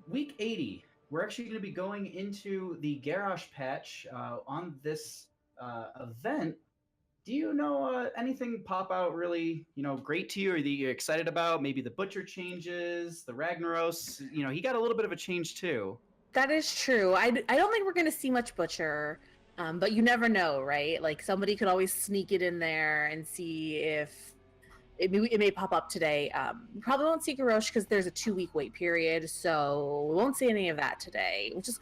Week 80. We're actually going to be going into the Garrosh patch on this event. Do you know anything pop out really, great to you, or that you're excited about? Maybe the Butcher changes, the Ragnaros. He got a little bit of a change too. That is true. I don't think we're going to see much Butcher, but you never know, right? Like, somebody could always sneak it in there and see if it may pop up today. We probably won't see Garrosh because there's a 2-week wait period, so we won't see any of that today, which is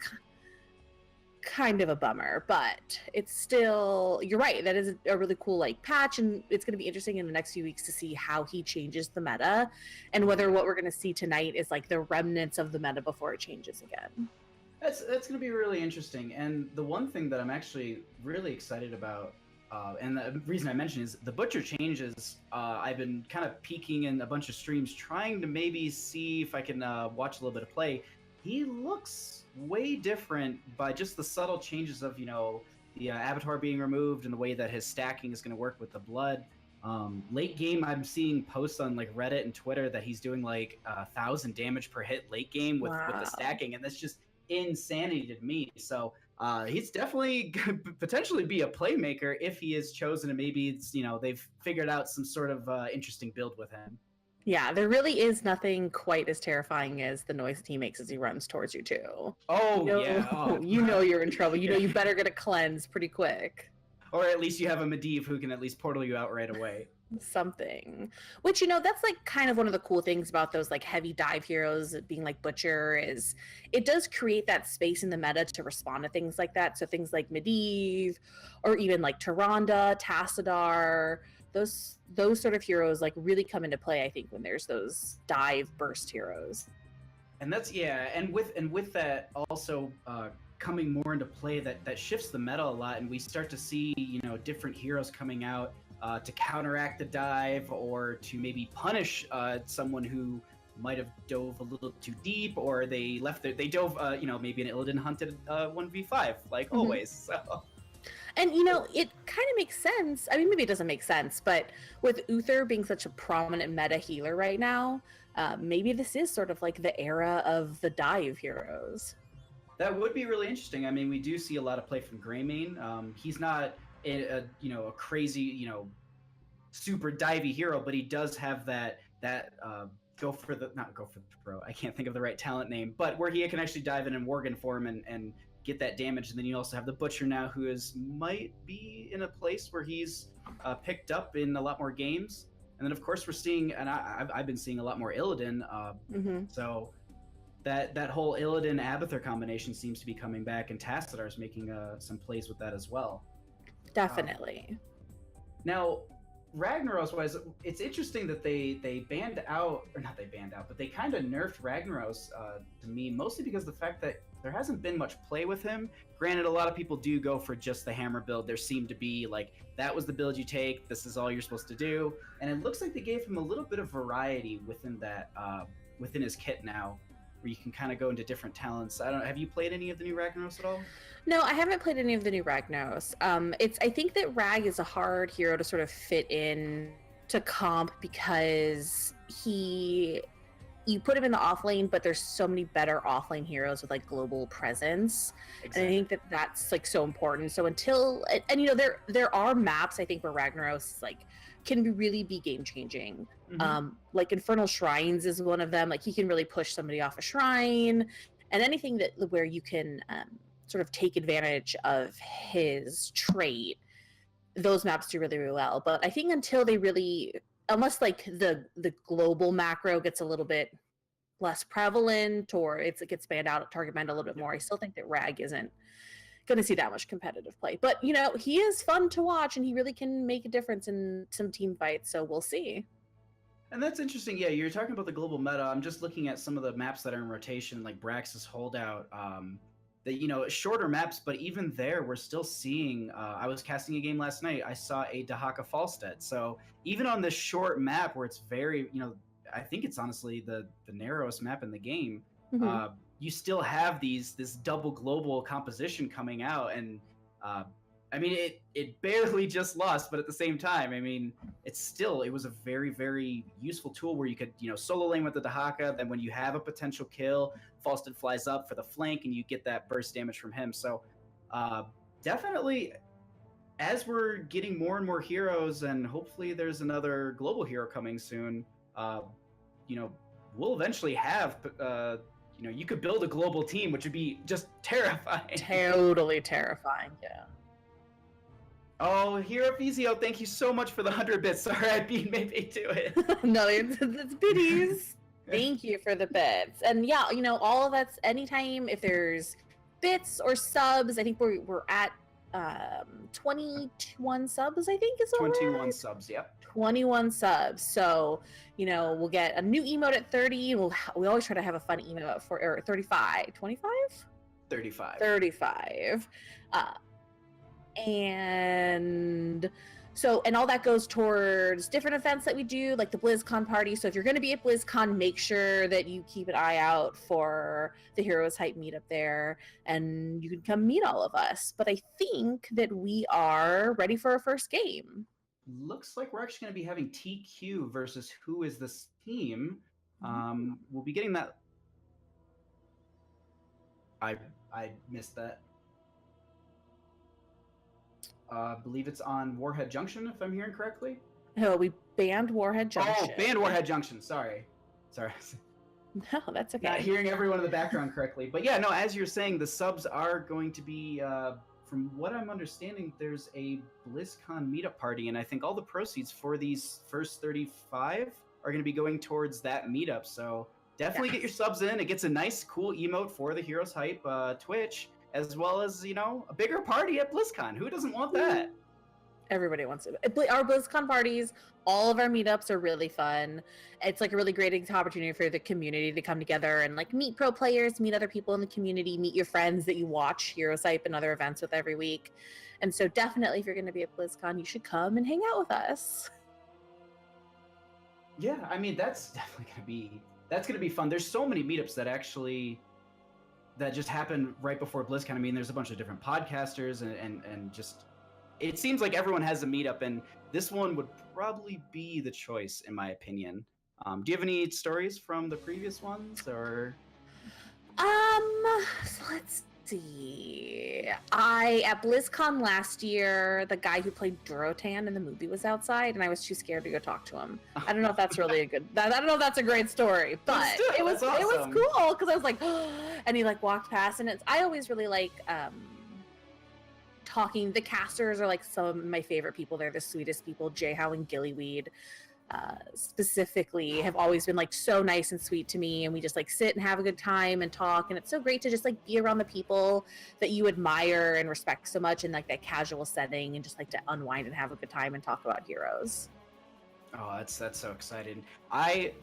kind of a bummer, but it's still, you're right, that is a really cool patch, and it's going to be interesting in the next few weeks to see how he changes the meta and whether what we're going to see tonight is the remnants of the meta before it changes again. That's going to be really interesting. And the one thing that I'm actually really excited about, and the reason I mention is the Butcher changes. I've been kind of peeking in a bunch of streams trying to maybe see if I can watch a little bit of play. He looks way different by just the subtle changes of, the avatar being removed and the way that his stacking is going to work with the blood. Late game, I'm seeing posts on Reddit and Twitter that he's doing 1,000 damage per hit late game with the stacking, and that's just insanity to me. So he's definitely could potentially be a playmaker if he is chosen, and maybe it's they've figured out some sort of interesting build with him. Yeah, there really is nothing quite as terrifying as the noise he makes as he runs towards you too. Oh, yeah. Oh. You know you're in trouble. You better get a cleanse pretty quick. Or at least you have a Medivh who can at least portal you out right away. Something. Which, that's kind of one of the cool things about those heavy dive heroes being Butcher is it does create that space in the meta to respond to things like that. So things like Medivh or even Tyrande, Tassadar, those sort of heroes really come into play, I think, when there's those dive burst heroes. And that's and with that also coming more into play, that shifts the meta a lot, and we start to see different heroes coming out to counteract the dive or to maybe punish someone who might have dove a little too deep, or they dove maybe an Illidan hunted 1v5 always. So. And, it kind of makes sense. I mean, maybe it doesn't make sense, but with Uther being such a prominent meta healer right now, maybe this is sort of the era of the dive heroes. That would be really interesting. I mean, we do see a lot of play from Greymane. He's not a crazy, super divey hero, but he does have that not go for the pro. I can't think of the right talent name, but where he can actually dive in Worgen form and get that damage. And then you also have the Butcher now, who might be in a place where he's picked up in a lot more games. And then of course we're seeing, and I've been seeing a lot more Illidan. So that whole Illidan Abathur combination seems to be coming back, and Tassadar's making some plays with that as well. Definitely. Now, Ragnaros-wise, it's interesting that they banned out, or not they banned out, but they kind of nerfed Ragnaros to me, mostly because of the fact that there hasn't been much play with him. Granted, a lot of people do go for just the hammer build. There seemed to be that was the build you take, this is all you're supposed to do. And it looks like they gave him a little bit of variety within that, within his kit now, where you can kind of go into different talents. I don't know, have you played any of the new Ragnaros at all? No, I haven't played any of the new Ragnaros. I think that Rag is a hard hero to sort of fit in to comp because you put him in the off lane, but there's so many better off lane heroes with global presence. Exactly. And I think that that's so important. So until, and there are maps I think where Ragnaros can really be game changing. Mm-hmm. Infernal Shrines is one of them. He can really push somebody off a shrine, and anything where you can sort of take advantage of his trait. Those maps do really, really well. But I think until they really, unless the global macro gets a little bit less prevalent, or it gets banned out at target meta a little bit more, I still think that Rag isn't going to see that much competitive play. But he is fun to watch, and he really can make a difference in some team fights, so we'll see. And that's interesting. Yeah, you're talking about the global meta. I'm just looking at some of the maps that are in rotation, like Brax's Holdout. Shorter maps, but even there, we're still seeing. I was casting a game last night. I saw a Dahaka Falstead. So even on this short map, where it's very, I think it's honestly the narrowest map in the game. Mm-hmm. You still have this double global composition coming out, and I mean, it barely just lost, but at the same time, I mean, it was a very, very useful tool where you could, solo lane with the Dahaka. Then when you have a potential kill, Falston flies up for the flank, and you get that burst damage from him. So definitely, as we're getting more and more heroes, and hopefully there's another global hero coming soon, we'll eventually have, you could build a global team, which would be just terrifying. Totally terrifying, yeah. Oh, Hero Vizio, thank you so much for the 100 bits. Sorry, I beat maybe to it. No, it's biddies. Thank you for the bits. And yeah, all of that's anytime if there's bits or subs. I think we're at 21 subs, I think is 21 right? subs, yep. 21 subs. So, we'll get a new emote at 30. We always try to have a fun emote for 35. 25? 35. 35. And so, and all that goes towards different events that we do, like the BlizzCon party. So if you're going to be at BlizzCon, make sure that you keep an eye out for the Heroes Hype meetup there, and you can come meet all of us. But I think that we are ready for our first game. Looks like we're actually going to be having TQ versus Who Is This Team. We'll be getting that. I missed that. I believe it's on Warhead Junction, if I'm hearing correctly. No, we banned Warhead Junction. Oh, banned Warhead Junction. Sorry. No, that's okay. Not hearing everyone in the background correctly. But yeah, no, as you're saying, the subs are going to be, from what I'm understanding, there's a BlizzCon meetup party, and I think all the proceeds for these first 35 are going to be going towards that meetup. So definitely get your subs in. It gets a nice, cool emote for the Heroes Hype Twitch, as well as, a bigger party at BlizzCon. Who doesn't want that? Everybody wants it. Our BlizzCon parties, all of our meetups are really fun. It's like a really great opportunity for the community to come together and like meet pro players, meet other people in the community, meet your friends that you watch Heroes Hype and other events with every week. And so definitely if you're going to be at BlizzCon, you should come and hang out with us. Yeah, I mean, that's definitely going to be fun. There's so many meetups that just happen right before BlizzCon. I mean, there's a bunch of different podcasters and just, it seems like everyone has a meetup, and this one would probably be the choice, in my opinion. Do you have any stories from the previous ones, or? So let's see. At BlizzCon last year, the guy who played Durotan in the movie was outside, and I was too scared to go talk to him. I don't know if that's really I don't know if that's a great story, but it was awesome. It was cool because I was like, and he like walked past, and I always really like talking. The casters are like some of my favorite people. They're the sweetest people. J-How and Gillyweed specifically have always been like so nice and sweet to me, and we just like sit and have a good time and talk, and it's so great to just like be around the people that you admire and respect so much in like that casual setting, and just like to unwind and have a good time and talk about heroes. Oh, that's so exciting. I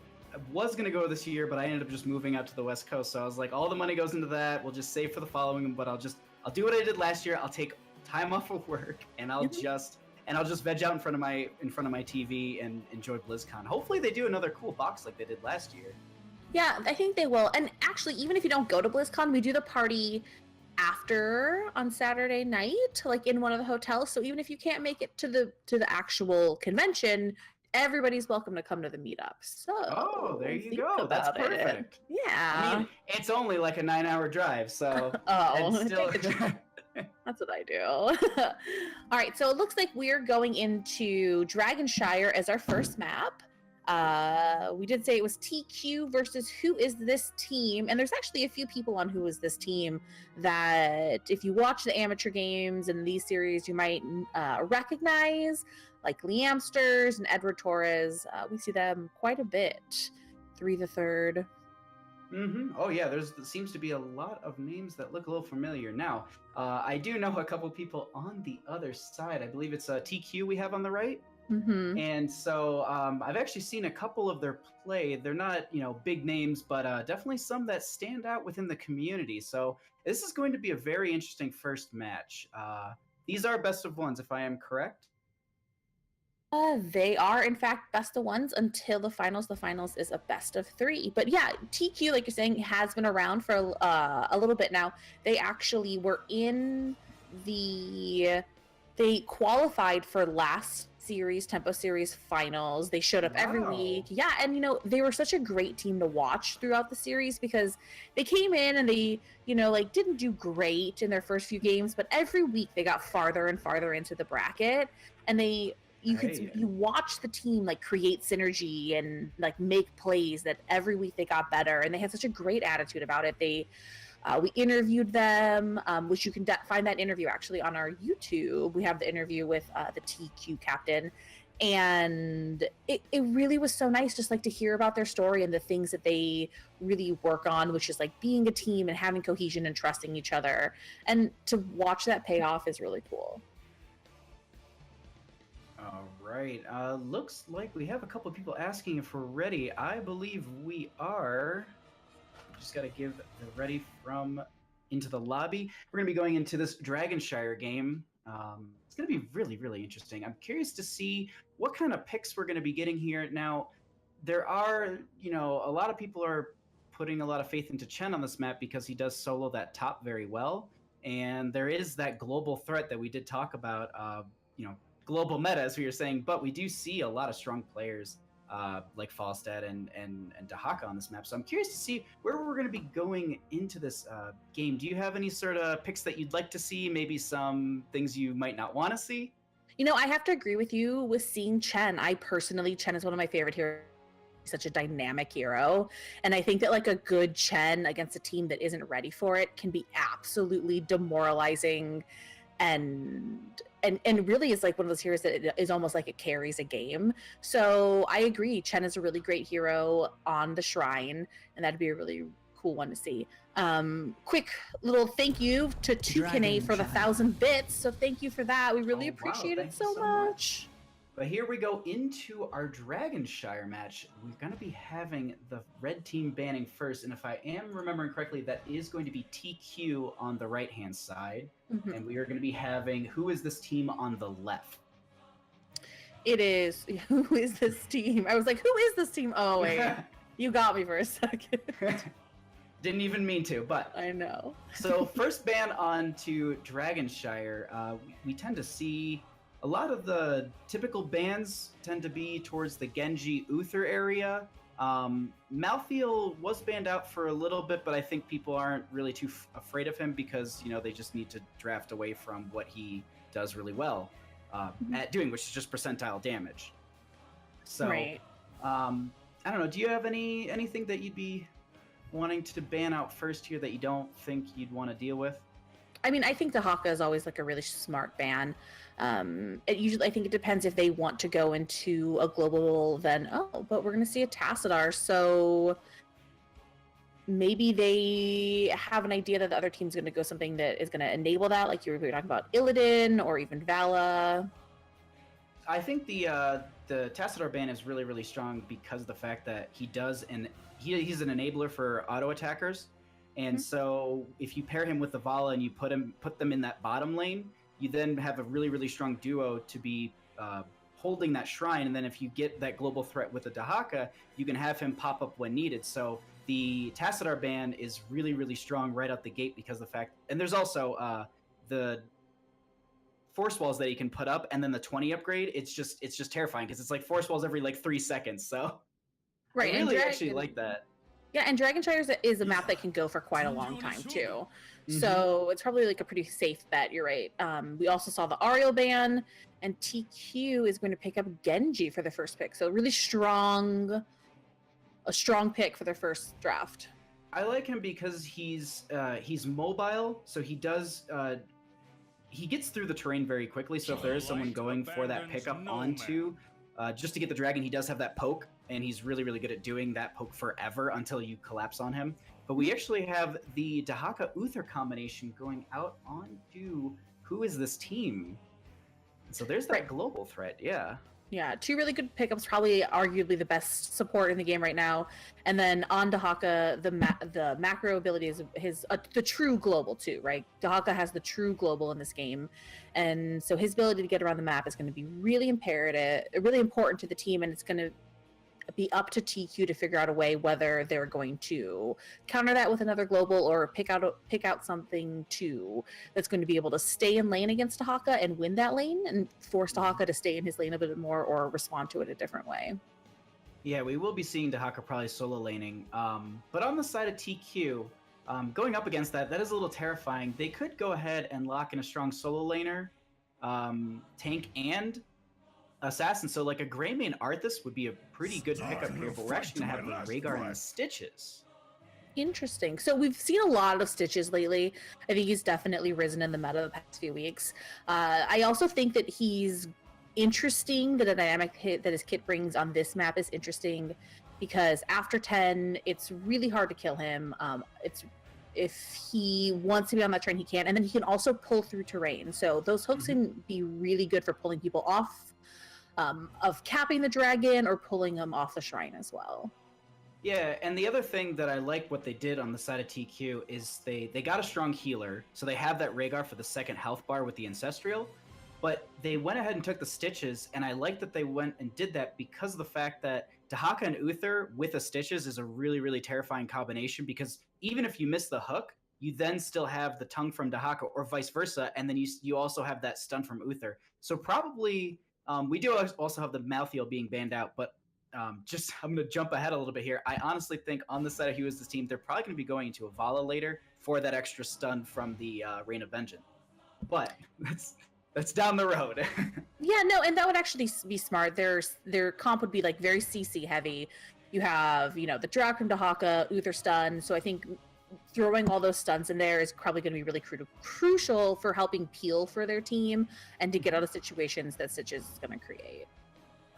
was gonna go this year, but I ended up just moving out to the West Coast, so I was like, all the money goes into that, we'll just save for the following, but I'll do what I did last year. I'll take time off of work, and I'll just veg out in front of my TV and enjoy BlizzCon. Hopefully they do another cool box like they did last year. Yeah, I think they will. And actually, even if you don't go to BlizzCon, we do the party after on Saturday night, like in one of the hotels. So even if you can't make it to the actual convention, everybody's welcome to come to the meetup. So there you go. That's perfect. Yeah. I mean, it's only like a 9-hour drive, so that's what I do. All right, so it looks like we're going into Dragonshire as our first map. We did say it was TQ versus Who Is This Team, and there's actually a few people on Who Is This Team that if you watch the amateur games and these series, you might recognize, like Leamsters and Edward Torres. We see them quite a bit. 3 the Third. Oh yeah, there seems to be a lot of names that look a little familiar. Now, I do know a couple people on the other side. I believe it's TQ we have on the right. And so I've actually seen a couple of their play. They're not, big names, but definitely some that stand out within the community. So this is going to be a very interesting first match. These are best of ones, if I am correct. They are, in fact, best of ones until the finals. The finals is a best of 3. But yeah, TQ, like you're saying, has been around for a little bit now. They actually were in the they qualified for last series, Tempo Series finals. They showed up every week. Yeah, and they were such a great team to watch throughout the series because they came in and they, like didn't do great in their first few games, but every week they got farther and farther into the bracket, and you watch the team like create synergy and like make plays that every week they got better, and they had such a great attitude about it. We interviewed them, which you can find that interview actually on our YouTube. We have the interview with the TQ captain, and it really was so nice just like to hear about their story and the things that they really work on, which is like being a team and having cohesion and trusting each other. And to watch that pay off is really cool. All right. Looks like we have a couple of people asking if we're ready. I believe we are. Just got to give the ready from into the lobby. We're going to be going into this Dragonshire game. It's going to be really, really interesting. I'm curious to see what kind of picks we're going to be getting here. Now, there are, a lot of people are putting a lot of faith into Chen on this map because he does solo that top very well. And there is that global threat that we did talk about, global meta, as we were saying, but we do see a lot of strong players like Falstad and Dahaka on this map. So I'm curious to see where we're going to be going into this game. Do you have any sort of picks that you'd like to see? Maybe some things you might not want to see? I have to agree with you with seeing Chen. Chen is one of my favorite heroes. He's such a dynamic hero. And I think that like a good Chen against a team that isn't ready for it can be absolutely demoralizing and really is like one of those heroes that is almost like it carries a game. So I agree. Chen is a really great hero on the Shrine, and that'd be a really cool one to see. Quick little thank you to Tukane for the 1,000 bits. So thank you for that. We really appreciate it so much. But here we go into our Dragonshire match. We're going to be having the red team banning first. And if I am remembering correctly, that is going to be TQ on the right-hand side. Mm-hmm. And we are going to be having Who Is This Team on the left. It is Who Is This Team? I was like, who is this team? Oh, wait. You got me for a second. Didn't even mean to, but... I know. So first ban on to Dragonshire. We tend to see... A lot of the typical bans tend to be towards the Genji Uther area. Malthael was banned out for a little bit, but I think people aren't really too afraid of him because, they just need to draft away from what he does really well at doing, which is just percentile damage. So, right. I don't know. Do you have anything that you'd be wanting to ban out first here that you don't think you'd want to deal with? I mean, I think Dahaka is always like a really smart ban. I think it depends if they want to go into a global, then, but we're going to see a Tassadar. So maybe they have an idea that the other team's going to go something that is going to enable that. Like you were talking about Illidan or even Vala. I think the Tassadar ban is really, really strong because of the fact that he's an enabler for auto attackers. And so if you pair him with the Vala and you put them in that bottom lane, you then have a really, really strong duo to be holding that shrine. And then if you get that global threat with the Dahaka, you can have him pop up when needed. So the Tassadar ban is really, really strong right out the gate because of the fact... And there's also the force walls that he can put up, and then the 20 upgrade. It's just terrifying because it's like force walls every like 3 seconds. So right, I really actually like that. Yeah, and Dragonshire is a map that can go for quite a long time, too. Mm-hmm. So it's probably like a pretty safe bet, you're right. We also saw the Ariel ban, and TQ is going to pick up Genji for the first pick. So a strong pick for their first draft. I like him because he's mobile, so he does... he gets through the terrain very quickly, so if there is someone going for that pickup onto... just to get the dragon, he does have that poke, and he's really, really good at doing that poke forever until you collapse on him. But we actually have the Dahaka Uther combination going out onto Who Is This Team? So there's that global threat, yeah. Yeah, 2 really good pickups, probably arguably the best support in the game right now. And then on Dahaka, the macro ability is the true global too, right? Dahaka has the true global in this game. And so his ability to get around the map is going to be really important to the team, and it's going to be up to TQ to figure out a way whether they're going to counter that with another global or pick out something that's going to be able to stay in lane against Tahaka and win that lane and force Tahaka to stay in his lane a bit more or respond to it a different way. Yeah, we will be seeing Tahaka probably solo laning. But on the side of TQ, going up against that is a little terrifying. They could go ahead and lock in a strong solo laner, tank, and assassin. So like a Greymane Arthas would be a pretty good pickup here, but we're actually going to have the Rhaegar and the Stitches. Interesting. So we've seen a lot of Stitches lately. I think he's definitely risen in the meta the past few weeks. I also think that he's interesting, that a dynamic hit that his kit brings on this map is interesting because after 10 it's really hard to kill him. If he wants to be on that train, he can, and then he can also pull through terrain, so those hooks can be really good for pulling people off of capping the dragon or pulling them off the shrine as well. Yeah, and the other thing that I like what they did on the side of TQ is they got a strong healer, so they have that Rhaegar for the second health bar with the Ancestral. But they went ahead and took the Stitches, and I like that they went and did that because of the fact that Tahaka and Uther with the Stitches is a really, really terrifying combination, because even if you miss the hook, you then still have the tongue from Tahaka or vice versa, and then you also have that stun from Uther. So probably, we do also have the Malthael being banned out, but I'm going to jump ahead a little bit here. I honestly think on the side of WhoIsThisTeam, they're probably going to be going into Avala later for that extra stun from the Reign of Vengeance. But that's down the road. Yeah, no, and that would actually be smart. Their comp would be like very CC heavy. You have, the drag from Tahaka, Uther stun. So I think throwing all those stuns in there is probably going to be really crucial for helping peel for their team and to get out of situations that Stitches is going to create.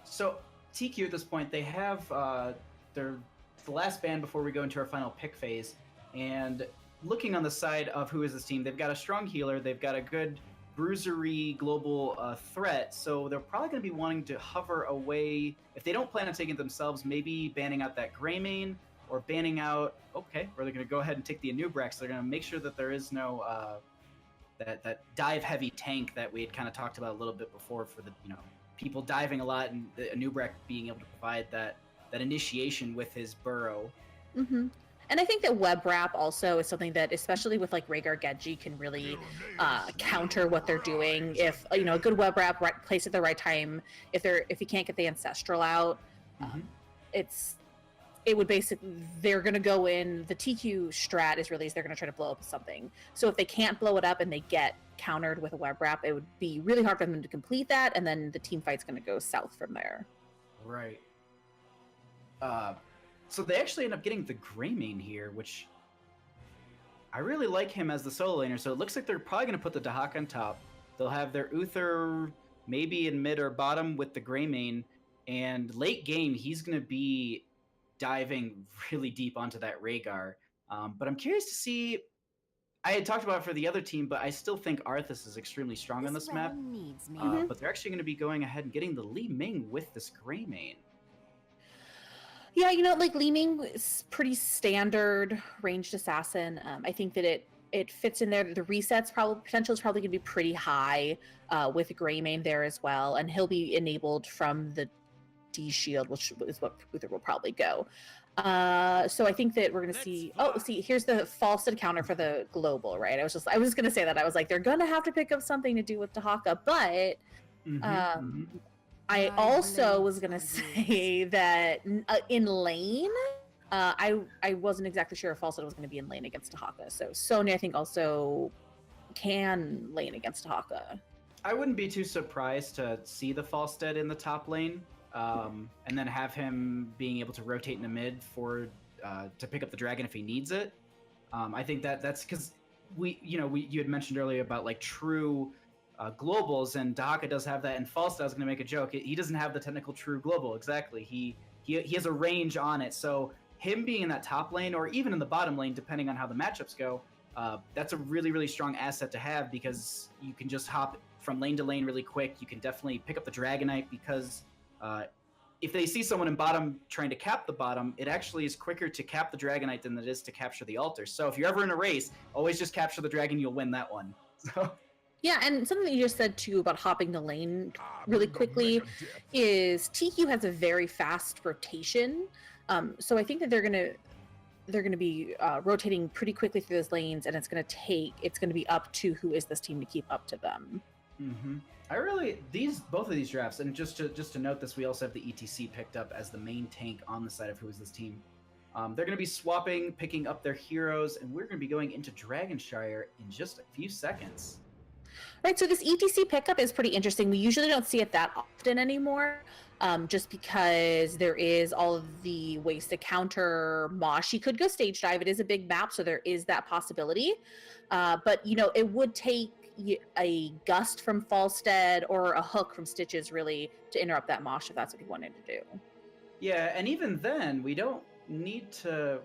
So TQ at this point, they have the last ban before we go into our final pick phase. And looking on the side of WhoIsThisTeam, they've got a strong healer. They've got a good bruisery global threat, so they're probably going to be wanting to hover away. If they don't plan on taking it themselves, maybe banning out that Greymane or banning out, or they're going to go ahead and take the Anubrax. They're going to make sure that there is no that dive heavy tank that we had kind of talked about a little bit before for the people diving a lot, and the Anubrax being able to provide that initiation with his burrow. Mm-hmm. And I think that web wrap also is something that, especially with like Rhaegar Genji, can really counter what they're doing. If a good web wrap placed at the right time, if you can't get the Ancestral out, it would basically, they're going to go in. The TQ strat is really they're going to try to blow up something. So if they can't blow it up and they get countered with a web wrap, it would be really hard for them to complete that, and then the team fight's going to go south from there. Right. So they actually end up getting the Greymane here, which I really like him as the solo laner. So it looks like they're probably going to put the Tahaka on top. They'll have their Uther maybe in mid or bottom with the Greymane. And late game, he's going to be diving really deep onto that Rhaegar. But I'm curious to see... I had talked about it for the other team, but I still think Arthas is extremely strong on this map. But they're actually going to be going ahead and getting the Li Ming with this Greymane. Yeah, Li Ming is pretty standard ranged assassin. I think that it fits in there. The potential is probably going to be pretty high with Greymane there as well, and he'll be enabled from the D shield, which is what Uther will probably go. So I think that we're going to see. Here's the falsehood counter for the global, right? I was going to say that. I was like, they're going to have to pick up something to do with Tahaka, but. I also was going to say that in lane, I wasn't exactly sure if Falsehood was going to be in lane against Tahaka. So Sonya, I think, also can lane against Tahaka. I wouldn't be too surprised to see the Falstead in the top lane, and then have him being able to rotate in the mid to pick up the dragon if he needs it. I think that's because you had mentioned earlier about like true globals, and Tahaka does have that, and Falstad, I was going to make a joke, he doesn't have the technical true global, exactly. He has a range on it, so him being in that top lane, or even in the bottom lane, depending on how the matchups go, that's a really, really strong asset to have, because you can just hop from lane to lane really quick. You can definitely pick up the Dragonite, because if they see someone in bottom trying to cap the bottom, it actually is quicker to cap the Dragonite than it is to capture the altar. So if you're ever in a race, always just capture the dragon, you'll win that one. So... Yeah, and something that you just said too about hopping the lane really quickly is TQ has a very fast rotation. So I think that they're gonna be rotating pretty quickly through those lanes, and it's gonna be up to Who Is This Team to keep up to them. Mm-hmm. Both of these drafts, and just to note this, we also have the ETC picked up as the main tank on the side of Who Is This Team. They're going to be swapping, picking up their heroes, and we're going to be going into Dragonshire in just a few seconds. Right, so this ETC pickup is pretty interesting. We usually don't see it that often anymore, just because there is all of the ways to counter Mosh. He could go stage dive. It is a big map, so there is that possibility. But, it would take a gust from Falstead or a hook from Stitches, really, to interrupt that Mosh if that's what he wanted to do. Yeah, and even then, we don't need to...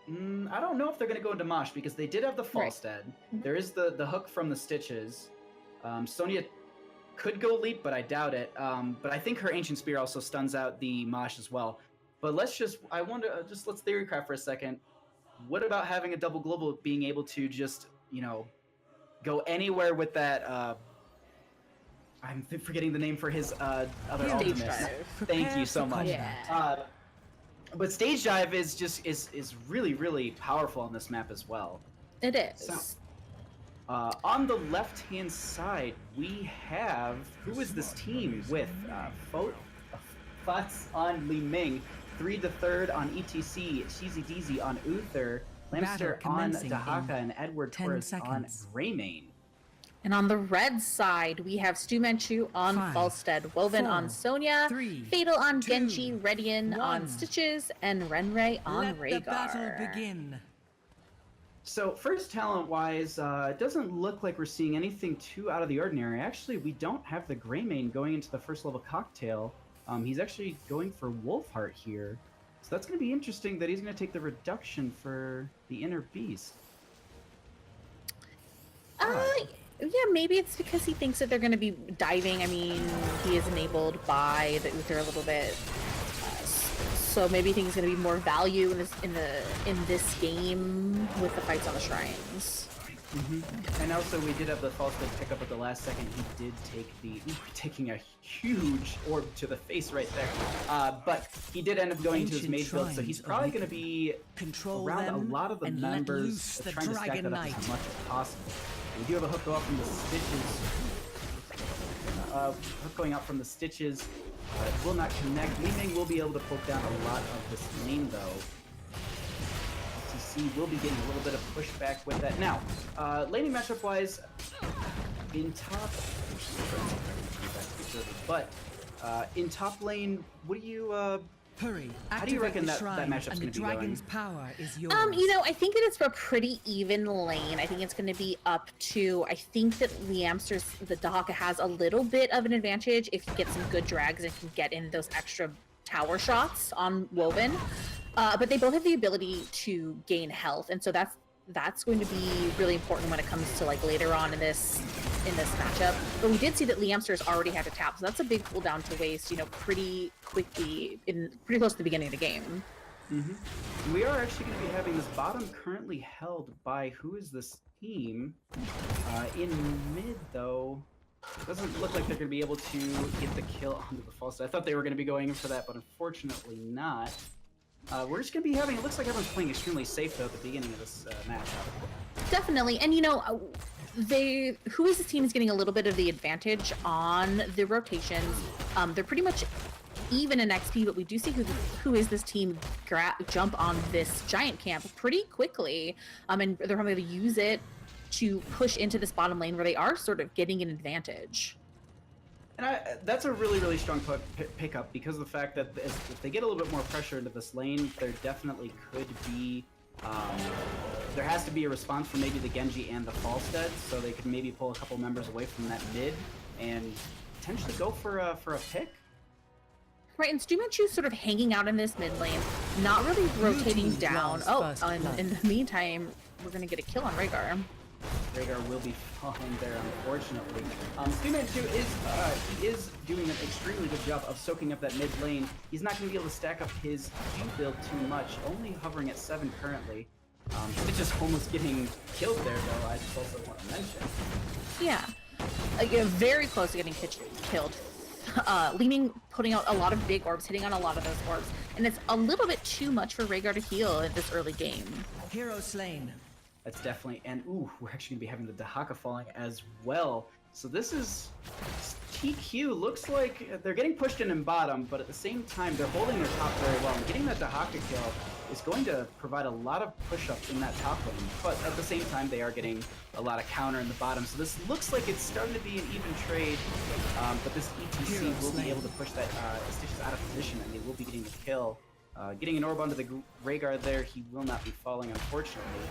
I don't know if they're going to go into Mosh, because they did have the Falstead. Right. There is the hook from the Stitches. Sonya could go leap, but I doubt it. But I think her Ancient Spear also stuns out the Mosh as well. But let's theorycraft for a second. What about having a double global, being able to just, go anywhere with that... I'm forgetting the name for his other ultimate. Thank you so much. Yeah. But stage dive is really, really powerful on this map as well. It is. So, on the left-hand side, we have Who Is This Team with Futz on Li Ming, 3 to 3rd on ETC, Cheesy Deezy on Uther, Lamster on Dahaka, and Edward Torres on Greymane. And on the red side, we have Stu Manchu on Falstead, Woven on Sonya, Fatal on Genji, Redian on Stitches, and Renray on Rhaegar. Let the battle begin. So first talent-wise, it doesn't look like we're seeing anything too out of the ordinary. Actually, we don't have the Greymane going into the first level cocktail. He's actually going for Wolfheart here. So that's going to be interesting that he's going to take the reduction for the Inner Beast. Yeah, maybe it's because he thinks that they're going to be diving. I mean, he is enabled by the Uther a little bit, so maybe he thinks there's going to be more value in this game with the fights on the shrines. Mm-hmm. And also, we did have the Falstead pick up at the last second. He did take taking a huge orb to the face right there. But he did end up going into his mage build, so he's probably going to be around a lot of the members, trying to stack that up as much as possible. We do have a hook go out from the Stitches. Hook going out from the Stitches. It will not connect. Li Ming will be able to poke down a lot of this lane, though. TC will be getting a little bit of pushback with that. Now, laning matchup-wise, in top... But, in top lane, what do you... Hurry! How do you reckon that matchup's going to be going? Power is yours. I think that it's a pretty even lane. I think it's going to be up to. I think that Liamster's the Dahaka has a little bit of an advantage if you get some good drags and can get in those extra tower shots on Woven. But they both have the ability to gain health, and so that's going to be really important when it comes to later on in this matchup. But we did see that Liamster's already had to tap, so that's a big cooldown to waste, pretty quickly, pretty close to the beginning of the game. Mm-hmm. We are actually going to be having this bottom currently held by Who Is This Team. In mid, though, doesn't look like they're going to be able to get the kill onto the Falstead. I thought they were going to be going in for that, but unfortunately not. We're just going to be having, it looks like everyone's playing extremely safe, though, at the beginning of this matchup. Definitely, and Who Is This Team is getting a little bit of the advantage on the rotations. They're pretty much even in XP, but we do see Who Is This Team jump on this giant camp pretty quickly, and they're probably going to use it to push into this bottom lane where they are sort of getting an advantage. And that's a really, really strong pickup because of the fact that if they get a little bit more pressure into this lane, there definitely could be... there has to be a response from maybe the Genji and the Falstead, so they could maybe pull a couple members away from that mid and potentially go for a pick. Right, and Stu Manchu's sort of hanging out in this mid lane, not really rotating down. In the meantime, we're going to get a kill on Rhaegar. Rhaegar will be falling there, unfortunately. Stu Manchu is doing an extremely good job of soaking up that mid lane. He's not going to be able to stack up his Q build too much, only hovering at 7 currently. It's just almost getting killed there, though. I just also want to mention. Yeah, like, very close to getting killed. Putting out a lot of big orbs, hitting on a lot of those orbs, and it's a little bit too much for Rhaegar to heal in this early game. Hero slain. That's definitely, and ooh, we're actually gonna be having the Dahaka falling as well. So this is TQ. Looks like they're getting pushed in bottom, but at the same time they're holding their top very well. And getting that Dahaka kill is going to provide a lot of push-up in that top lane. But at the same time, they are getting a lot of counter in the bottom. So this looks like it's starting to be an even trade. But this ETC will be able to push that Stitches out of position, and they will be getting the kill. Getting an orb onto the Rhaegar there, he will not be falling, unfortunately.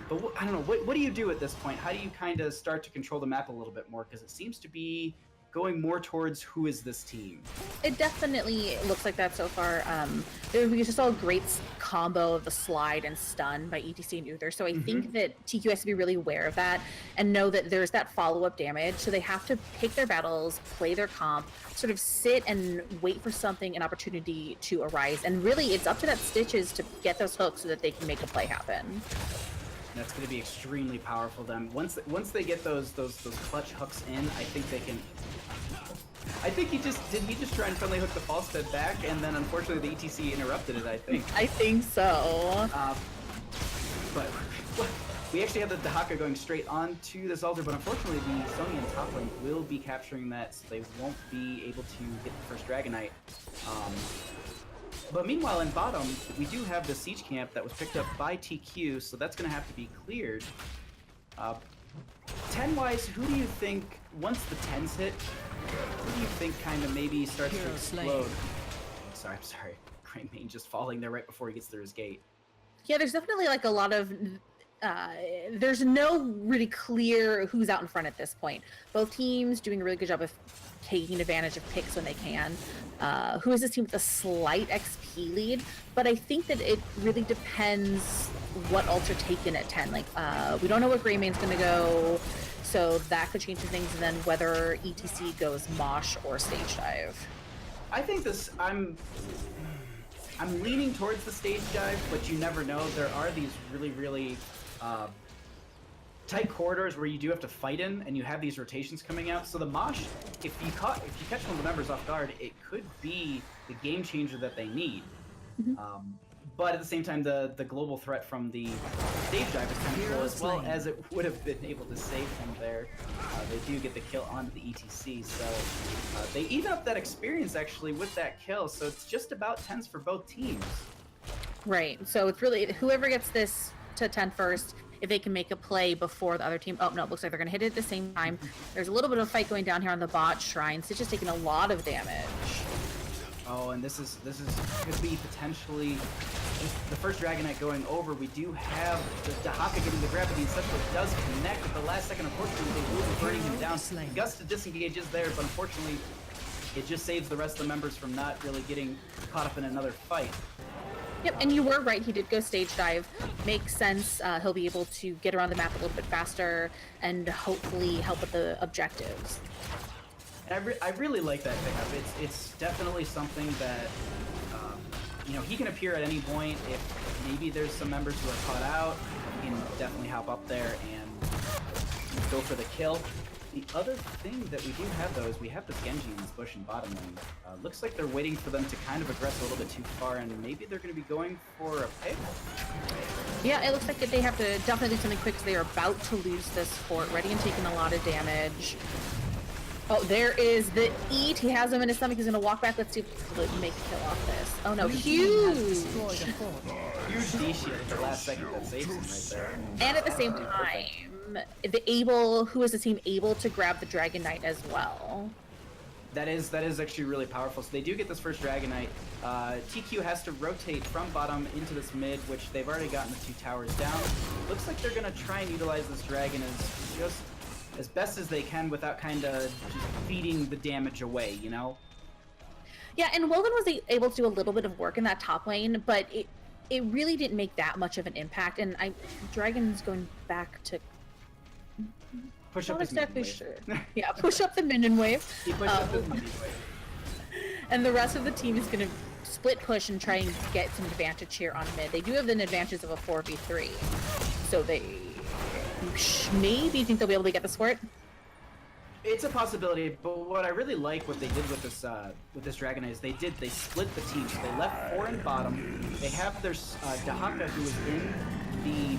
But I don't know, what do you do at this point? How do you kind of start to control the map a little bit more? Because it seems to be going more towards who is this team. It definitely looks like that so far. We just saw a great combo of the slide and stun by ETC and Uther, so I think that TQ has to be really aware of that and know that there's that follow-up damage, so they have to pick their battles, play their comp, sort of sit and wait for an opportunity to arise, and really it's up to that Stitches to get those hooks so that they can make a play happen. That's going to be extremely powerful. Them once they get those clutch hooks in, I think they can. I think he just try and friendly hook the false bed back, and then unfortunately the ETC interrupted it. I think. I think so. But we actually have the Dahaka going straight onto this altar, but unfortunately the Sonian top lane will be capturing that, so they won't be able to get the first Dragonite. But meanwhile, in bottom, we do have the siege camp that was picked up by TQ, so that's going to have to be cleared. 10-wise, who do you think, once the 10s hit, who do you think kind of maybe starts to explode? I'm sorry. Great Mane just falling there right before he gets through his gate. Yeah, there's definitely like a lot of... there's no really clear who's out in front at this point. Both teams doing a really good job of taking advantage of picks when they can. Who is this team with a slight XP lead? But I think that it really depends what ults are taken at 10. Like, we don't know what Grey Main's gonna go, so that could change things, and then whether ETC goes Mosh or Stage Dive. I think I'm leaning towards the Stage Dive, but you never know. There are these really tight corridors where you do have to fight in, and you have these rotations coming out. So the Mosh, if you catch one of the members off guard, it could be the game changer that they need. But at the same time, the global threat from the Stage Dive is kind of cool, as well as it would have been able to save him there. They do get the kill onto the ETC, so they even up that experience actually with that kill. So it's just about 10s for both teams. Right. So it's really whoever gets this to 10 first. If they can make a play before the other team. Oh, no, it looks like they're going to hit it at the same time. There's a little bit of fight going down here on the bot shrine. Stitch is taking a lot of damage. Oh, and this could be potentially the first Dragonite going over. We do have the Dahaka getting the gravity and such, but it does connect at the last second. Unfortunately, they will be burning him down. Gust to disengage is there, but unfortunately, it just saves the rest of the members from not really getting caught up in another fight. Yep, and you were right. He did go Stage Dive. Makes sense. He'll be able to get around the map a little bit faster and hopefully help with the objectives. And I really like that pickup. It's definitely something that, he can appear at any point. If maybe there's some members who are caught out, he can definitely hop up there and go for the kill. The other thing that we do have, though, is we have this Genji in this bush in bottom lane. Looks like they're waiting for them to kind of aggress a little bit too far, and maybe they're going to be going for a pick. Yeah, it looks like that they have to definitely do something quick because they are about to lose this fort. Ready and taking a lot of damage. Oh, there is the eat. He has him in his stomach. He's going to walk back. Let's see if we can make a kill off this. Oh, no. Huge! Huge D-shield at the last second that saves him right there. And at the same time, who is the team able to grab the Dragon Knight as well? That is actually really powerful. So they do get this first Dragonite. TQ has to rotate from bottom into this mid, which they've already gotten the 2 towers down. Looks like they're going to try and utilize this dragon as best as they can without kind of just feeding the damage away, you know? Yeah, and Wogan was able to do a little bit of work in that top lane, but it really didn't make that much of an impact. And Dragon's going back to push up not his exactly minion sure. wave. Yeah, push up the minion wave. He pushed up his minion wave. And the rest of the team is going to split push and try and get some advantage here on mid. They do have an advantage of a 4v3, so they maybe think they'll be able to get this for it. It's a possibility, but what I really like what they did with this Dragon Knight is they split the team. So they left 4 in bottom. They have their Dahaka, who is in the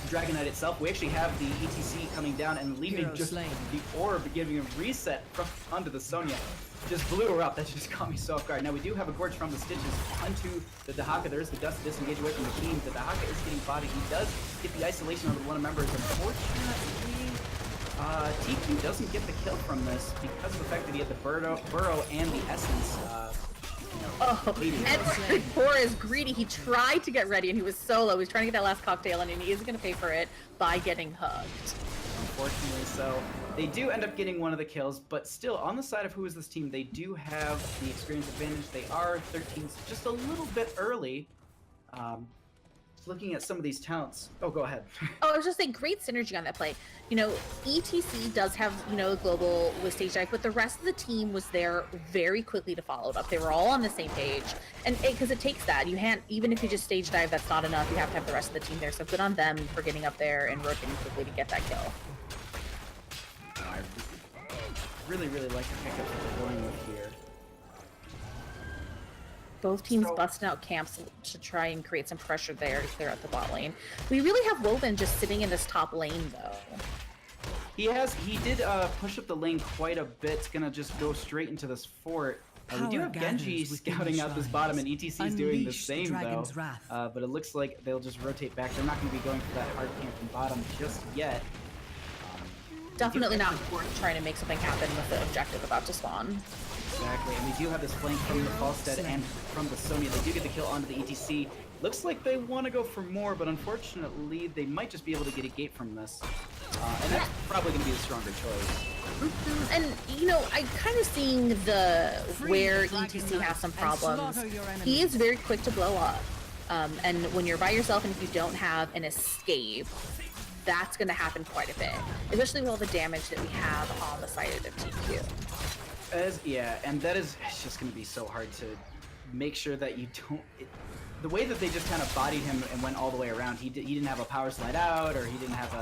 Dragon Knight itself. We actually have the ETC coming down and leaving just the orb, giving a reset onto the Sonya. Just blew her up. That just caught me so off guard. Now we do have a Gorge from the Stitches onto the Dahaka. There is the dust disengage away from the team. The Dahaka is getting bodied. He does get the isolation onto one of the members. Unfortunately, TQ doesn't get the kill from this because of the fact that he had the burrow and the essence. Edward Poor is greedy. He tried to get ready and he was solo. He was trying to get that last cocktail and he is going to pay for it by getting hugged. Unfortunately, so they do end up getting one of the kills, but still on the side of Who Is This Team, they do have the experience advantage. They are 13, just a little bit early. Looking at some of these talents. Oh, go ahead. I was just saying, great synergy on that play. You know, ETC does have, you know, global with stage dive, but the rest of the team was there very quickly to follow it up. They were all on the same page, and because it takes that, you can't, even if you just stage dive, that's not enough. You have to have the rest of the team there. So good on them for getting up there and rotating quickly to get that kill. I really like the pickups that they're going with here. Both teams busting out camps to try and create some pressure there to clear out the bot lane. We really have Woven just sitting in this top lane, though. He did push up the lane quite a bit. It's gonna just go straight into this fort. We do have Genji scouting out this bottom, and ETC is doing the same, though. But it looks like they'll just rotate back. They're not gonna be going for that hard camp from bottom just yet. Definitely not important trying to make something happen with the objective about to spawn. Exactly, and we do have this flank from the Falstead and from the Sonya. They do get the kill onto the ETC. Looks like they want to go for more, but unfortunately, they might just be able to get a gate from this. And that's probably going to be the stronger choice. And, you know, I kind of seeing where ETC has some problems. He is very quick to blow up. And when you're by yourself and if you don't have an escape, that's going to happen quite a bit. Especially with all the damage that we have on the side of TQ. And that is, it's just going to be so hard to make sure that you don't... the way that they just kind of bodied him and went all the way around, he didn't have a power slide out, or he didn't have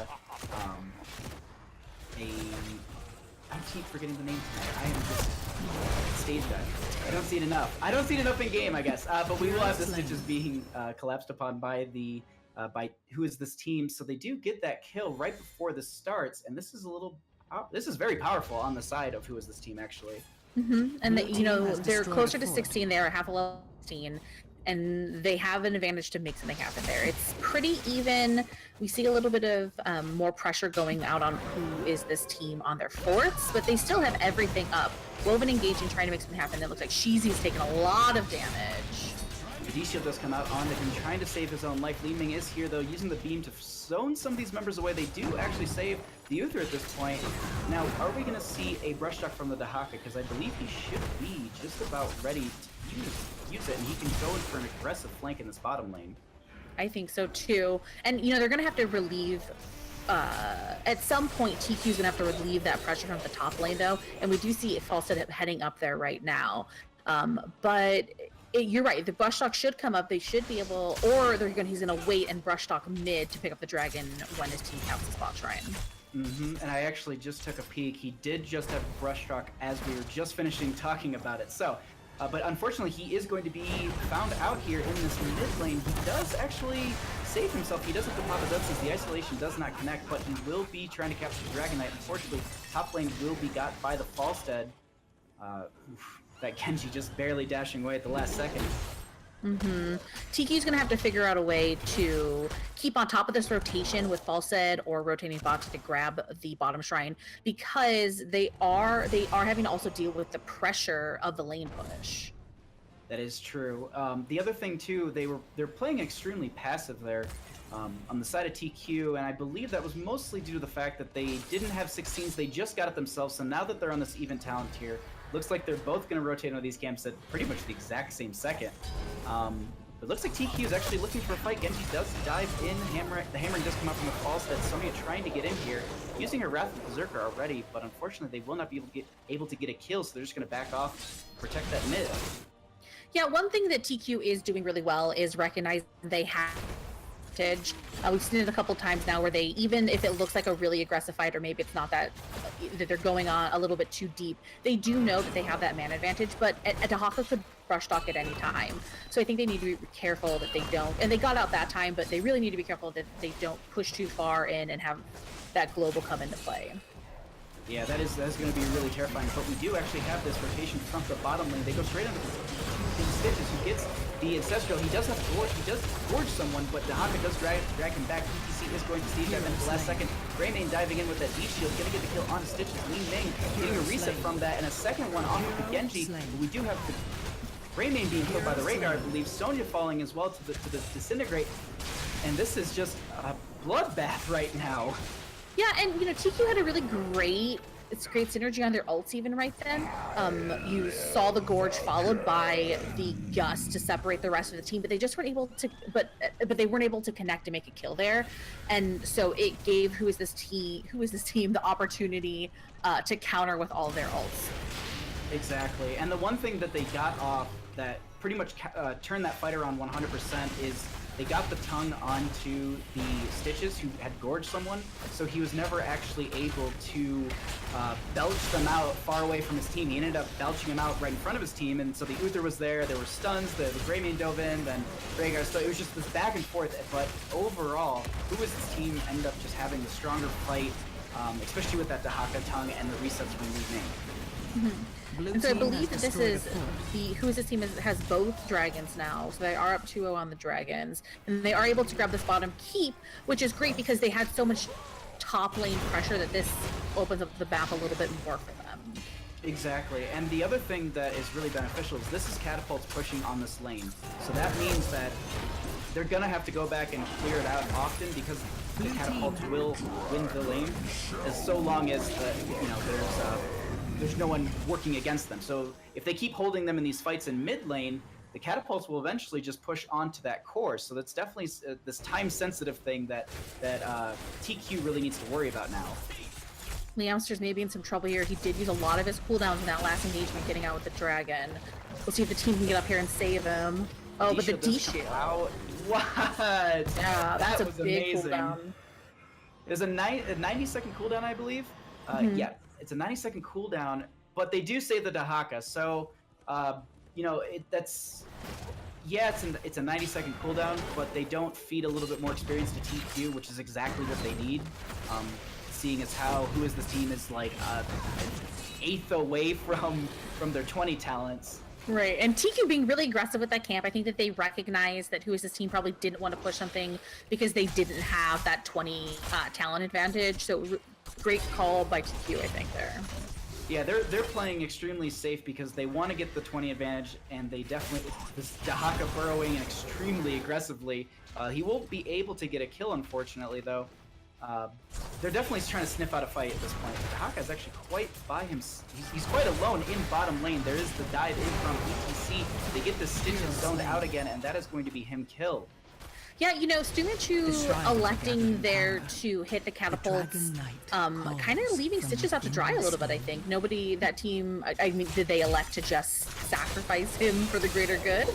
I keep forgetting the name tonight. I am just stage dive. I don't see it enough. I don't see it enough in game, I guess. But we will have the Stitches being collapsed upon by the by Who Is This Team. So they do get that kill right before this starts, and this is a little... this is very powerful on the side of Who Is This Team, actually. And you know, they're closer to 16. They are half a level 16, and they have an advantage to make something happen there. It's pretty even. We see a little bit of more pressure going out on Who Is This Team on their forts, but they still have everything up. Woven engaging, trying to make something happen. It looks like Sheezy's taking a lot of damage. The D-Shield does come out onto him, trying to save his own life. Li Ming is here, though, using the beam to zone some of these members away. They do actually save the Uther at this point. Now, are we going to see a brush shot from the Dahaka? Because I believe he should be just about ready to use it, and he can go in for an aggressive flank in this bottom lane. I think so, too. And, you know, they're going to have to relieve... at some point, TQ's going to have to relieve that pressure from the top lane, though. And we do see Falstead heading up there right now. But... you're right. The brush stock should come up. They should be able, or he's going to wait and brush stock mid to pick up the dragon when his team caps the spot shrine. And I actually just took a peek. He did just have brush stock as we were just finishing talking about it. So, but unfortunately, he is going to be found out here in this mid lane. He does actually save himself. He does have to pop his since the isolation does not connect, but he will be trying to capture the Dragon Knight. Unfortunately, top lane will be got by the Falstead. That Genji just barely dashing away at the last second. TQ's gonna have to figure out a way to keep on top of this rotation with Falstead or rotating bots to grab the bottom shrine, because they are having to also deal with the pressure of the lane push. That is true. The other thing too, they're playing extremely passive there on the side of TQ, and I believe that was mostly due to the fact that they didn't have 16s. They just got it themselves, so now that they're on this even talent tier, looks like they're both going to rotate into these camps at pretty much the exact same second. It looks like TQ is actually looking for a fight. Genji does dive in. The hammering does come out from the Falstead. Sonya trying to get in here, using her Wrath of Berserker already, but unfortunately they will not be able to get a kill, so they're just going to back off, protect that mid. Yeah, one thing that TQ is doing really well is recognizing they have advantage. We've seen it a couple times now where they, even if it looks like a really aggressive fight, or maybe it's not that they're going on a little bit too deep, they do know that they have that man advantage, but a Dahaka could brush talk at any time. So I think they need to be careful that they don't, and they got out that time, but they really need to be careful that they don't push too far in and have that global come into play. Yeah, that's going to be really terrifying, but we do actually have this rotation from the bottom lane. They go straight into the Stitches, who gets the Ancestral. He does gorge someone, but Dahaka does drag him back. PTC is going to siege that at the last second. Greymane diving in with that D-shield, going to get the kill onto Stitches. Li Ming getting a reset from that, and a second one off of the Genji. But we do have the Greymane being killed by the Rhaegar, I believe. Sonya falling as well to the Disintegrate, and this is just a bloodbath right now. Yeah, and you know, TQ had a really great synergy on their ults even right then. You saw the Gorge followed by the Gust to separate the rest of the team, but they just weren't able to. But they weren't able to connect to make a kill there, and so it gave Who Is This Team the opportunity to counter with all their ults. Exactly, and the one thing that they got off that pretty much turned that fight around 100% is they got the tongue onto the Stitches who had gorged someone, so he was never actually able to belch them out far away from his team. He ended up belching them out right in front of his team, and so the Uther was there were stuns, the Greymane dove in, then Rhaegar, so it was just this back and forth, but overall, Who Is This Team ended up just having the stronger fight, especially with that Dahaka tongue and the resets from Li Ming. Mm-hmm. And so I believe that this is the Who Is This Team has both dragons now, so they are up 2-0 on the dragons, and they are able to grab this bottom keep, which is great because they had so much top lane pressure that this opens up the map a little bit more for them. Exactly, and the other thing that is really beneficial is this is Catapults pushing on this lane, so that means that they're gonna have to go back and clear it out often because the Catapults will win the lane, as so long as there's no one working against them. So if they keep holding them in these fights in mid lane, the Catapults will eventually just push onto that core. So that's definitely this time-sensitive thing that TQ really needs to worry about now. Leamster's maybe in some trouble here. He did use a lot of his cooldowns in that last engagement, getting out with the dragon. We'll see if the team can get up here and save him. Oh, but the D-shield. What? Yeah, that's was a big amazing. cooldown. There's a 90-second cooldown, I believe. Yeah. It's a 90-second cooldown, but they do save the Dahaka, so it's a 90-second cooldown, but they don't feed a little bit more experience to TQ, which is exactly what they need. Seeing as how Who Is This Team is like an eighth away from their 20 talents. Right, and TQ being really aggressive with that camp, I think that they recognize that Who Is This Team probably didn't want to push something because they didn't have that 20 talent advantage, so great call by TQ, I think, there. Yeah, they're playing extremely safe because they want to get the 20 advantage, and they definitely, this Dahaka burrowing extremely aggressively. He won't be able to get a kill, unfortunately, though. They're definitely trying to sniff out a fight at this point. Dahaka is actually quite by him. He's quite alone in bottom lane. There is the dive in from ETC. They get the Stitches zoned out again, and that is going to be him killed. Yeah, you know, Stumichu electing there to hit the catapults, kind of leaving Stitches out to dry a little bit, I think. That team, I mean, did they elect to just sacrifice him for the greater good?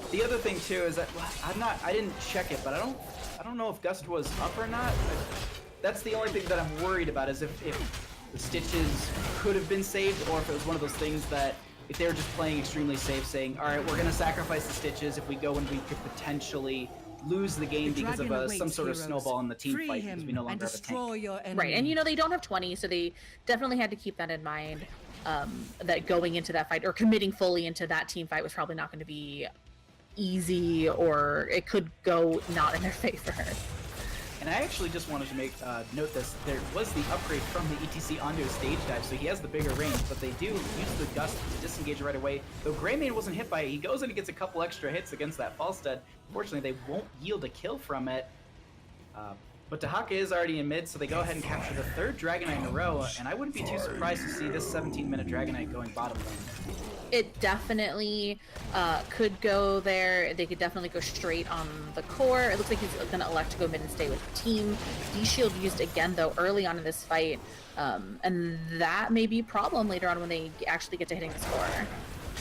The other thing, too, is that I didn't check it, but I don't know if Gust was up or not. That's the only thing that I'm worried about, is if the Stitches could have been saved, or if it was one of those things that if they were just playing extremely safe, saying, all right, we're going to sacrifice the Stitches if we go and we could potentially lose the game because of some sort of snowball in the team fight because we no longer have a tank. Right, and you know, they don't have 20, so they definitely had to keep that in mind, that going into that fight, or committing fully into that team fight, was probably not going to be easy, or it could go not in their favor. And I actually just wanted to make note this. There was the upgrade from the ETC onto a stage dive, so he has the bigger range, but they do use the Gust to disengage right away. Though Greymane wasn't hit by it, he goes in and gets a couple extra hits against that Falstead. Unfortunately, they won't yield a kill from it. But Dahaka is already in mid, so they go ahead and capture the third Dragonite in a row, and I wouldn't be too surprised to see this 17-minute Dragonite going bottom lane. It definitely could go there. They could definitely go straight on the core. It looks like he's going to elect to go mid and stay with the team. D-Shield used again, though, early on in this fight, and that may be a problem later on when they actually get to hitting the score.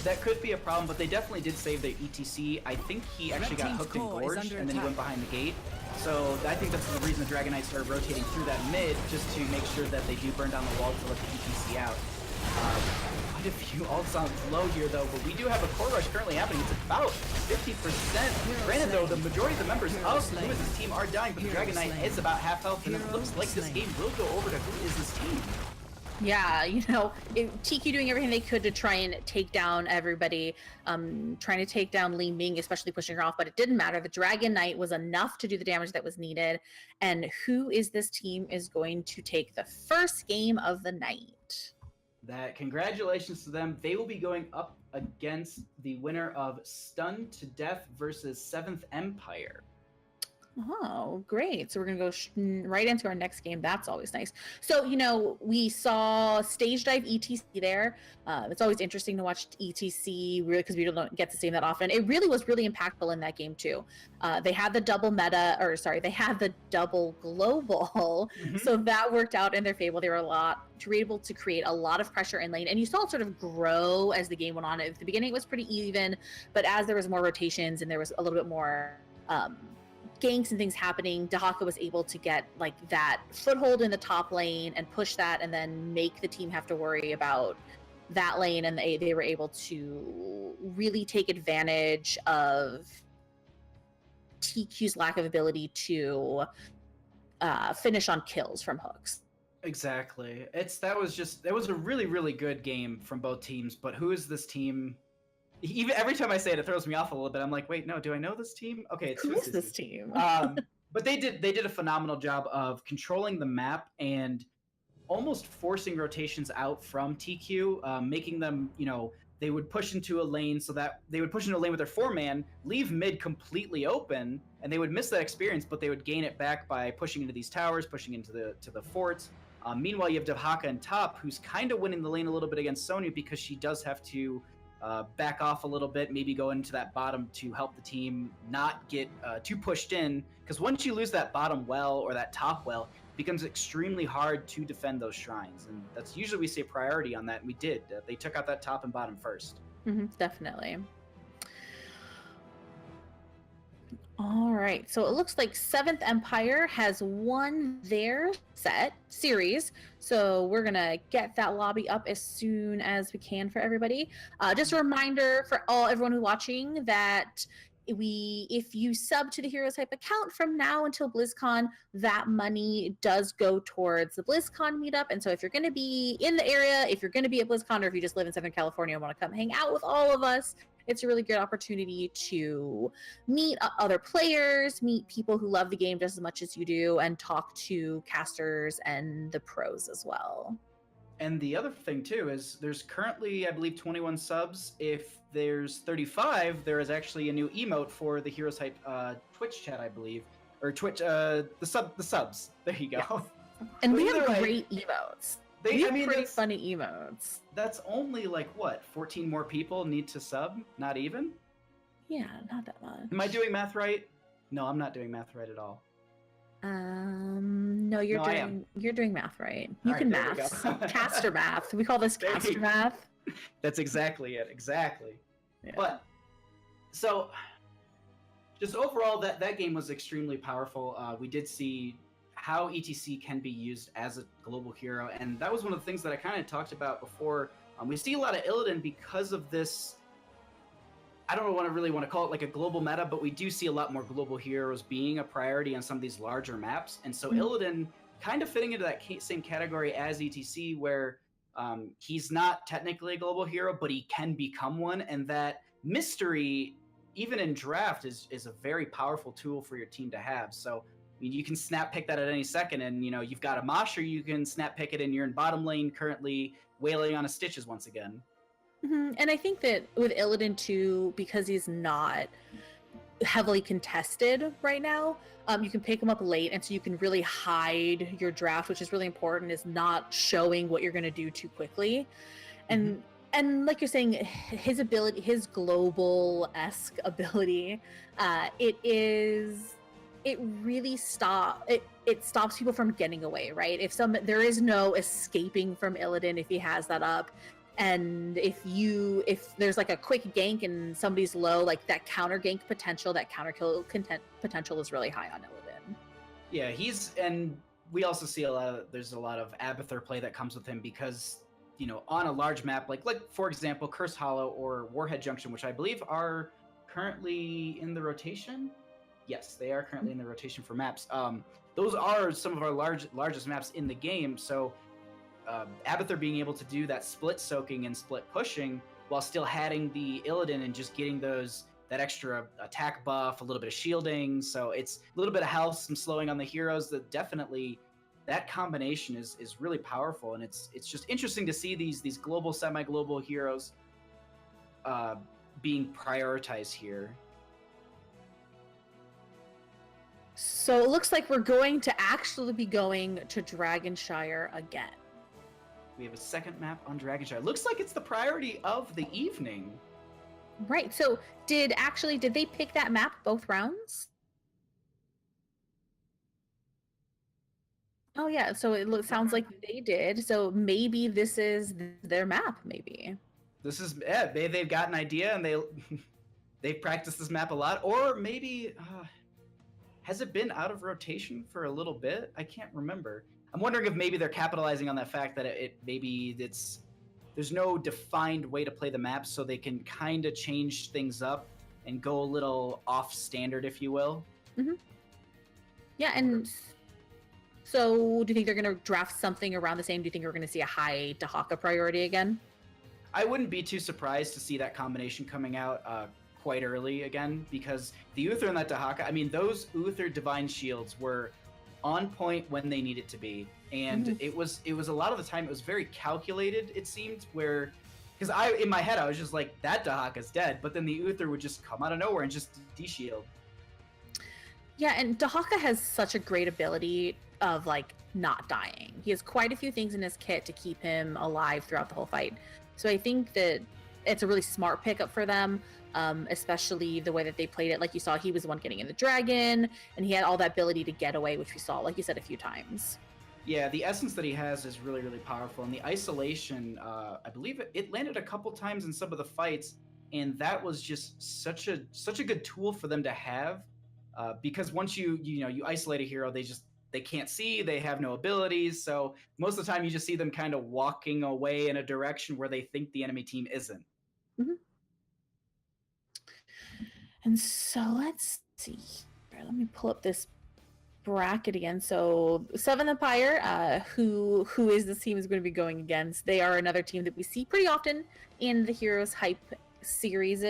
that could be a problem, but they definitely did save their ETC. I think he actually got hooked and gorged, and then he went behind the gate. So I think that's the reason the Dragon Knights started rotating through that mid, just to make sure that they do burn down the wall to let the ETC out. Quite a few ults on low here, though, but we do have a core rush currently happening. It's about 50%. Granted, though, the majority of the members of WhoIsThisTeam are dying, but the Dragon Knight is about half health, and it looks like this game will go over to WhoIsThisTeam. Yeah, you know, TQ doing everything they could to try and take down everybody, trying to take down Li Ming, especially pushing her off, but it didn't matter. The Dragon Knight was enough to do the damage that was needed, and WhoIsThisTeam is going to take the first game of the night. Congratulations to them. They will be going up against the winner of Stunned to Death versus 7th Empire. Oh, great. So we're going to go right into our next game. That's always nice. So, you know, we saw Stage Dive ETC there. It's always interesting to watch ETC because we don't get to see them that often. It really was really impactful in that game, too. They had the double meta, or sorry, they had the double global. Mm-hmm. So that worked out in their favor. They were able to create a lot of pressure in lane. And you saw it sort of grow as the game went on. At the beginning, it was pretty even. But as there was more rotations and there was a little bit more ganks and things happening, Dahaka was able to get like that foothold in the top lane and push that, and then make the team have to worry about that lane, and they were able to really take advantage of TQ's lack of ability to finish on kills from hooks. Exactly. It was a really, really good game from both teams, but WhoIsThisTeam? Even every time I say it, it throws me off a little bit. I'm like, wait, no, do I know this team? Okay, it's WhoIsThisTeam? But they did a phenomenal job of controlling the map and almost forcing rotations out from TQ, making them, you know, they would push into a lane so that they would push into a lane with their 4-man, leave mid completely open, and they would miss that experience, but they would gain it back by pushing into these towers, pushing into the forts. Meanwhile, you have Dahaka in top, who's kind of winning the lane a little bit against Sonya because she does have to back off a little bit, maybe go into that bottom to help the team not get too pushed in, because once you lose that bottom well or that top well, it becomes extremely hard to defend those shrines, and that's usually we see a priority on that, and we did. They took out that top and bottom first. Mm-hmm, definitely. All right, so it looks like 7th Empire has won their series, so we're gonna get that lobby up as soon as we can for everybody. Just a reminder for everyone who's watching that if you sub to the Heroes Hype account from now until BlizzCon, that money does go towards the BlizzCon meetup. And so if you're going to be in the area, if you're going to be at BlizzCon, or if you just live in Southern California and want to come hang out with all of us, it's a really good opportunity to meet other players, meet people who love the game just as much as you do, and talk to casters and the pros as well. And the other thing, too, is there's currently, I believe, 21 subs. If there's 35, there is actually a new emote for the Heroes Hype Twitch chat, I believe. Or Twitch, the subs. There you go. Yes. And we have great emotes. We have pretty funny emotes. That's only, like, what, 14 more people need to sub? Not even? Yeah, not that much. Am I doing math right? No, I'm not doing math right at all. No, you're doing math right. You can math. Caster math. We call this caster math. That's exactly it. Exactly. Yeah. But so just overall, that game was extremely powerful. We did see how ETC can be used as a global hero, and that was one of the things that I kind of talked about before. We see a lot of Illidan because of this. I don't really want to call it like a global meta, but we do see a lot more global heroes being a priority on some of these larger maps. And so Illidan kind of fitting into that same category as ETC, where he's not technically a global hero, but he can become one. And that mystery, even in draft, is a very powerful tool for your team to have. So I mean, you can snap pick that at any second, and you know you've got a Mosh, or you can snap pick it and you're in bottom lane currently wailing on a Stitches once again. Mm-hmm. And I think that with Illidan too, because he's not heavily contested right now, you can pick him up late, and so you can really hide your draft, which is really important, is not showing what you're going to do too quickly. And and like you're saying, his ability, his global-esque ability, it really stops people from getting away, right? There is no escaping from Illidan if he has that up. And if there's like a quick gank and somebody's low, like that counter gank potential, that counter kill potential is really high on Illidan. Yeah, and we also see there's a lot of Abathur play that comes with him because, on a large map, like for example, Curse Hollow or Warhead Junction, which I believe are currently in the rotation. Yes, they are currently in the rotation for maps. Those are some of our largest maps in the game, so Abathur being able to do that split soaking and split pushing while still having the Illidan and just getting that extra attack buff, a little bit of shielding, so it's a little bit of health, some slowing on the heroes. That combination is really powerful, and it's just interesting to see these global, semi-global heroes being prioritized here. So it looks like we're going to actually be going to Dragonshire again. We have a second map on Dragonshire. Looks like it's the priority of the evening. Right. So did they pick that map both rounds? Oh yeah. So sounds like they did. So maybe this is their map. Maybe this is they've got an idea and they've practiced this map a lot, or maybe has it been out of rotation for a little bit? I can't remember. I'm wondering if maybe they're capitalizing on that fact that there's no defined way to play the map, so they can kind of change things up and go a little off standard, if you will. Mm-hmm. Yeah, and so do you think they're going to draft something around the same? Do you think we're going to see a high Dahaka priority again? I wouldn't be too surprised to see that combination coming out quite early again, because the Uther and that Dahaka, I mean, those Uther Divine Shields were on point when they needed to be, and it was a lot of the time it was very calculated, it seemed, where because in my head I was just like, that Dahaka's dead, but then the Uther would just come out of nowhere and just de-shield. Yeah, and Dahaka has such a great ability of like not dying. He has quite a few things in his kit to keep him alive throughout the whole fight, so I think that it's a really smart pickup for them. Especially the way that they played it. Like you saw, he was the one getting in the dragon, and he had all that ability to get away, which we saw, like you said, a few times. Yeah, the essence that he has is really, really powerful. And the isolation, I believe it landed a couple times in some of the fights, and that was just such a good tool for them to have. Because once you isolate a hero, they can't see, they have no abilities. So most of the time you just see them kind of walking away in a direction where they think the enemy team isn't. Mm-hmm. And so let's see. Let me pull up this bracket again. So Seventh Empire, who is this team is going to be going against? They are another team that we see pretty often in the Heroes Hype series,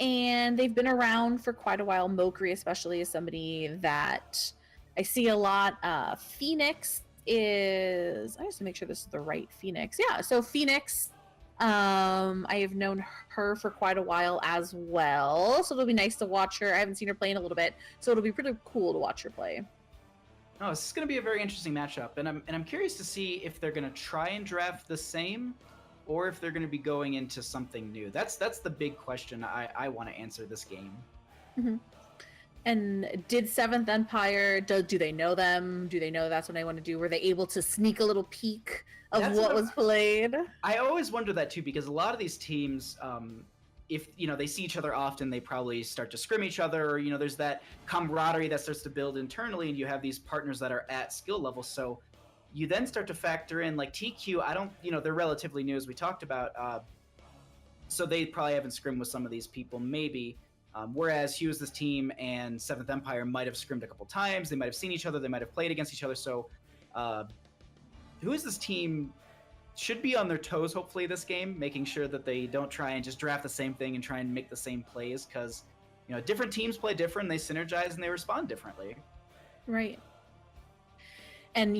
and they've been around for quite a while. Mokri especially is somebody that I see a lot. Phoenix is, I have to make sure this is the right Phoenix. Yeah, so Phoenix, I have known her for quite a while as well, so it'll be nice to watch her. I haven't seen her play in a little bit, so it'll be pretty cool to watch her play. Oh, this is going to be a very interesting matchup, and I'm curious to see if they're going to try and draft the same, or if they're going to be going into something new. That's the big question I want to answer this game. Mm-hmm. And did Seventh Empire, do they know them? Do they know that's what they want to do? Were they able to sneak a little peek of what was played? I always wonder that too, because a lot of these teams, if they see each other often, they probably start to scrim each other, or there's that camaraderie that starts to build internally, and you have these partners that are at skill level. So you then start to factor in, like TQ, they're relatively new, as we talked about, so they probably haven't scrimmed with some of these people, maybe. Whereas WhoIsThisTeam and Seventh Empire might have scrimmed a couple times, they might have seen each other, they might have played against each other, so WhoIsThisTeam should be on their toes, hopefully, this game, making sure that they don't try and just draft the same thing and try and make the same plays, because different teams play different, they synergize, and they respond differently. Right. And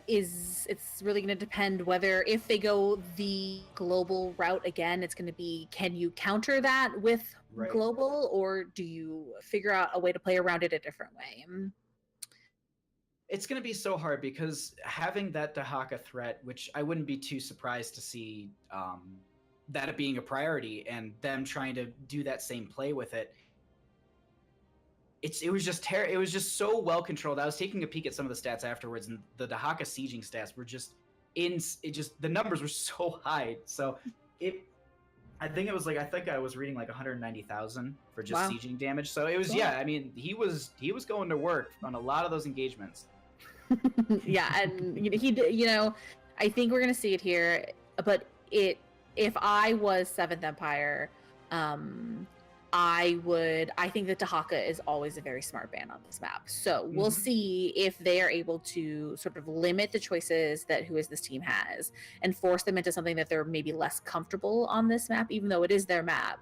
it's really going to depend whether, if they go the global route again, it's going to be, can you counter that with global, or do you figure out a way to play around it a different way? It's going to be so hard, because having that Dahaka threat, which I wouldn't be too surprised to see that it being a priority, and them trying to do that same play with it, it was just so well controlled. I was taking a peek at some of the stats afterwards, and the Dahaka sieging stats were just the numbers were so high. So I think I was reading like 190,000 for just Wow. sieging damage. So it was I mean he was going to work on a lot of those engagements. Yeah, and I think we're gonna see it here. But if I was Seventh Empire, I think that Dahaka is always a very smart ban on this map. So we'll see if they are able to sort of limit the choices that Who Is This Team has and force them into something that they're maybe less comfortable on this map, even though it is their map.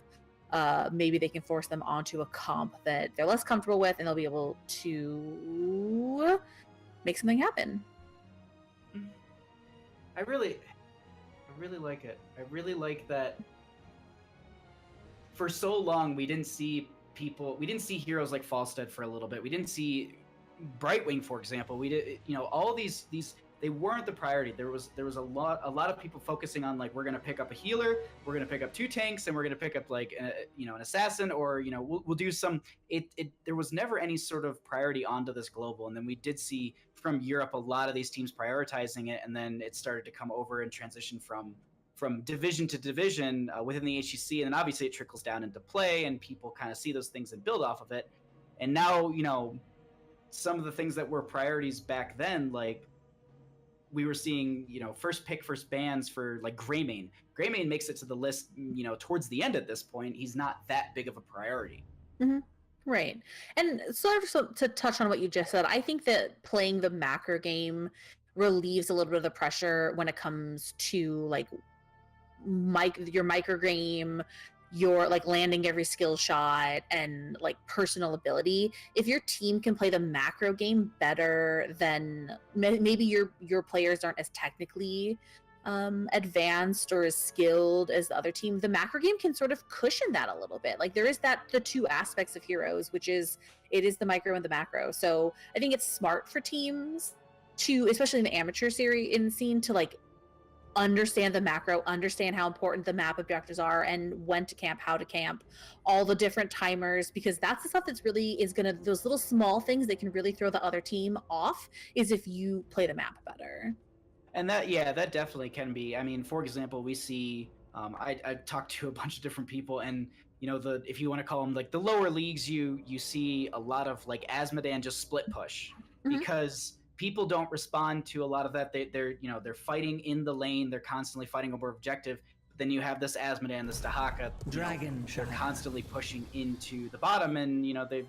Maybe they can force them onto a comp that they're less comfortable with, and they'll be able to make something happen. I really like it. I really like that. For so long, we didn't see heroes like Falstead for a little bit. We didn't see Brightwing, for example. We did, all these they weren't the priority. There was a lot of people focusing on like, we're gonna pick up a healer, we're gonna pick up 2 tanks, and we're gonna pick up like an assassin, or we'll do some. There was never any sort of priority onto this global, and then we did see from Europe a lot of these teams prioritizing it, and then it started to come over and transition from division to division within the HGC, and then obviously it trickles down into play, and people kind of see those things and build off of it. And now, some of the things that were priorities back then, like we were seeing, first pick, first bans for like Greymane. Greymane makes it to the list, towards the end at this point. He's not that big of a priority. Mm-hmm. Right. And sort of to touch on what you just said, I think that playing the macro game relieves a little bit of the pressure when it comes to like your micro game, your like landing every skill shot, and like personal ability. If your team can play the macro game better, then maybe your players aren't as technically advanced or as skilled as the other team. The macro game can sort of cushion that a little bit. Like there is the 2 aspects of heroes, which is it is the micro and the macro. So I think it's smart for teams to, especially in the amateur scene, to like understand the macro, understand how important the map objectives are, and when to camp, how to camp, all the different timers, because that's the stuff that's really is gonna, those little small things that can really throw the other team off, is if you play the map better. And that definitely can be. I mean, for example, we see I talked to a bunch of different people, and if you want to call them like the lower leagues, you see a lot of like Asmodan just split push, because people don't respond to a lot of that. They're fighting in the lane. They're constantly fighting over objective. But then you have this Asmodan, this Dahaka. They're constantly pushing into the bottom, and they've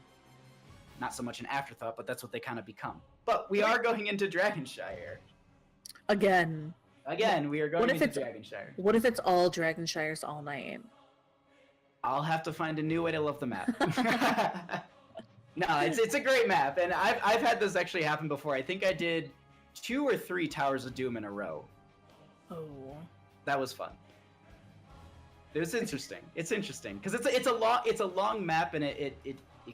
not so much an afterthought, but that's what they kind of become. But we are going into Dragonshire. Again, we are going into Dragonshire. What if it's all Dragonshires all night? I'll have to find a new way to love the map. No, it's a great map, and I've had this actually happen before. I think I did 2 or 3 Towers of Doom in a row. Oh, that was fun. It was interesting. It's interesting because it's a long map, and it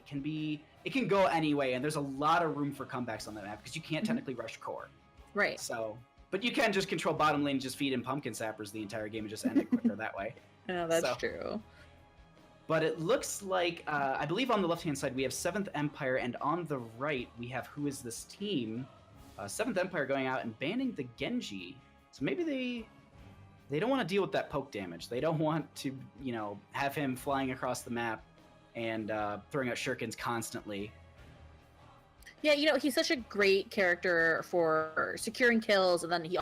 can go any way, and there's a lot of room for comebacks on that map because you can't technically rush core. Right. So, but you can just control bottom lane and just feed in pumpkin sappers the entire game and just end it quicker that way. Yeah, that's true. But it looks like, I believe on the left-hand side we have 7th Empire, and on the right we have Who Is This Team? 7th Empire going out and banning the Genji. So maybe they don't want to deal with that poke damage. They don't want to, have him flying across the map and throwing out shurikens constantly. Yeah, he's such a great character for securing kills, and then he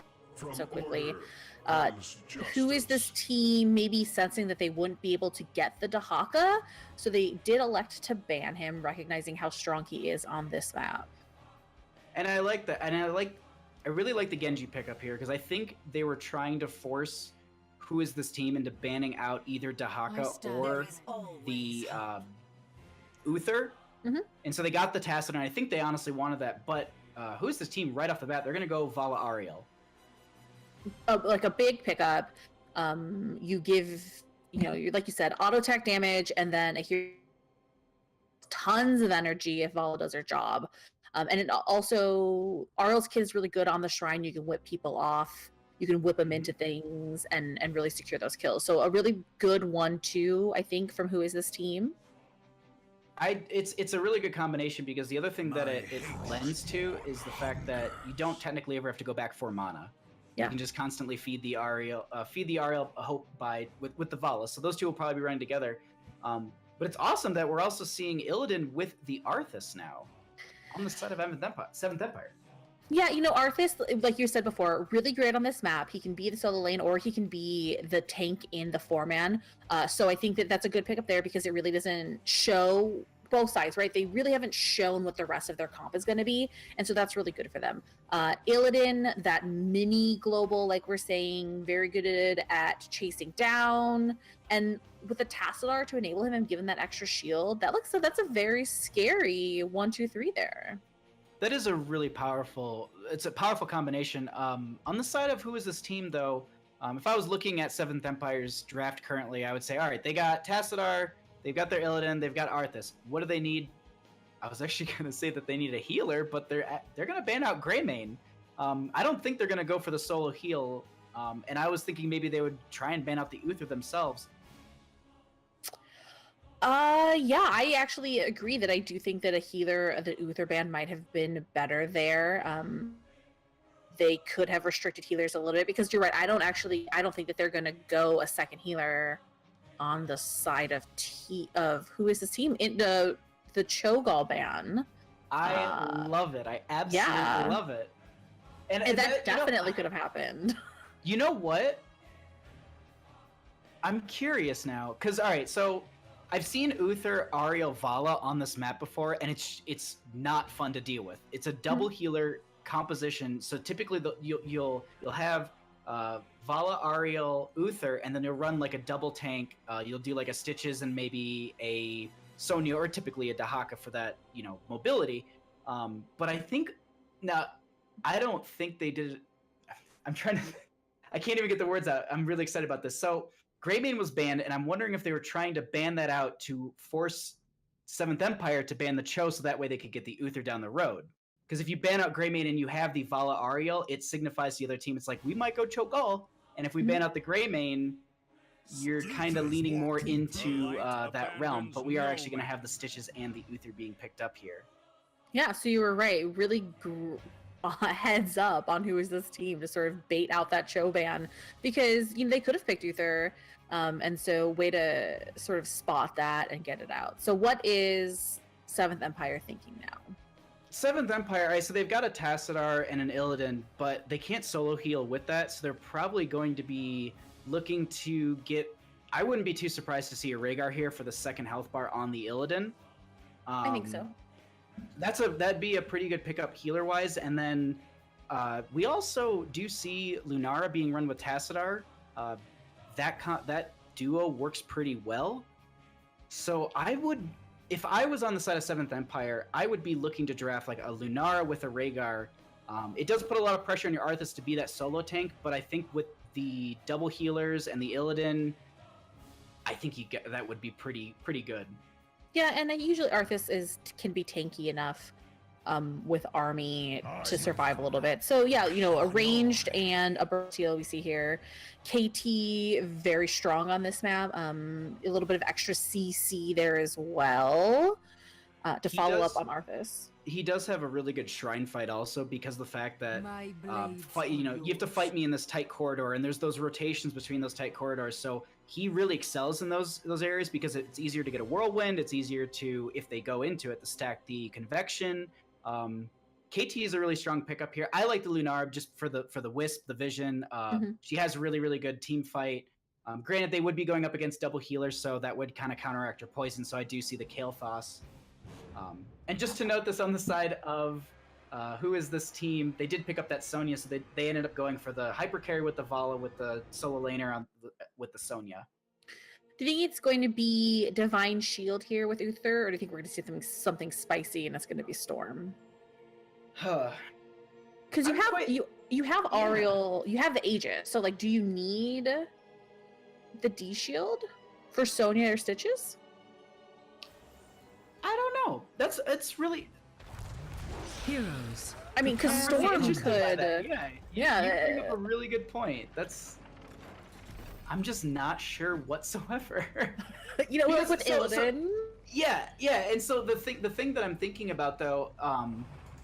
so quickly. Who Is This Team maybe sensing that they wouldn't be able to get the Dahaka, so they did elect to ban him, recognizing how strong he is on this map. And I like that, and I really like the Genji pickup here, because I think they were trying to force Who Is This Team into banning out either Dahaka or the Uther. And so they got the Tacit, and I think they honestly wanted that, but Who Is This Team right off the bat, they're going to go Vala Ariel. Like a big pickup. You give, like you said, auto attack damage, and then tons of energy if Vala does her job. And it also, Ariel's kit is really good on the shrine. You can whip people off. You can whip them into things and really secure those kills. So a really good 1-2, I think, from Who Is This Team. It's a really good combination, because the other thing that it lends to is the fact that you don't technically ever have to go back for mana. Yeah. You can just constantly feed the Ariel hope with the Vala. So those two will probably be running together. But it's awesome that we're also seeing Illidan with the Arthas now on the side of Seventh Empire. Yeah, Arthas, like you said before, really great on this map. He can be the solo lane, or he can be the tank in the 4-man. So I think that that's a good pickup there, because it really doesn't show both sides, right? They really haven't shown what the rest of their comp is going to be, and so that's really good for them. Illidan, that mini global, like we're saying, very good at chasing down, and with the Tassadar to enable him and give him that extra shield, that's a very scary 1-2-3 there. That is a really powerful combination. On the side of Who Is This Team, though, if I was looking at 7th Empire's draft currently, I would say, all right, they got Tassadar, they've got their Illidan, they've got Arthas. What do they need? I was actually going to say that they need a healer, but they're going to ban out Greymane. I don't think they're going to go for the solo heal, and I was thinking maybe they would try and ban out the Uther themselves. Yeah, I actually agree that I do think that a healer, the Uther ban, might have been better there. They could have restricted healers a little bit, because you're right. I don't think that they're gonna go a second healer on the side of Who Is This Team in the Cho'Gall ban. I love it. I absolutely love it. And that definitely could have happened. You know what? I'm curious now, because all right, so I've seen Uther, Ariel, Vala on this map before, and it's not fun to deal with. It's a double healer composition, so typically you'll have Vala, Ariel, Uther, and then you'll run like a double tank. You'll do like a Stitches and maybe a Sonya, or typically a Dahaka for that, mobility. But I think now, I don't think they did. I'm trying to. I can't even get the words out. I'm really excited about this. So Greymane was banned, and I'm wondering if they were trying to ban that out to force 7th Empire to ban the Cho, so that way they could get the Uther down the road. Because if you ban out Greymane and you have the Vala Ariel, it signifies to the other team, it's like, we might go Cho'Gall, and if we ban out the Greymane, you're kind of leaning more into that realm. But we are actually going to have the Stitches and the Uther being picked up here. Yeah, so you were right. Really heads up on Who Is This Team to sort of bait out that Cho ban, because they could have picked Uther, and so way to sort of spot that and get it out. So what is 7th Empire thinking now? 7th Empire, all right, so they've got a Tassadar and an Illidan, but they can't solo heal with that, so they're probably going to be looking to get... I wouldn't be too surprised to see a Rhaegar here for the second health bar on the Illidan. I think so. That'd be a pretty good pickup healer-wise, and then we also do see Lunara being run with Tassadar. That duo works pretty well. So if I was on the side of 7th Empire, I would be looking to draft like a Lunara with a Rhaegar. It does put a lot of pressure on your Arthas to be that solo tank, but I think with the double healers and the Illidan, I think that would be pretty good. Yeah, and usually Arthas can be tanky enough with army to survive a little bit. So yeah, a ranged and a burst heal we see here. KT very strong on this map. A little bit of extra CC there as well to follow up on Arthas. He does have a really good shrine fight also, because of the fact that you have to fight me in this tight corridor, and there's those rotations between those tight corridors. So he really excels in those areas, because it's easier to get a whirlwind. It's easier to, if they go into it, to stack the convection. KT is a really strong pickup here. I like the Lunara just for the Wisp, the Vision. She has a really, really good team fight. Granted, they would be going up against double healers, so that would kind of counteract her poison. So I do see the Kael'thas. And just to note this on the side of Who Is This Team, they did pick up that Sonya, so they ended up going for the hyper carry with the Vala, with the solo laner with the Sonya. Do you think it's going to be Divine Shield here with Uther, or do you think we're going to see something spicy and it's going to be Storm? Because you have Ariel, you have the Aegis, so like, do you need the D Shield for Sonya or Stitches? I don't know. It's really heroes. I mean, because Storm could. Yeah. You bring up a really good point. I'm just not sure whatsoever. With Illidan. Yeah. And so the thing that I'm thinking about though,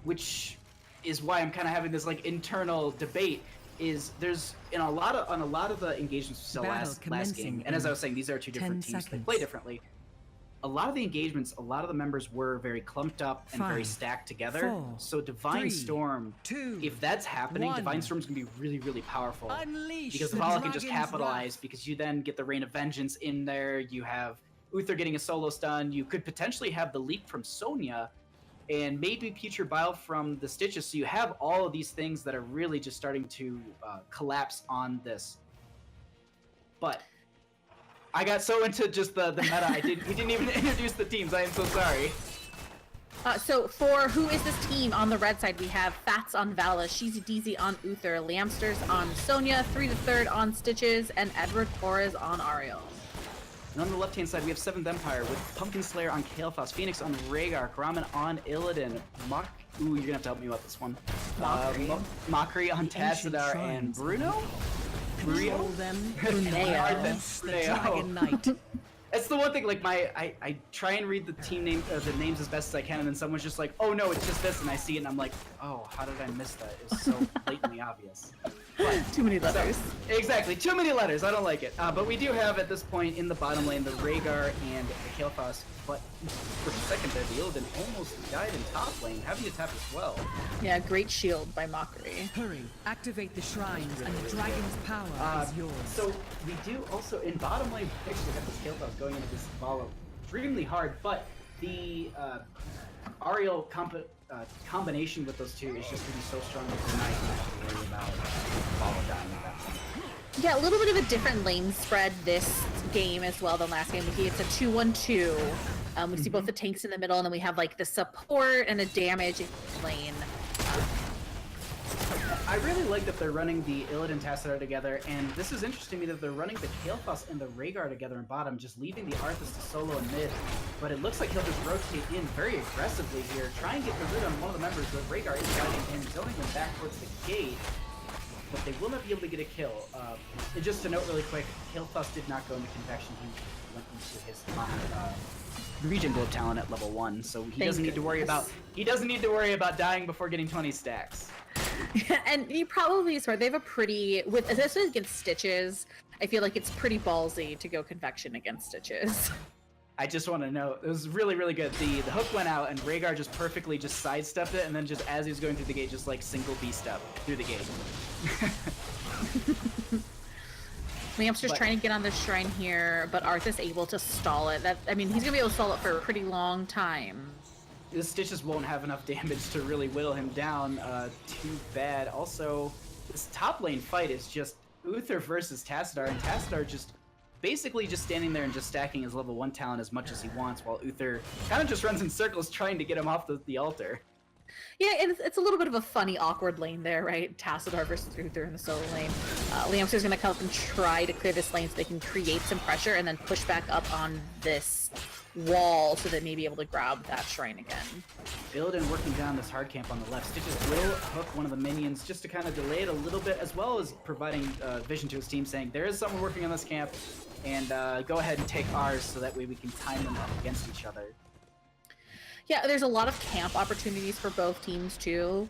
which is why I'm kind of having this like internal debate, is there's in a lot of the engagements we saw last game, and as I was saying, these are two different teams. They play differently. A lot of the engagements, a lot of the members were very clumped up and very stacked together. 4, so Divine 3, Storm, 2, if that's happening, 1. Divine Storm's gonna be really, really powerful. Unleash Because the Vala can just dragon's capitalize, wrath. because you then get the Rain of Vengeance in there, you have Uther getting a solo stun, you could potentially have the leap from Sonya, and maybe Future Bile from the Stitches, so you have all of these things that are really just starting to collapse on this. But I got so into just the meta, we didn't even introduce the teams, I am so sorry. So for Who Is This Team on the red side, we have Fats on Vala, Sheezy Deezy on Uther, Lamsters on Sonya, 3 to 3rd on Stitches, and Edward Torres on Ariel. And on the left-hand side, we have 7th Empire with Pumpkin Slayer on Kael'thas, Phoenix on Rhaegar, Ramen on Illidan, Ooh, you're gonna have to help me with this one. Mockery on Tassadar and Bruno? Control them. Bruneo. The Dragon Knight. That's the one thing, like I try and read the team name, the names as best as I can, and then someone's just like, oh no, it's just this, and I see it and I'm like, oh, how did I miss that? It's so blatantly obvious. But, Too many letters. Exactly, too many letters, I don't like it. But we do have at this point in the bottom lane the Rhaegar and the Kael'thas, but for a second there, the Illidan almost died in top lane, having to tap as well. Yeah, great shield by Mockery. Hurry, activate the shrines, and the dragon's power is yours. So we do also, in bottom lane, we actually have this Kael'thas going into this Vala extremely hard, but the Ariel combination with those two is just going to be so strong that we're not even have to worry about Vala dying at that point. Yeah, a little bit of a different lane spread this game as well than last game. It's a 2-1-2. We see both the tanks in the middle, and then we have like the support and the damage lane. I really like that they're running the Illidan Tassadar together, and this is interesting to me that they're running the Kael'thas and the Rhaegar together in bottom, just leaving the Arthas to solo in mid. But it looks like he'll just rotate in very aggressively here, try and get the root on one of the members, but Rhaegar is fighting in, zoning them back towards the gate. But they will not be able to get a kill. And just to note really quick, Kael'thas did not go into convection. He went into his Regen Globe talent at level 1, so he doesn't need to worry about dying before getting 20 stacks. And you probably smart. They have a pretty, especially against Stitches, I feel like it's pretty ballsy to go convection against Stitches. I just want to know, it was really, really good. The hook went out and Rhaegar just perfectly just sidestepped it, and then just as he was going through the gate, just like single B-step through the gate. Lamster's trying to get on the shrine here, but Arthas able to stall it. I mean, he's gonna be able to stall it for a pretty long time. The Stitches won't have enough damage to really whittle him down. Too bad. Also, this top lane fight is just Uther versus Tassadar, and Tassadar just basically just standing there and just stacking his level 1 talent as much as he wants, while Uther kind of just runs in circles trying to get him off the altar. Yeah, and it's a little bit of a funny, awkward lane there, right? Tassadar versus Uther in the solo lane. Lamster's gonna come up and try to clear this lane so they can create some pressure and then push back up on this wall so they may be able to grab that shrine again. Illidan working down this hard camp on the left. Stitches will hook one of the minions just to kind of delay it a little bit, as well as providing vision to his team, saying there is someone working on this camp, and go ahead and take ours so that way we can time them up against each other. Yeah, there's a lot of camp opportunities for both teams too.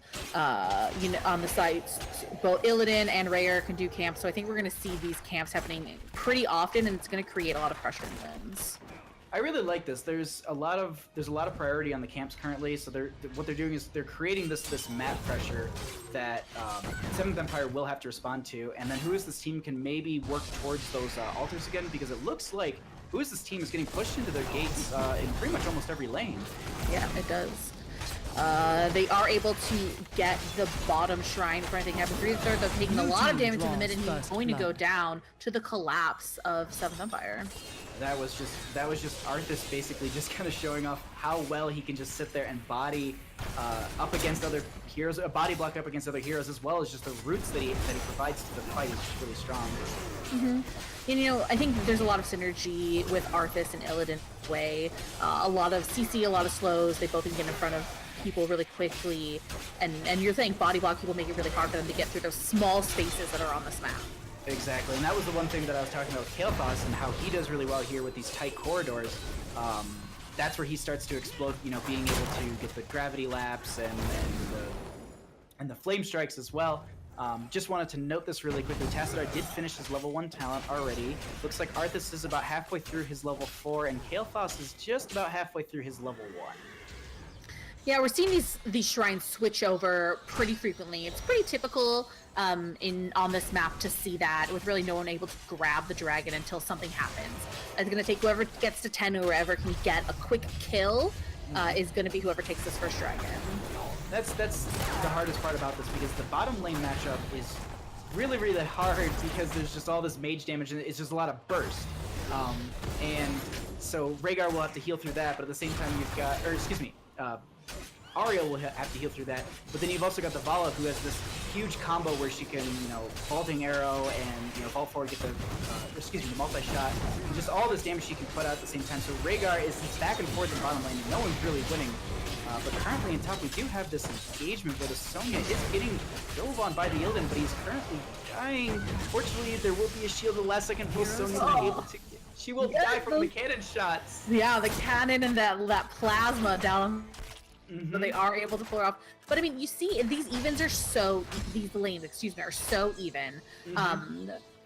You know, on the sites, both Illidan and Rhaegar can do camps, so I think we're going to see these camps happening pretty often, and it's going to create a lot of pressure in wins. I really like this. There's a lot of priority on the camps currently, so what they're doing is they're creating this map pressure that 7th Empire will have to respond to, and then Who Is This Team can maybe work towards those altars again, because it looks like Who Is This Team is getting pushed into their gates in pretty much almost every lane. Yeah, it does. They are able to get the bottom shrine before anything happens. 3 to 3rd, they're taking a lot of damage in the mid, and he's going to go down to the collapse of 7th Empire. That was just Arthas basically just kind of showing off how well he can just sit there and body up against other heroes, body block up against other heroes, as well as just the roots that he provides to the fight is just really strong. Mm-hmm. And, you know, I think there's a lot of synergy with Arthas and Illidan way. A lot of CC, a lot of slows. They both can get in front of people really quickly, and you're saying body block people make it really hard for them to get through those small spaces that are on this map. Exactly, and that was the one thing that I was talking about with Kael'thas and how he does really well here with these tight corridors. That's where he starts to explode, you know, being able to get the gravity laps and the flame strikes as well. Just wanted to note this really quickly. Tassadar did finish his level 1 talent already. Looks like Arthas is about halfway through his level 4, and Kael'thas is just about halfway through his level 1. Yeah, we're seeing these shrines switch over pretty frequently. It's pretty typical on this map to see that, with really no one able to grab the dragon until something happens. It's going to take whoever gets to 10 or whoever can get a quick kill is going to be whoever takes this first dragon. That's the hardest part about this, because the bottom lane matchup is really, really hard because there's just all this mage damage and it's just a lot of burst. And so Rhaegar will have to heal through that, but at the same time you've got, Ariel will have to heal through that, but then you've also got the Vala, who has this huge combo where she can, vaulting arrow and, vault forward, get the multi-shot, and just all this damage she can put out at the same time. So Rhaegar is back and forth in bottom lane, and no one's really winning. But currently in top, we do have this engagement where the Sonya is getting dove on by the Illidan, but he's currently dying. Unfortunately, there will be a shield at the last second. Will Sonya be able to get... She will die from the cannon shots. Yeah, the cannon and that plasma down. So they are able to pull her off. But I mean, you see, these lanes are so even.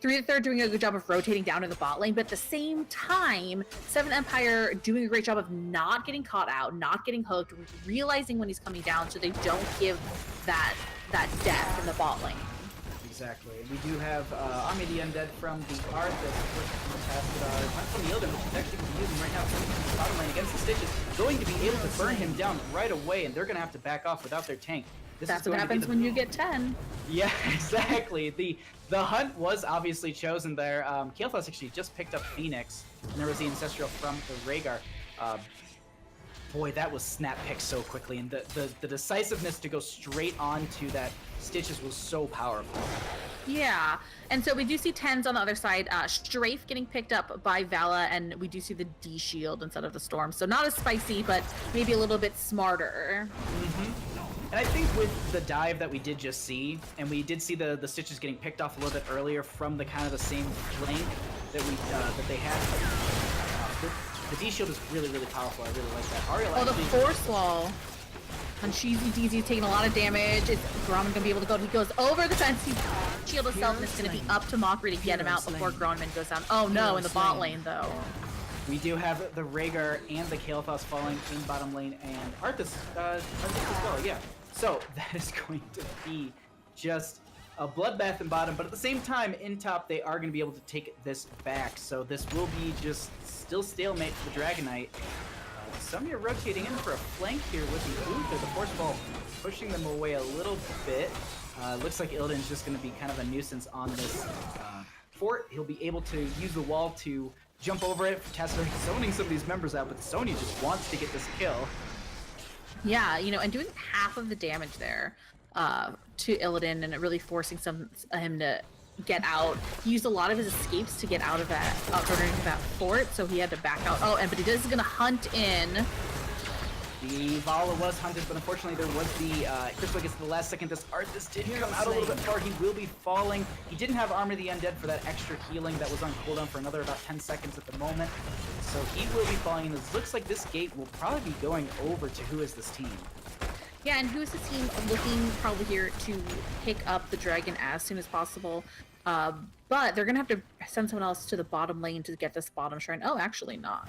3 they're doing a good job of rotating down to the bot lane, but at the same time, 7 Empire doing a great job of not getting caught out, not getting hooked, realizing when he's coming down, so they don't give that death in the bot lane. Exactly. We do have Army the Undead from the Arthas, from the Illidan, which is actually using right now. From the bottom lane against the Stitches, going to be able to burn him down right away, and they're going to have to back off without their tank. That's what happens when you get 10. Yeah, exactly. The hunt was obviously chosen there. Kael'thas actually just picked up Phoenix, and there was the Ancestral from the Rhaegar. Boy, that was snap picked so quickly, and the decisiveness to go straight onto that Stitches was so powerful. Yeah, and so we do see 10s on the other side. Strafe getting picked up by Vala, and we do see the D shield instead of the Storm. So not as spicy, but maybe a little bit smarter. And I think with the dive that we did just see, and we did see the Stitches getting picked off a little bit earlier from the kind of the same flank that they had. The D shield is really, really powerful. I really like that. Ariel the Force Wall. And Cheesy Deezy taking a lot of damage. Is Gromman gonna be able to go? He goes over the fence. He shield himself, and it's gonna be up to Mockery to get him out before Gromman goes down. Oh no, in the bot lane though. We do have the Rhaegar and the Kael'thas falling in bottom lane, and Arthas as well. Yeah. So that is going to be just a bloodbath in bottom, but at the same time, in top, they are going to be able to take this back. So this will be just still stalemate for the Dragon Knight. Sonya rotating in for a flank here with the Uther, the Force Ball pushing them away a little bit. Looks like Illidan's just going to be kind of a nuisance on this fort. He'll be able to use the wall to jump over it. Tassadar zoning some of these members out, but Sonya just wants to get this kill. Yeah, and doing half of the damage there to Illidan, and really forcing him to get out. He used a lot of his escapes to get out of that fort, so he had to back out. But he is going to hunt in. The Vala was hunted, but unfortunately there was the Crystal gets to the last second. This Arthas did come out a little bit far. He will be falling. He didn't have Armor the Undead for that extra healing that was on cooldown for another about 10 seconds at the moment. So he will be falling, and it looks like this gate will probably be going over to WhoIsThisTeam. Yeah, and WhoIsThisTeam looking probably here to pick up the dragon as soon as possible. But they're going to have to send someone else to the bottom lane to get this bottom shrine. Oh, actually not.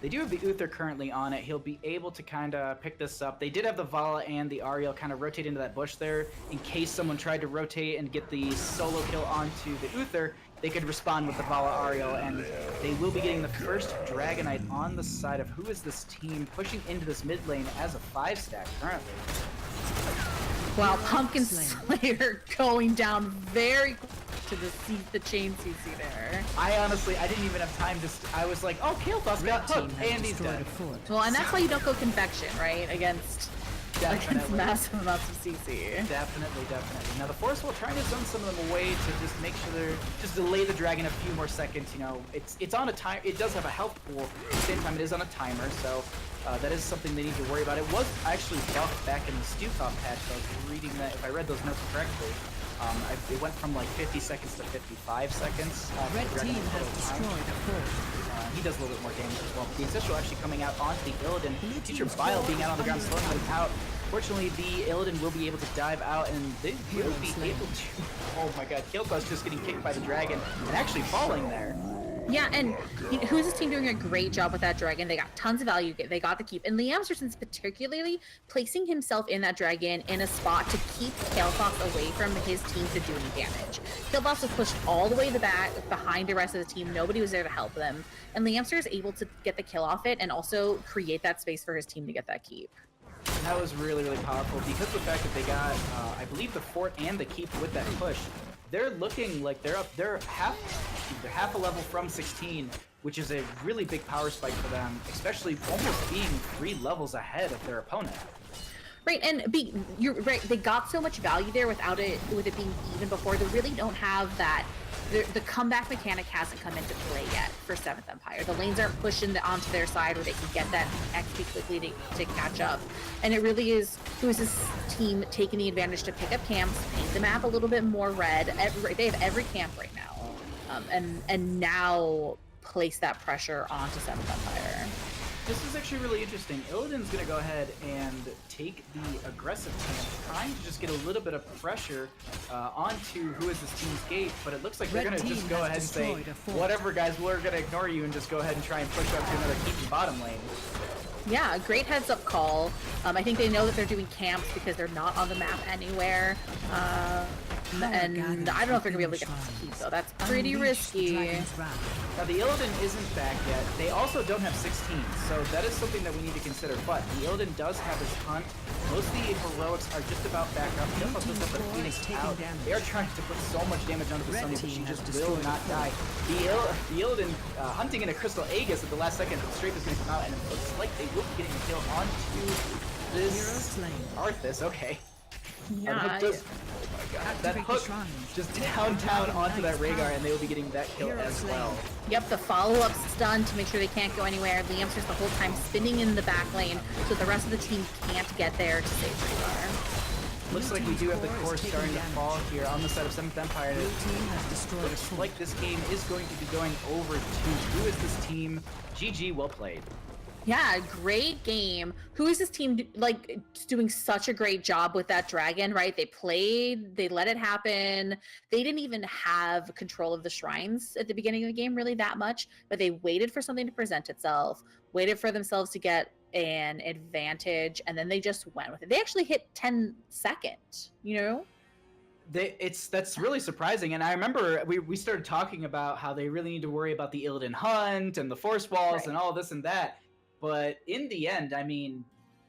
They do have the Uther currently on it. He'll be able to kind of pick this up. They did have the Vala and the Ariel kind of rotate into that bush there in case someone tried to rotate and get the solo kill onto the Uther. They could respond with the Vala Ariel, and they will be getting the first Dragon Knight on the side of WhoIsThisTeam, pushing into this mid lane as a 5-stack currently. Wow, Pumpkin Slayer going down very quick to the chains you see there. I didn't even have time to... I was like, oh, Kael'thas got hooked, and he's dead. Well, and that's why you don't go Convection, right? Against massive amounts of CC. Definitely. Now the Force will try to zone some of them away to just make sure they're... just delay the dragon a few more seconds, It's on a time... It does have a health pool. At the same time, it is on a timer, so... that is something they need to worry about. It was actually buffed back in the Stukov patch, so I was reading that, if I read those notes correctly. It went from like 50 seconds to 55 seconds. Red team has destroyed a fort. He does a little bit more damage as well. The Ancestral actually coming out onto the Illidan. Teacher Bile being out on the ground, slowing them out. Fortunately, the Illidan will be able to dive out, and they will be able to... Oh my god, Killclaw's just getting kicked by the dragon, and actually falling there. Yeah, and who's this team doing a great job with that dragon? They got tons of value. They got the keep. And Liam Anderson's particularly placing himself in that dragon in a spot to keep Killclaw away from his team to do any damage. Killclaw was pushed all the way to the back behind the rest of the team. Nobody was there to help them. And Liamster is able to get the kill off it and also create that space for his team to get that keep. That was really, really powerful because of the fact that they got, I believe, the fort and the keep with that push. They're looking like they're half a level from 16, which is a really big power spike for them, especially almost being 3 levels ahead of their opponent. Right, and you're right. They got so much value there with it being even before. They really don't have that. The comeback mechanic hasn't come into play yet for 7th Empire. The lanes aren't pushing onto their side where they can get that XP quickly to catch up. And it really is, WhoIsThisTeam taking the advantage to pick up camps, paint the map a little bit more red. They have every camp right now. And now place that pressure onto 7th Empire. This is actually really interesting. Illidan's going to go ahead and take the aggressive camp, trying to just get a little bit of pressure onto WhoIsThisTeam's gate, but it looks like they're going to just go ahead and say, whatever guys, we're going to ignore you and just go ahead and try and push up to another keep in bottom lane. Yeah, great heads up call. I think they know that they're doing camps because they're not on the map anywhere. And I don't know if they're going to be able to get this keep, though. That's pretty risky. Now, the Illidan isn't back yet. They also don't have 16, so that is something that we need to consider. But the Illidan does have his hunt. Most of the heroics are just about back up. He also does have the Phoenix out. They are trying to put so much damage onto the Sonya, but she just will not die. The Illidan hunting in a Crystal Aegis at the last second, the strafe is going to come out, and it looks like they will be getting a kill onto this Arthas. Okay. Yeah. Oh my god, that hook just downtown onto that Rhaegar, and they will be getting that kill as well. Yep, the follow-up stun to make sure they can't go anywhere. Liamster's the whole time spinning in the back lane, so the rest of the team can't get there to save Rhaegar. Looks like we do have the core starting to fall here on the side of 7th Empire. Looks like this game is going to be going over to WhoIsThisTeam. GG, well played. Yeah, great game. WhoIsThisTeam like doing such a great job with that dragon, right? They played, they let it happen. They didn't even have control of the shrines at the beginning of the game really that much, but they waited for something to present itself, waited for themselves to get an advantage, and then they just went with it. They actually hit 10 seconds, you know? That's really surprising, and I remember we started talking about how they really need to worry about the Illidan hunt and the force walls and all this and that. But in the end, I mean,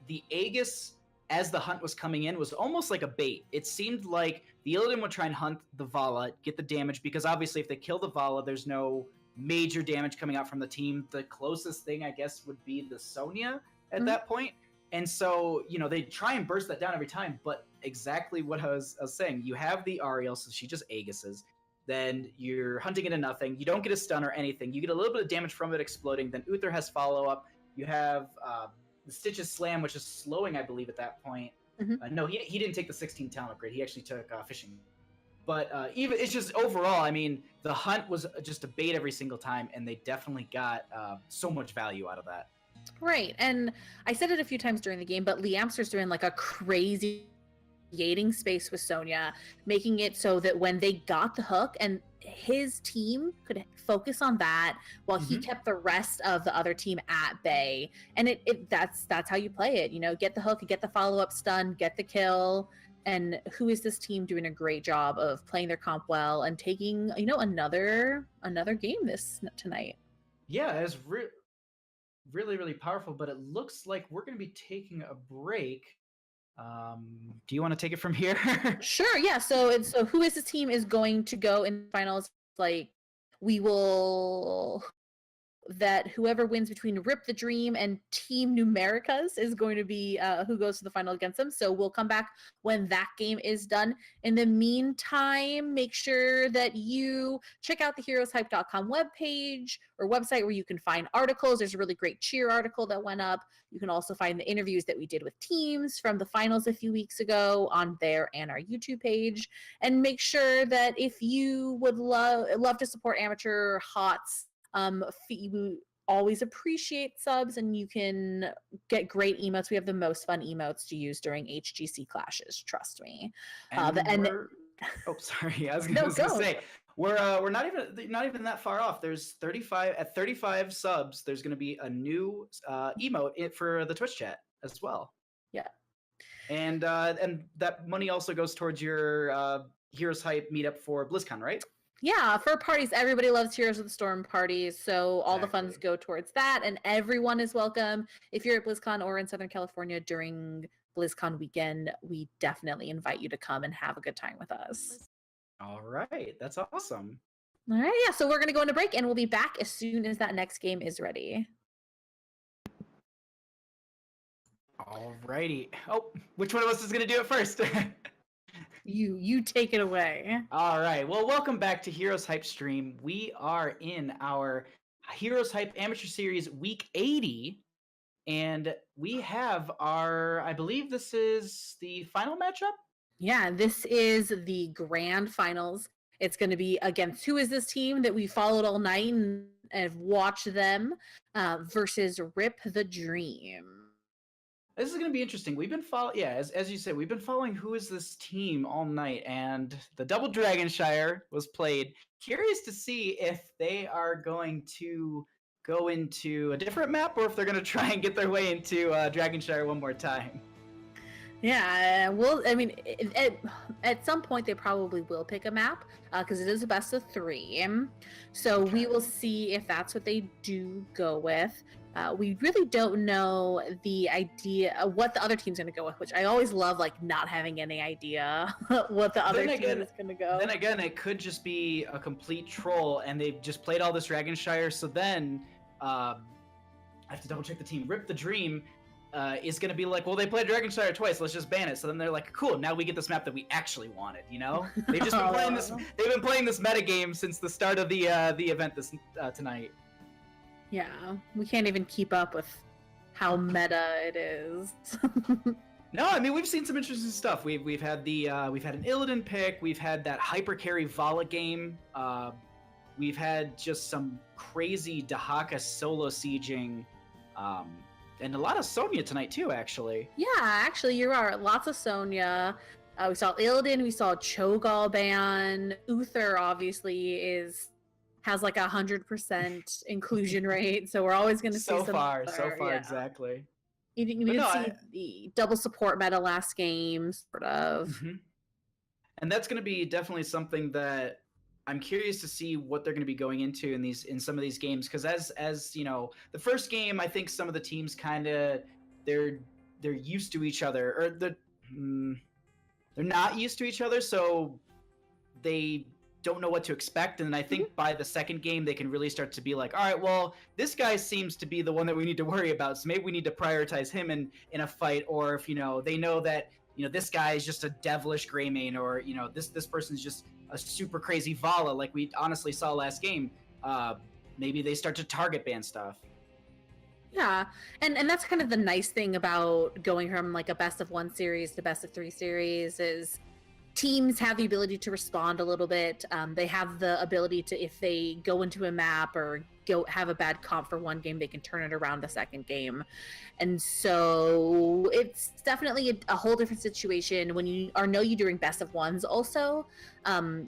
the Aegis, as the hunt was coming in, was almost like a bait. It seemed like the Illidan would try and hunt the Vala, get the damage, because obviously if they kill the Vala, there's no major damage coming out from the team. The closest thing, I guess, would be the Sonya at that point. And so, you know, they try and burst that down every time, but exactly what I was saying. You have the Ariel, so she just Aegises. Then you're hunting into nothing. You don't get a stun or anything. You get a little bit of damage from it exploding. Then Uther has follow-up. You have the Stitch's Slam, which is slowing, I believe, at that point. No, he didn't take the 16 talent upgrade. He actually took fishing. But even it's just overall, I mean, the hunt was just a bait every single time, and they definitely got so much value out of that. Right, and I said it a few times during the game, but Liamster's doing like a crazy creating space with Sonya, making it so that when they got the hook and his team could focus on that while he kept the rest of the other team at bay. And that's how you play it, you know, get the hook, get the follow-up stun, get the kill. And WhoIsThisTeam doing a great job of playing their comp well and taking, you know, another game tonight. Yeah, it's really, really powerful, but it looks like we're going to be taking a break. Do you want to take it from here? Sure, yeah. So WhoIsThisTeam is going to go in finals. Like, we will that whoever wins between Rip the Dream and Team Numericas is going to be who goes to the final against them. So we'll come back when that game is done. In the meantime, make sure that you check out the heroeshype.com webpage or website where you can find articles. There's a really great cheer article that went up. You can also find the interviews that we did with teams from the finals a few weeks ago on there and our YouTube page. And make sure that if you would love to support amateur HOTS, always appreciate subs, and you can get great emotes. We have the most fun emotes to use during HGC clashes, trust me. Oh, sorry. I was No, going to go. say we're not even that far off. There's 35 subs. There's going to be a new emote for the Twitch chat as well. Yeah. And that money also goes towards your Heroes Hype meetup for BlizzCon, right? Yeah, for parties, everybody loves Heroes of the Storm parties, so all the funds go towards that, and everyone is welcome. If you're at BlizzCon or in Southern California during BlizzCon weekend, we definitely invite you to come and have a good time with us. All right, that's awesome. All right, yeah, so we're going to go into break, and we'll be back as soon as that next game is ready. All righty. Oh, which one of us is going to do it first? You take it away. All right. Well, welcome back to Heroes Hype stream. We are in our Heroes Hype Amateur Series Week 80, and we have I believe this is the final matchup? Yeah, this is the grand finals. It's going to be against Who Is This Team that we followed all night and have watched them versus Rip the Dream. This is going to be interesting. We've been as you said, we've been following Who Is This Team all night, and the Double Dragonshire was played. Curious to see if they are going to go into a different map or if they're going to try and get their way into Dragonshire one more time. Yeah, well, I mean, at some point they probably will pick a map because it is a best of 3. So we will see if that's what they do go with. We really don't know the idea of what the other team's going to go with, which I always love, like, not having any idea what the other team is going to go. Then again, it could just be a complete troll, and they've just played all this Dragonshire, so then I have to double check the team. Rip the Dream is going to be like, well, they played Dragonshire twice, let's just ban it. So then they're like, cool, now we get this map that we actually wanted, you know? They've just been playing this. They've been playing this metagame since the start of the event tonight. Yeah, we can't even keep up with how meta it is. No, I mean, we've seen some interesting stuff. We've had we've had an Illidan pick. We've had that hyper carry Vala game. We've had just some crazy Dahaka solo sieging, and a lot of Sonya tonight too. Actually. Yeah, actually, you're right. Lots of Sonya. We saw Illidan. We saw Cho'Gall ban. Uther obviously has like 100% inclusion rate, so we're always going to see so some far, yeah. exactly. We didn't see the double support meta last game, sort of. Mm-hmm. And that's going to be definitely something that I'm curious to see what they're going to be going into in some of these games, because as you know, the first game, I think some of the teams kind of they're used to each other, or they're not used to each other, so they don't know what to expect. And I think by the second game they can really start to be like, all right, well, this guy seems to be the one that we need to worry about, so maybe we need to prioritize him in a fight. Or if, you know, they know that, you know, this guy is just a devilish Greymane, or, you know, this person's just a super crazy Vala, like we honestly saw last game, maybe they start to target ban stuff. Yeah, and that's kind of the nice thing about going from like a best of 1 series to best of 3 series is teams have the ability to respond a little bit. They have the ability to, if they go into a map or go have a bad comp for one game, they can turn it around the second game. And so it's definitely a whole different situation when you know you're doing best of 1s. Also,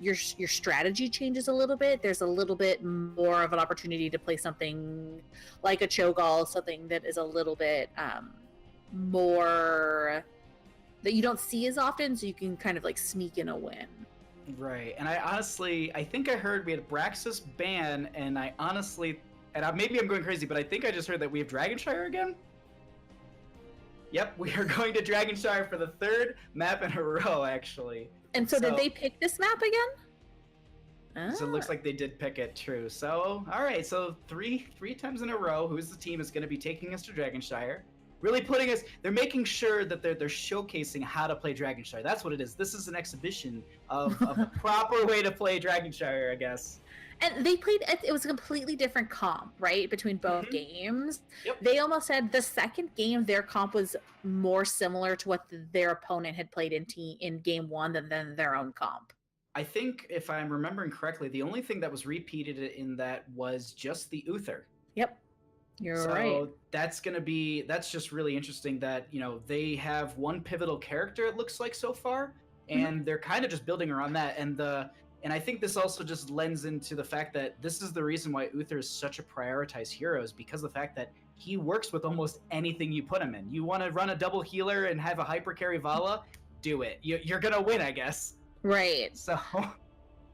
your strategy changes a little bit. There's a little bit more of an opportunity to play something like a Cho'Gall, something that is a little bit more that you don't see as often, so you can kind of like sneak in a win. Right. And I think I heard we had Braxis ban, and maybe I'm going crazy, but I think I just heard that we have Dragonshire again. Yep, we are going to Dragonshire for the 3rd map in a row, actually. And so did they pick this map again? So it looks like they did pick it, true. So, all right, so three times in a row, Who's the Team is going to be taking us to Dragonshire. Really putting us, they're making sure that they're showcasing how to play Dragonshire. That's what it is. This is an exhibition of a proper way to play Dragonshire, I guess. And they played, it was a completely different comp, right, between both games. Yep. They almost said the second game, their comp was more similar to what their opponent had played in game 1 than their own comp. I think, if I'm remembering correctly, the only thing that was repeated in that was just the Uther. Yep. You're right. That's just really interesting that, they have one pivotal character, it looks like so far, and they're kind of just building around that. And I think this also just lends into the fact that this is the reason why Uther is such a prioritized hero, is because of the fact that he works with almost anything you put him in. You want to run a double healer and have a hyper carry Vala? Do it. You're going to win, I guess. Right. So...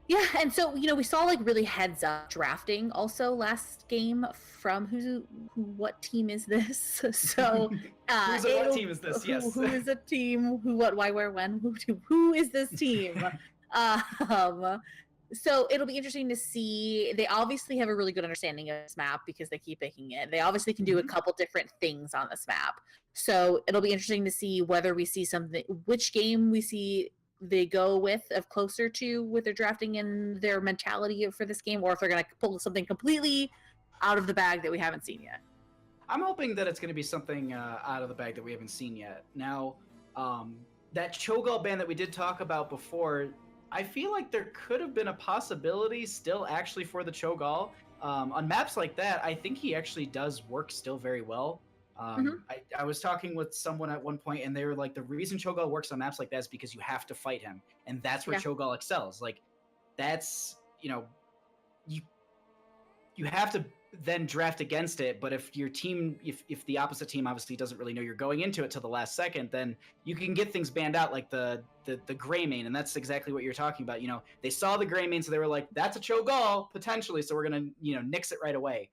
Yeah, and so we saw like really heads up drafting also last game from what team is this? So what team is this? Yes. Who is a team? Who, what, why, where, when? Who is this team? So it'll be interesting to see. They obviously have a really good understanding of this map because they keep picking it. They obviously can do a couple different things on this map. So it'll be interesting to see whether we see something, which game we see they go of closer to with their drafting and their mentality for this game, or if they're going to pull something completely out of the bag that we haven't seen yet. I'm hoping that it's going to be something out of the bag that we haven't seen yet. Now, that Cho'Gall ban that we did talk about before, I feel like there could have been a possibility still actually for the Cho'Gall. On maps like that, I think he actually does work still very well. I was talking with someone at one point, and they were like, the reason Cho'Gall works on maps like that is because you have to fight him, and that's where Cho'Gall excels. Like, that's, you have to then draft against it, but if your team, if the opposite team obviously doesn't really know you're going into it till the last second, then you can get things banned out, like the gray main, and that's exactly what you're talking about. They saw the gray main, so they were like, that's a Cho'Gall potentially, so we're gonna nix it right away.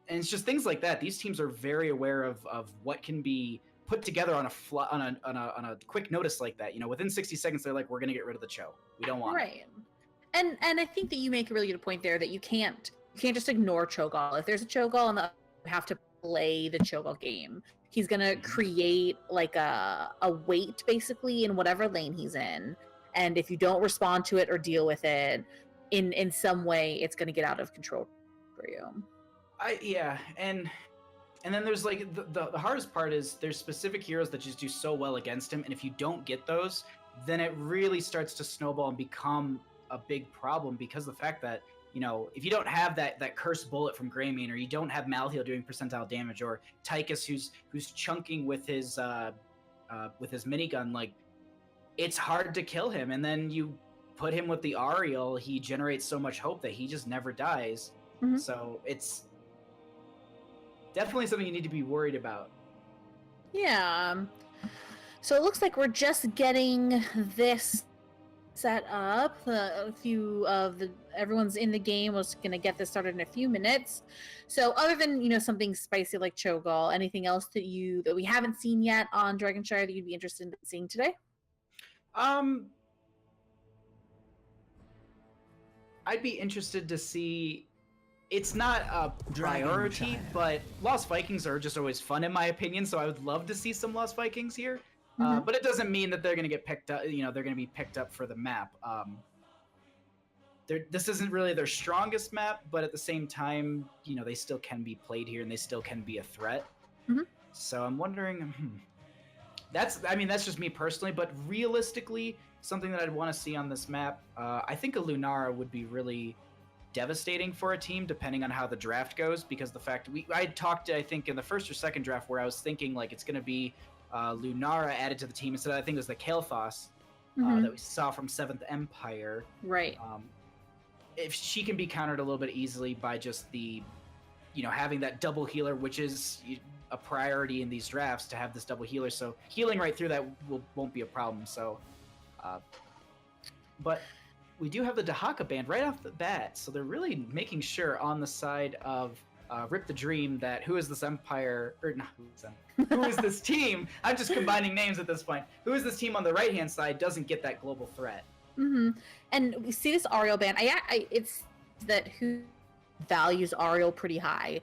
And it's just things like that. These teams are very aware of what can be put together on a quick notice like that. Within 60 seconds, they're like, we're going to get rid of the Cho. We don't want it. And I think that you make a really good point there that you can't just ignore Cho'Gall. If there's a Cho'Gall, you have to play the Cho'Gall game. He's going to create like a weight basically in whatever lane he's in. And if you don't respond to it or deal with it in some way, it's going to get out of control for you. And then there's like the hardest part is there's specific heroes that just do so well against him, and if you don't get those, then it really starts to snowball and become a big problem, because the fact that if you don't have that cursed bullet from Greymane, or you don't have Malheal doing percentile damage, or Tychus who's chunking with his minigun, like, it's hard to kill him. And then you put him with the Ariel, he generates so much hope that he just never dies. So it's definitely something you need to be worried about. Yeah. So it looks like we're just getting this set up. A few of everyone's in the game. Was going to get this started in a few minutes. So other than something spicy like Cho'Gall, anything else that we haven't seen yet on Dragonshire that you'd be interested in seeing today? I'd be interested to see. It's not a priority, but Lost Vikings are just always fun in my opinion, so I would love to see some Lost Vikings here. But it doesn't mean that they're going to get picked up, they're going to be picked up for the map. This isn't really their strongest map, but at the same time, they still can be played here and they still can be a threat. So I'm wondering, that's just me personally, but realistically, something that I'd want to see on this map, I think a Lunara would be really devastating for a team depending on how the draft goes, because the fact I talked, I think, in the first or second draft where I was thinking like it's going to be Lunara added to the team instead of, I think it was the Kael'thas that we saw from 7th Empire. Right. If she can be countered a little bit easily by just the, having that double healer, which is a priority in these drafts to have this double healer. So healing right through that won't be a problem. So, but we do have the Dahaka band right off the bat, so they're really making sure on the side of Rip the Dream that who is this empire, or not who is this team? I'm just combining names at this point. Who is this team on the right-hand side doesn't get that global threat. And we see this Ariel band. It's that who values Ariel pretty high.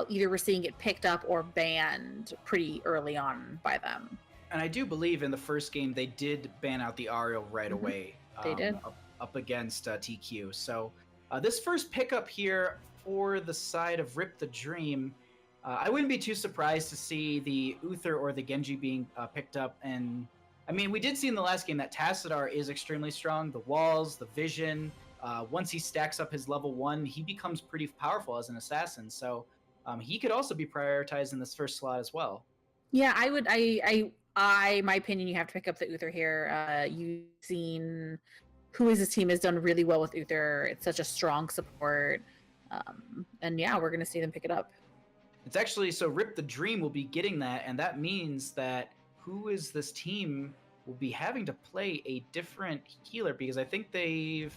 Either we're seeing it picked up or banned pretty early on by them. And I do believe in the first game they did ban out the Ariel right away. They did. Up against TQ. So this first pickup here for the side of Rip the Dream, I wouldn't be too surprised to see the Uther or the Genji being picked up. And I mean, we did see in the last game that Tassadar is extremely strong. The walls, the vision, once he stacks up his level 1, he becomes pretty powerful as an assassin. So he could also be prioritized in this first slot as well. Yeah, I would. My opinion, you have to pick up the Uther here. You've seen Who Is This Team has done really well with Uther. It's such a strong support. And yeah, we're going to see them pick it up. It's actually, so Rip the Dream will be getting that, and that means that Who Is This Team will be having to play a different healer, because I think they've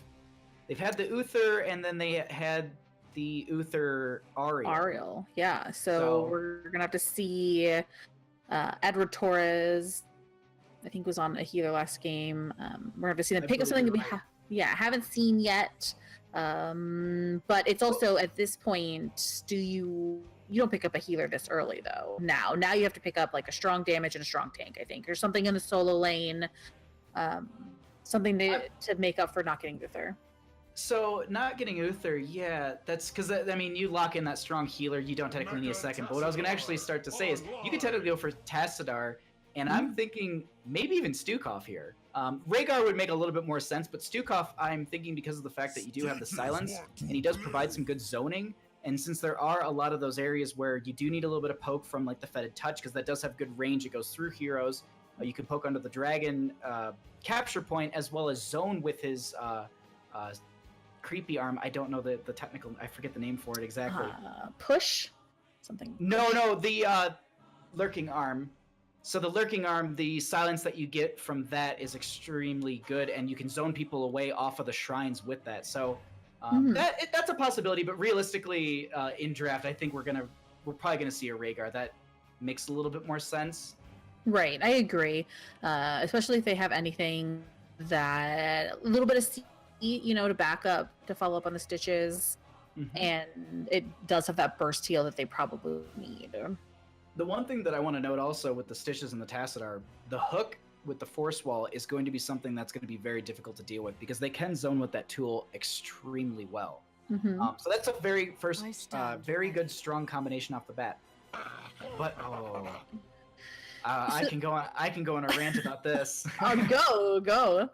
had the Uther, and then they had the Uther Ariel. Yeah. So we're going to have to see Edward Torres, I think, was on a healer last game. We're going to have to see them pick up something that we haven't seen yet. But it's also, at this point, you don't pick up a healer this early, though. Now you have to pick up like a strong damage and a strong tank, I think, or something in the solo lane, something to make up for not getting Uther. So not getting Uther, yeah, that's because, I mean, you lock in that strong healer, you don't technically need a second. But what I was going to actually start to say is you could technically go for Tassadar, and I'm thinking maybe even Stukov here. Rhaegar would make a little bit more sense, but Stukov, I'm thinking, because of the fact that you do have the silence, and he does provide some good zoning, and since there are a lot of those areas where you do need a little bit of poke from like the Fetid Touch, because that does have good range, it goes through heroes, you can poke under the dragon capture point, as well as zone with his creepy arm. I don't know the technical, I forget the name for it exactly. Push? Something. No, the lurking arm. So the lurking arm, the silence that you get from that is extremely good, and you can zone people away off of the shrines with that. So that's a possibility, but realistically, in draft, I think we're probably gonna see a Rhaegar. That makes a little bit more sense. Right, I agree. Especially if they have anything that a little bit of to back up, to follow up on the stitches, and it does have that burst heal that they probably need. The one thing that I want to note also with the stitches and the Tassadar, the hook with the force wall is going to be something that's going to be very difficult to deal with, because they can zone with that tool extremely well. So that's a very good strong combination off the bat. But I can go on a rant about this. Go.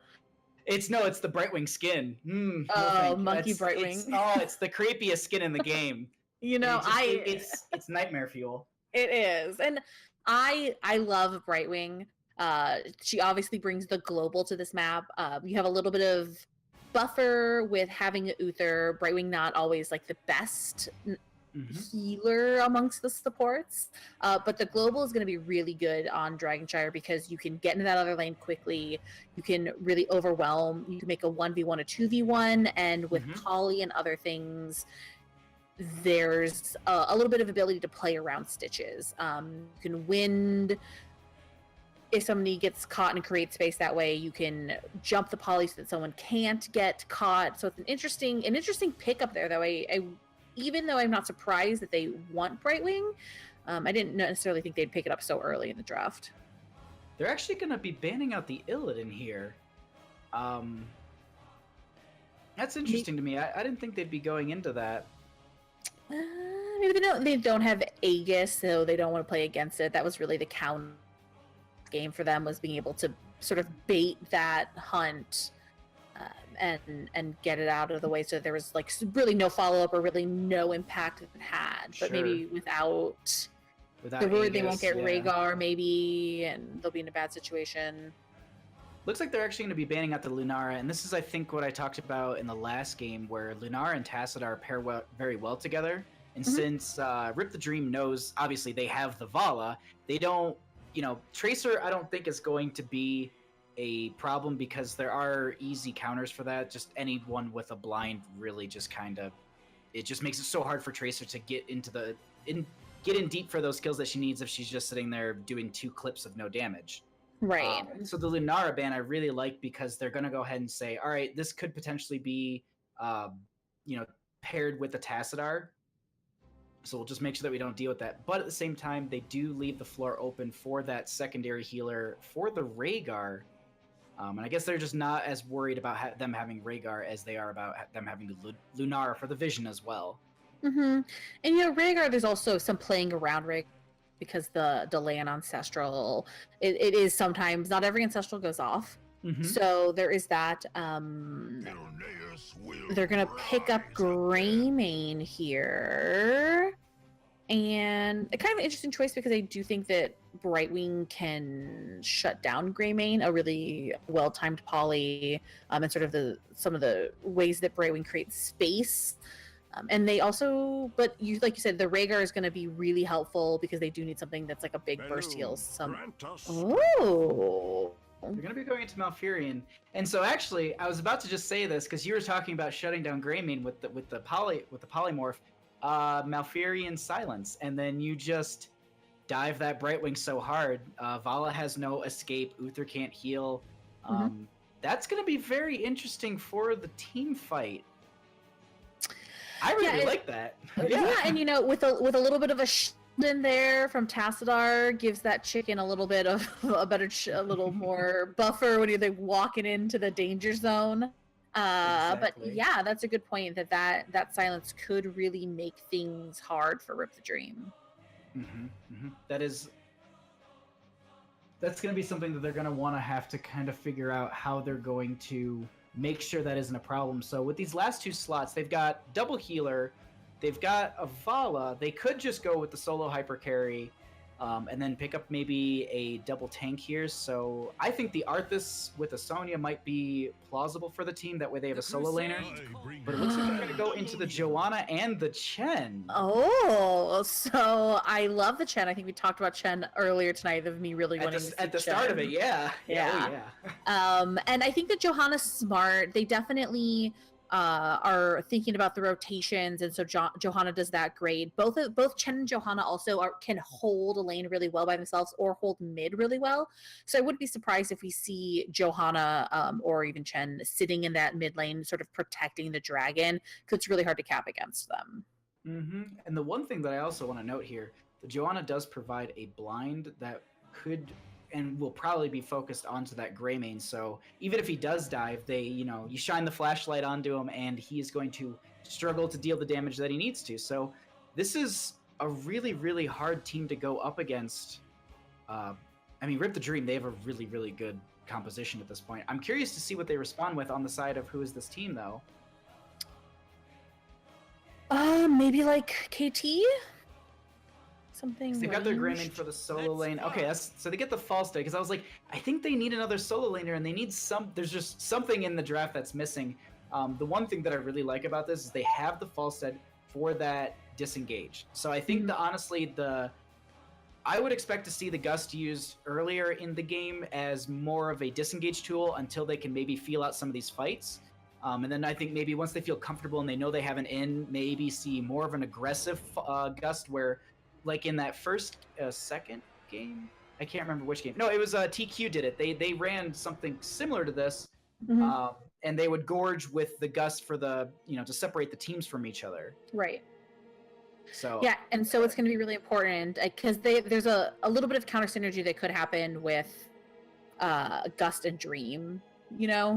It's the Brightwing skin. Monkey Brightwing. It's the creepiest skin in the game. It's nightmare fuel. It is, and I love Brightwing. She obviously brings the global to this map. You have a little bit of buffer with having Uther. Brightwing not always like the best healer amongst the supports, but the global is going to be really good on Dragonshire, because you can get into that other lane quickly. You can really overwhelm. You can make a 1v1, a 2v1, and with Kali and other things, there's a little bit of ability to play around stitches. You can wind if somebody gets caught and create space that way. You can jump the poly so that someone can't get caught. So it's an interesting pickup there, though. Even though I'm not surprised that they want Brightwing, I didn't necessarily think they'd pick it up so early in the draft. They're actually going to be banning out the Illidan here. That's interesting to me. I didn't think they'd be going into that. Maybe they don't have Aegis, so they don't want to play against it. That was really the count game for them, was being able to sort of bait that hunt and get it out of the way, so there was like really no follow-up or really no impact it had. But maybe without they're worried they won't get Rhaegar, maybe, and they'll be in a bad situation. Looks like they're actually going to be banning out the Lunara, and this is, I think, what I talked about in the last game, where Lunara and Tassadar pair very well together. And since Rip the Dream knows, obviously, they have the Vala, they don't, Tracer, I don't think is going to be a problem, because there are easy counters for that. Just anyone with a blind really just it just makes it so hard for Tracer to get get in deep for those kills that she needs if she's just sitting there doing 2 clips of no damage. Right. So the Lunara ban I really like, because they're going to go ahead and say, all right, this could potentially be, paired with the Tassadar. So we'll just make sure that we don't deal with that. But at the same time, they do leave the floor open for that secondary healer for the Rhaegar. And I guess they're just not as worried about them having Rhaegar as they are about them having the Lunara for the Vision as well. And Rhaegar, there's also some playing around Rhaegar, because the delay on Ancestral, it is sometimes, not every Ancestral goes off. So there is that. They're going to pick up Greymane here. And a kind of an interesting choice because I do think that Brightwing can shut down Greymane, a really well-timed poly, and sort of some of the ways that Brightwing creates space. And they also, but like you said, the Rhaegar is going to be really helpful because they do need something that's like a big burst heal. Oh. They're going to be going into Malfurion. And so actually, I was about to just say this because you were talking about shutting down Greymane with the polymorph. Malfurion silence, and then you just dive that Brightwing so hard. Vala has no escape. Uther can't heal. That's going to be very interesting for the team fight. I really like that. Yeah, and with a little bit of a in there from Tassadar gives that chicken a little bit of a little more buffer when you're like walking into the danger zone. But yeah, that's a good point that silence could really make things hard for Rip the Dream. That's going to be something that they're going to want to have to kind of figure out how they're going to make sure that isn't a problem. So with these last two slots, they've got double healer, they've got a Vala. They could just go with the solo hyper carry, and then pick up maybe a double tank here. So I think the Arthas with a Sonya might be plausible for the team. That way they have a solo laner. But it looks like they're going to go into the Joanna and the Chen. Oh, so I love the Chen. I think we talked about Chen earlier tonight of me really wanting to see at the Chen. start of it, yeah. And I think that Johanna's smart. They definitely are thinking about the rotations, and so Johanna does that great. Both Chen and Johanna also can hold a lane really well by themselves or hold mid really well. So I wouldn't be surprised if we see Johanna or even Chen sitting in that mid lane, sort of protecting the dragon, because it's really hard to cap against them. And the one thing that I also want to note here, the Joanna does provide a blind that could and will probably be focused onto that Greymane. So even if he does dive, you shine the flashlight onto him and he is going to struggle to deal the damage that he needs to. So this is a really, really hard team to go up against. Rip the Dream, they have a really, really good composition at this point. I'm curious to see what they respond with on the side of Who Is This Team, though. Maybe like KT? They got their Greymane for the solo lane. Okay, so they get the false day, because I was like, I think they need another solo laner, and they need there's just something in the draft that's missing. The one thing that I really like about this is they have the false dead for that disengage. So I think I would expect to see the Gust used earlier in the game as more of a disengage tool until they can maybe feel out some of these fights. And then I think maybe once they feel comfortable and they know they have an in, maybe see more of an aggressive Gust where, like in that second game, I can't remember which game. No, it was TQ did it. They ran something similar to this, and they would gorge with the Gust for the to separate the teams from each other. Right. So yeah, and so it's going to be really important because there's a little bit of counter synergy that could happen with Gust and Dream.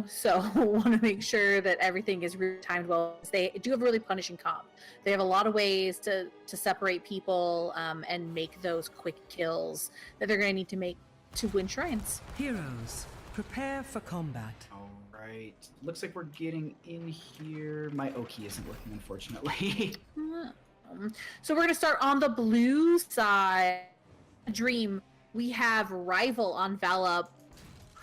So want to make sure that everything is really timed well. They do have a really punishing comp. They have a lot of ways to separate people and make those quick kills that they're going to need to make to win shrines. Heroes, prepare for combat. All right. Looks like we're getting in here. My Oki isn't working, unfortunately. So we're going to start on the blue side. Dream. We have Rival on Vala,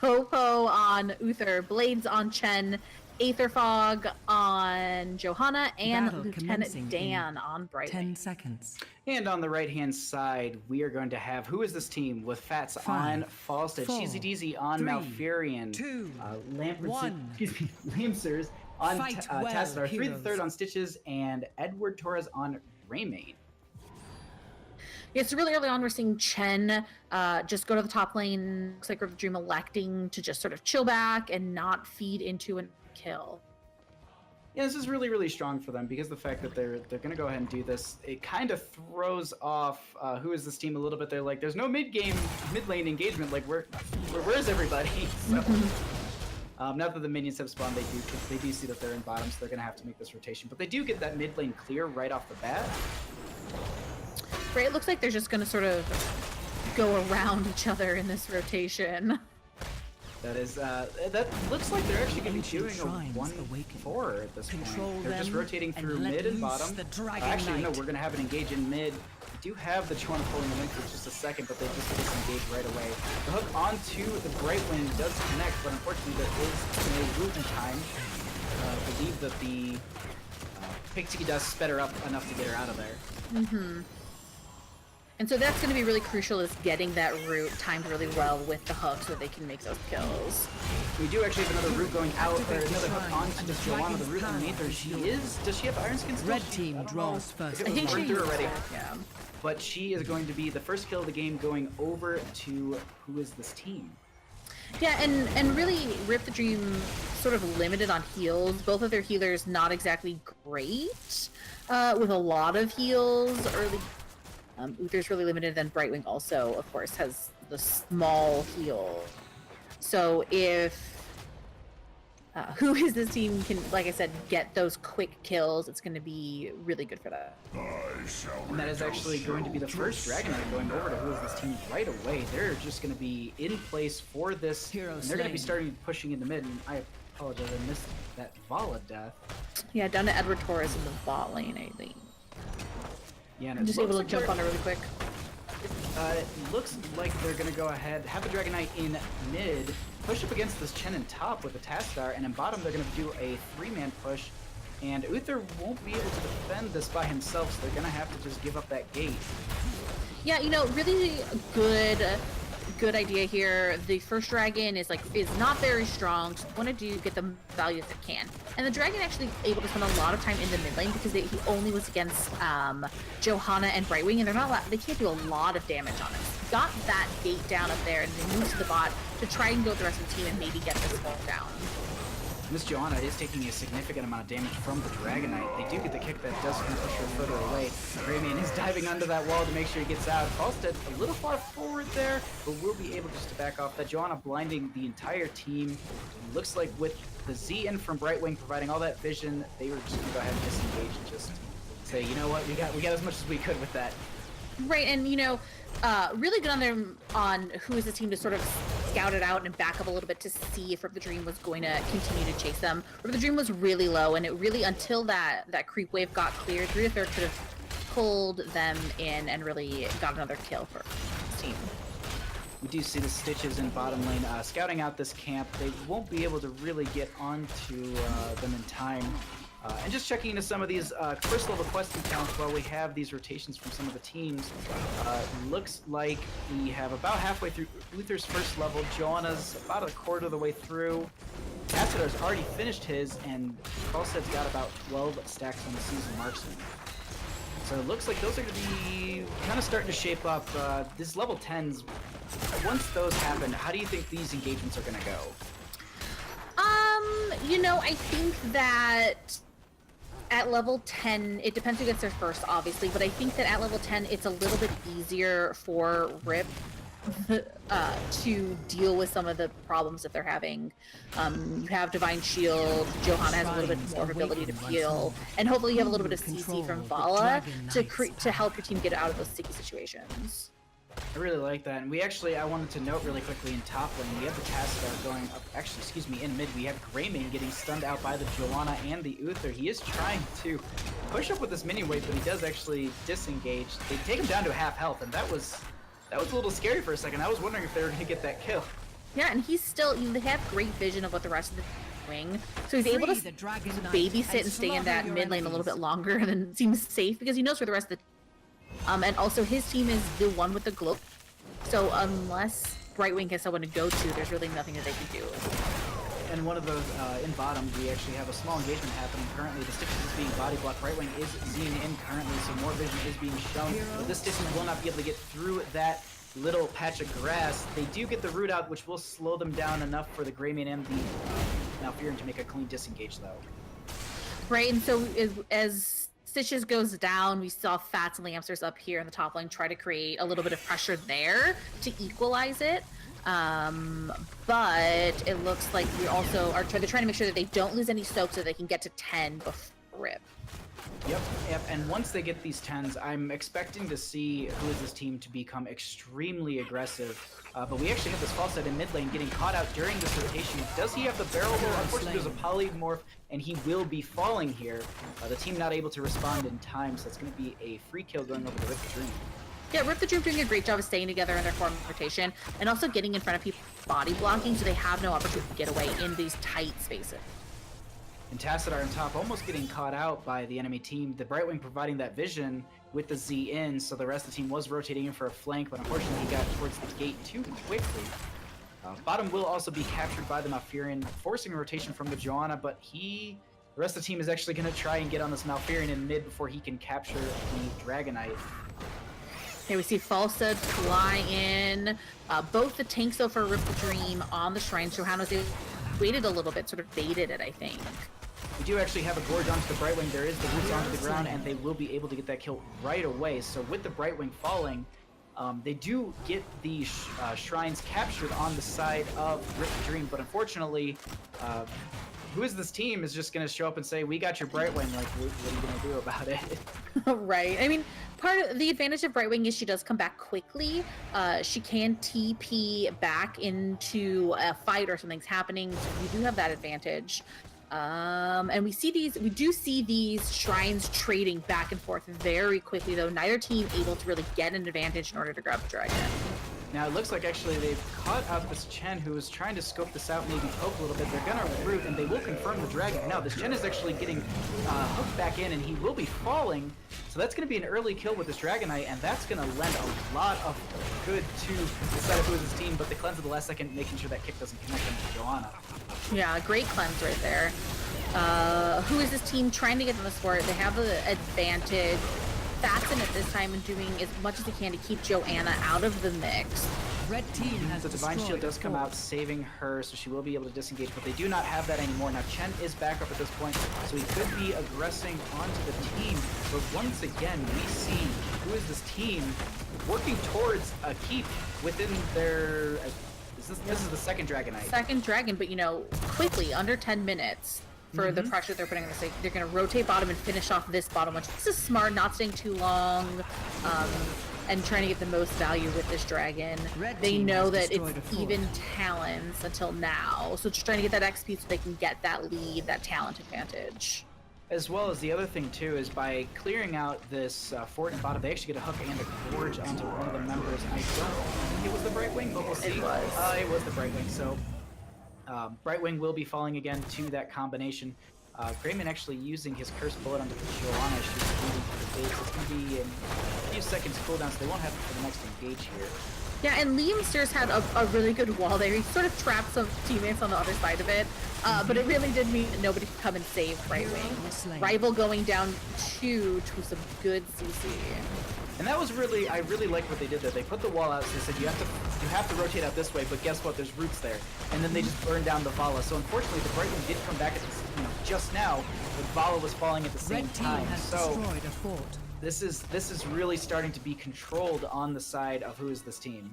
Popo on Uther, Blades on Chen, Aetherfog on Johanna, and Lieutenant Dan on Brightwing. 10 seconds. And on the right-hand side, we are going to have Who Is This Team with Fats on Falstead, Cheesy Deezy on Malfurion, 2, Lamsers on Tassadar, 3 the Third on Stitches, and Edward Torres on Greymane. Yeah, so really early on, we're seeing Chen just go to the top lane. Looks like Rip the Dream electing to just sort of chill back and not feed into a kill. Yeah, this is really, really strong for them because the fact that they're going to go ahead and do this, it kind of throws off Who Is This Team a little bit. They're like, there's no mid lane engagement. Like, where's everybody? So, now that the minions have spawned, they do see that they're in bottom, so they're going to have to make this rotation. But they do get that mid lane clear right off the bat. Right, it looks like they're just going to sort of go around each other in this rotation. That is, that looks like they're actually going to be doing a 1-4 at this point. They're just rotating through mid and bottom. Actually, no, we're going to have an engage in mid. We do have the Joanna pulling them in for just a second, but they just disengage right away. The hook onto the Brightwing does connect, but unfortunately there is no root in time. I believe that the Pixie Dust sped her up enough to get her out of there. Mm-hmm. And so that's going to be really crucial, is getting that root timed really well with the hook so that they can make those kills. We do actually have another root going out, or another hook onto this Joanna, the root underneath her. Does she have Iron Skin still? Red team draws first. I think she does. already. Yeah. But she is going to be the first kill of the game, going over to Who Is This Team? Yeah, and really Rip the Dream sort of limited on heals. Both of their healers not exactly great, with a lot of heals early. Uther's really limited, then Brightwing also, of course, has the small heal. So if Who Is This Team can, like I said, get those quick kills, it's going to be really good for that. And that is actually going to be the first Dragonite going over to Who Is This Team right away. They're just going to be in place for this, and they're going to be starting pushing into mid, and I apologize, I missed that Vala death. Yeah, down to Edward Torres in the bot lane, I think. Yeah, and I'm just able to jump on it really quick. It looks like they're going to go ahead, have the Dragonite in mid, push up against this Chen in top with the Tastar, and in bottom they're going to do a 3-man push, and Uther won't be able to defend this by himself, so they're going to have to just give up that gate. Yeah, you know, really good idea here. The first dragon is not very strong, so want to get the value as it can. And the dragon actually able to spend a lot of time in the mid lane because he only was against Johanna and Brightwing, and they can't do a lot of damage on it. Got that gate down up there, and they moved to the bot to try and go with the rest of the team and maybe get this wall down. Miss Joanna is taking a significant amount of damage from the Dragonite. They do get the kick that does push her further away. Grayman is diving under that wall to make sure he gets out. Falstead a little far forward there, but will be able just to back off. That Joanna blinding the entire team. It looks like with the Z in from Brightwing providing all that vision, they were just going to go ahead and disengage and just say, you know what, we got as much as we could with that. Right, and you know, really good on Who Is This Team to sort of scout it out and back up a little bit to see if Rip the Dream was going to continue to chase them. Rip the Dream was really low, and it really, until that creep wave got cleared, Three Third could have pulled them in and really got another kill for this team. We do see the Stitches in bottom lane scouting out this camp. They won't be able to really get onto them in time. And just checking into some of these first level quest accounts while we have these rotations from some of the teams. Looks like we have about halfway through Uther's first level. Joanna's about a quarter of the way through. Acidar's already finished his, and Falstead's got about 12 stacks on the season marksman. So it looks like those are going to be kind of starting to shape up. This level 10s, once those happen, how do you think these engagements are going to go? You know, I think that at level 10, it depends who gets there first, obviously, but I think that at level 10, it's a little bit easier for Rip to deal with some of the problems that they're having. You have Divine Shield, Johanna has a little bit more ability to heal, and hopefully you have a little bit of CC from Vala to help your team get out of those sticky situations. I really like that, and I wanted to note really quickly in top lane, we have the Tastar going up, in mid, we have Greymane getting stunned out by the Joanna and the Uther. He is trying to push up with this mini wave, but he does actually disengage. They take him down to half health, and that was a little scary for a second. I was wondering if they were going to get that kill. Yeah, and he's still, they have great vision of what the rest of the doing, so he's able to babysit and stay in that mid lane a little bit longer, and then seems safe because he knows where the rest of the and also his team is the one with the glow, so unless Brightwing has someone to go to, there's really nothing that they can do. And one of those in bottom, we actually have a small engagement happening currently. The Stitches is being body blocked. Brightwing is Zing in currently, so more vision is being shown. But the Stitches will not be able to get through that little patch of grass. They do get the root out, which will slow them down enough for the Greymane and the Malfurion to make a clean disengage, though. Right, and so as Stitches goes down, we saw Fats and Lamsters up here in the top lane try to create a little bit of pressure there to equalize it. But it looks like we also they're trying to make sure that they don't lose any soak so they can get to 10 before rip. Yep, and once they get these 10s, I'm expecting to see WhoIsThisTeam to become extremely aggressive. But we actually have this false set in mid lane getting caught out during this rotation. Does he have the barrel roll? Unfortunately, there's a polymorph, and he will be falling here. The team not able to respond in time, so it's going to be a free kill going over to Rip the Dream. Yeah, Rip the Dream doing a great job of staying together in their form rotation, and also getting in front of people body blocking, so they have no opportunity to get away in these tight spaces. And Tassadar on top, almost getting caught out by the enemy team. The Brightwing providing that vision with the Z in, so the rest of the team was rotating in for a flank, but unfortunately he got towards the gate too quickly. Bottom will also be captured by the Malfurion, forcing a rotation from the Johanna, but the rest of the team is actually going to try and get on this Malfurion in mid before he can capture the Dragonite. Here we see Falsa fly in. Both the tanks, though, for Rip the Dream on the Shrine. Johanna's waited a little bit, sort of baited it, I think. We do actually have a Gorge onto the Brightwing. There is the roots onto the ground, and they will be able to get that kill right away. So with the Brightwing falling, they do get the shrines captured on the side of Rip the Dream, but unfortunately, WhoIsThisTeam is just going to show up and say, we got your Brightwing, like, what are you going to do about it? Right. I mean, part of the advantage of Brightwing is she does come back quickly. She can TP back into a fight or something's happening, so you do have that advantage. And we do see these shrines trading back and forth very quickly, though neither team able to really get an advantage in order to grab the dragon. Now it looks like actually they've caught out this Chen who is trying to scope this out, maybe poke a little bit. They're gonna root and they will confirm the dragon. Now this Chen is actually getting hooked back in and he will be falling. So that's gonna be an early kill with this Dragonite, and that's gonna lend a lot of good to the side of WhoIsThisTeam, but the cleanse at the last second, making sure that kick doesn't connect into Johanna. Yeah, great cleanse right there. WhoIsThisTeam trying to get them the sport. They have the advantage. Fasten at this time and doing as much as he can to keep Johanna out of the mix. Red team has the Divine Shield does come out, saving her, so she will be able to disengage, but they do not have that anymore. Now Chen is back up at this point, so he could be aggressing onto the team, but once again, we see WhoIsThisTeam working towards a keep within their... This is the second Dragonite. Second dragon, but quickly, under 10 minutes. For the pressure they're putting on the stage. They're going to rotate bottom and finish off this bottom one. This is smart, not staying too long, and trying to get the most value with this dragon. They know that it's even talents until now, so just trying to get that XP so they can get that lead, that talent advantage. As well as the other thing too is by clearing out this fort and bottom, they actually get a hook and a gorge onto one of the members. I don't think it was the Brightwing, but we'll see. It was the Brightwing, so... Brightwing will be falling again to that combination. Grayman actually using his Cursed Bullet onto the Johanna. She's moving to the base. It's going to be in a few seconds cooldown, so they won't have it for the next engage here. Yeah, and Liam Steers had a really good wall there. He sort of trapped some teammates on the other side of it, but it really did mean that nobody could come and save Brightwing. Rival going down 2 to some good CC. And that was really, I really like what they did there. They put the wall out, so they said you have to rotate out this way, but guess what? There's roots there. And then they just burned down the Vala. So unfortunately, the Brightwing did come back at this, just now, but Vala was falling at the same time. So this is really starting to be controlled on the side of WhoIsThisTeam.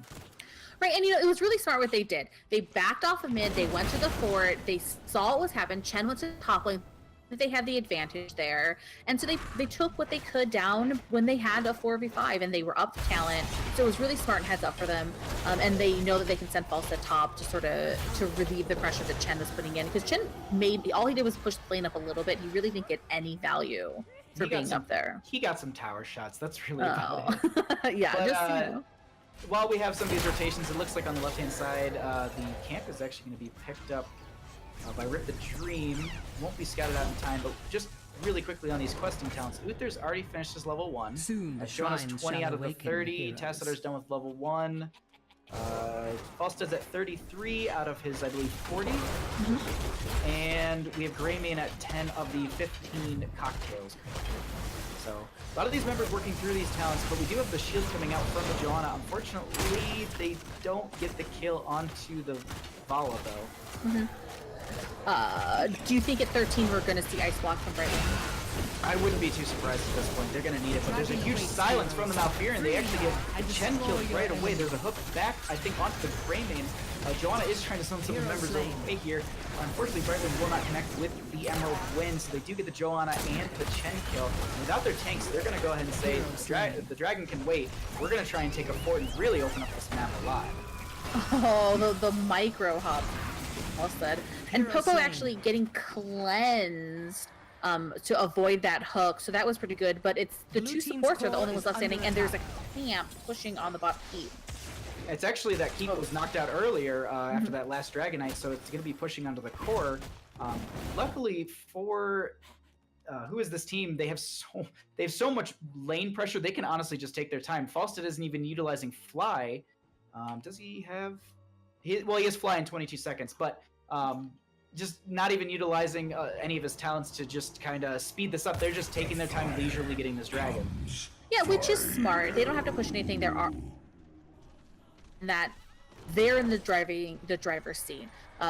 Right, and it was really smart what they did. They backed off of mid, they went to the fort, they saw what was happening, Chen went to the top lane, they had the advantage there, and so they took what they could down when they had a 4v5 and they were up to talent, so it was really smart and heads up for them, and they know that they can send False at top to sort of to relieve the pressure that Chen was putting in, because Chen all he did was push the lane up a little bit. He really didn't get any value for being up there. He got some tower shots, that's really about it. Yeah, but, just while we have some of these rotations, it looks like on the left-hand side, the camp is actually going to be picked up by Rip the Dream. Won't be scouted out in time, but just really quickly on these questing talents. Uther's already finished his level 1. Soon has shown us 20 out of the 30. Tassadar's done with level 1. Falsta's at 33 out of his, I believe, 40. And we have Greymane at 10 of the 15 cocktails. So a lot of these members working through these talents, but we do have the shield coming out from the Johanna. Unfortunately, they don't get the kill onto the Vala, though. Do you think at 13 we're going to see Ice Block from Brightwing? I wouldn't be too surprised at this point. They're going to need it, but there's a huge silence from the Malfurion. They actually get Chen killed right away. There's a hook back, I think, onto the Greymane. Joanna is trying to summon some of the members away here. Unfortunately, Brightwing will not connect with the Emerald Wind, so they do get the Joanna and the Chen kill. Without their tanks, they're going to go ahead and say, the Dragon can wait. We're going to try and take a fort and really open up this map a lot. Oh, the micro hop. Well said. And Poco actually getting cleansed to avoid that hook, so that was pretty good. But it's the two supports are the only ones left standing, and there's a camp pushing on the bot keep. It's actually that keep was knocked out earlier after that last Dragonite, so it's going to be pushing onto the core. Luckily for WhoIsThisTeam, they have so much lane pressure. They can honestly just take their time. Falstad isn't even utilizing Fly. Does he have? Well, he has Fly in 22 seconds, but just not even utilizing any of his talents to just kind of speed this up. They're just taking their time leisurely getting this dragon. Yeah, which is smart. They don't have to push anything. They're in the driver's seat,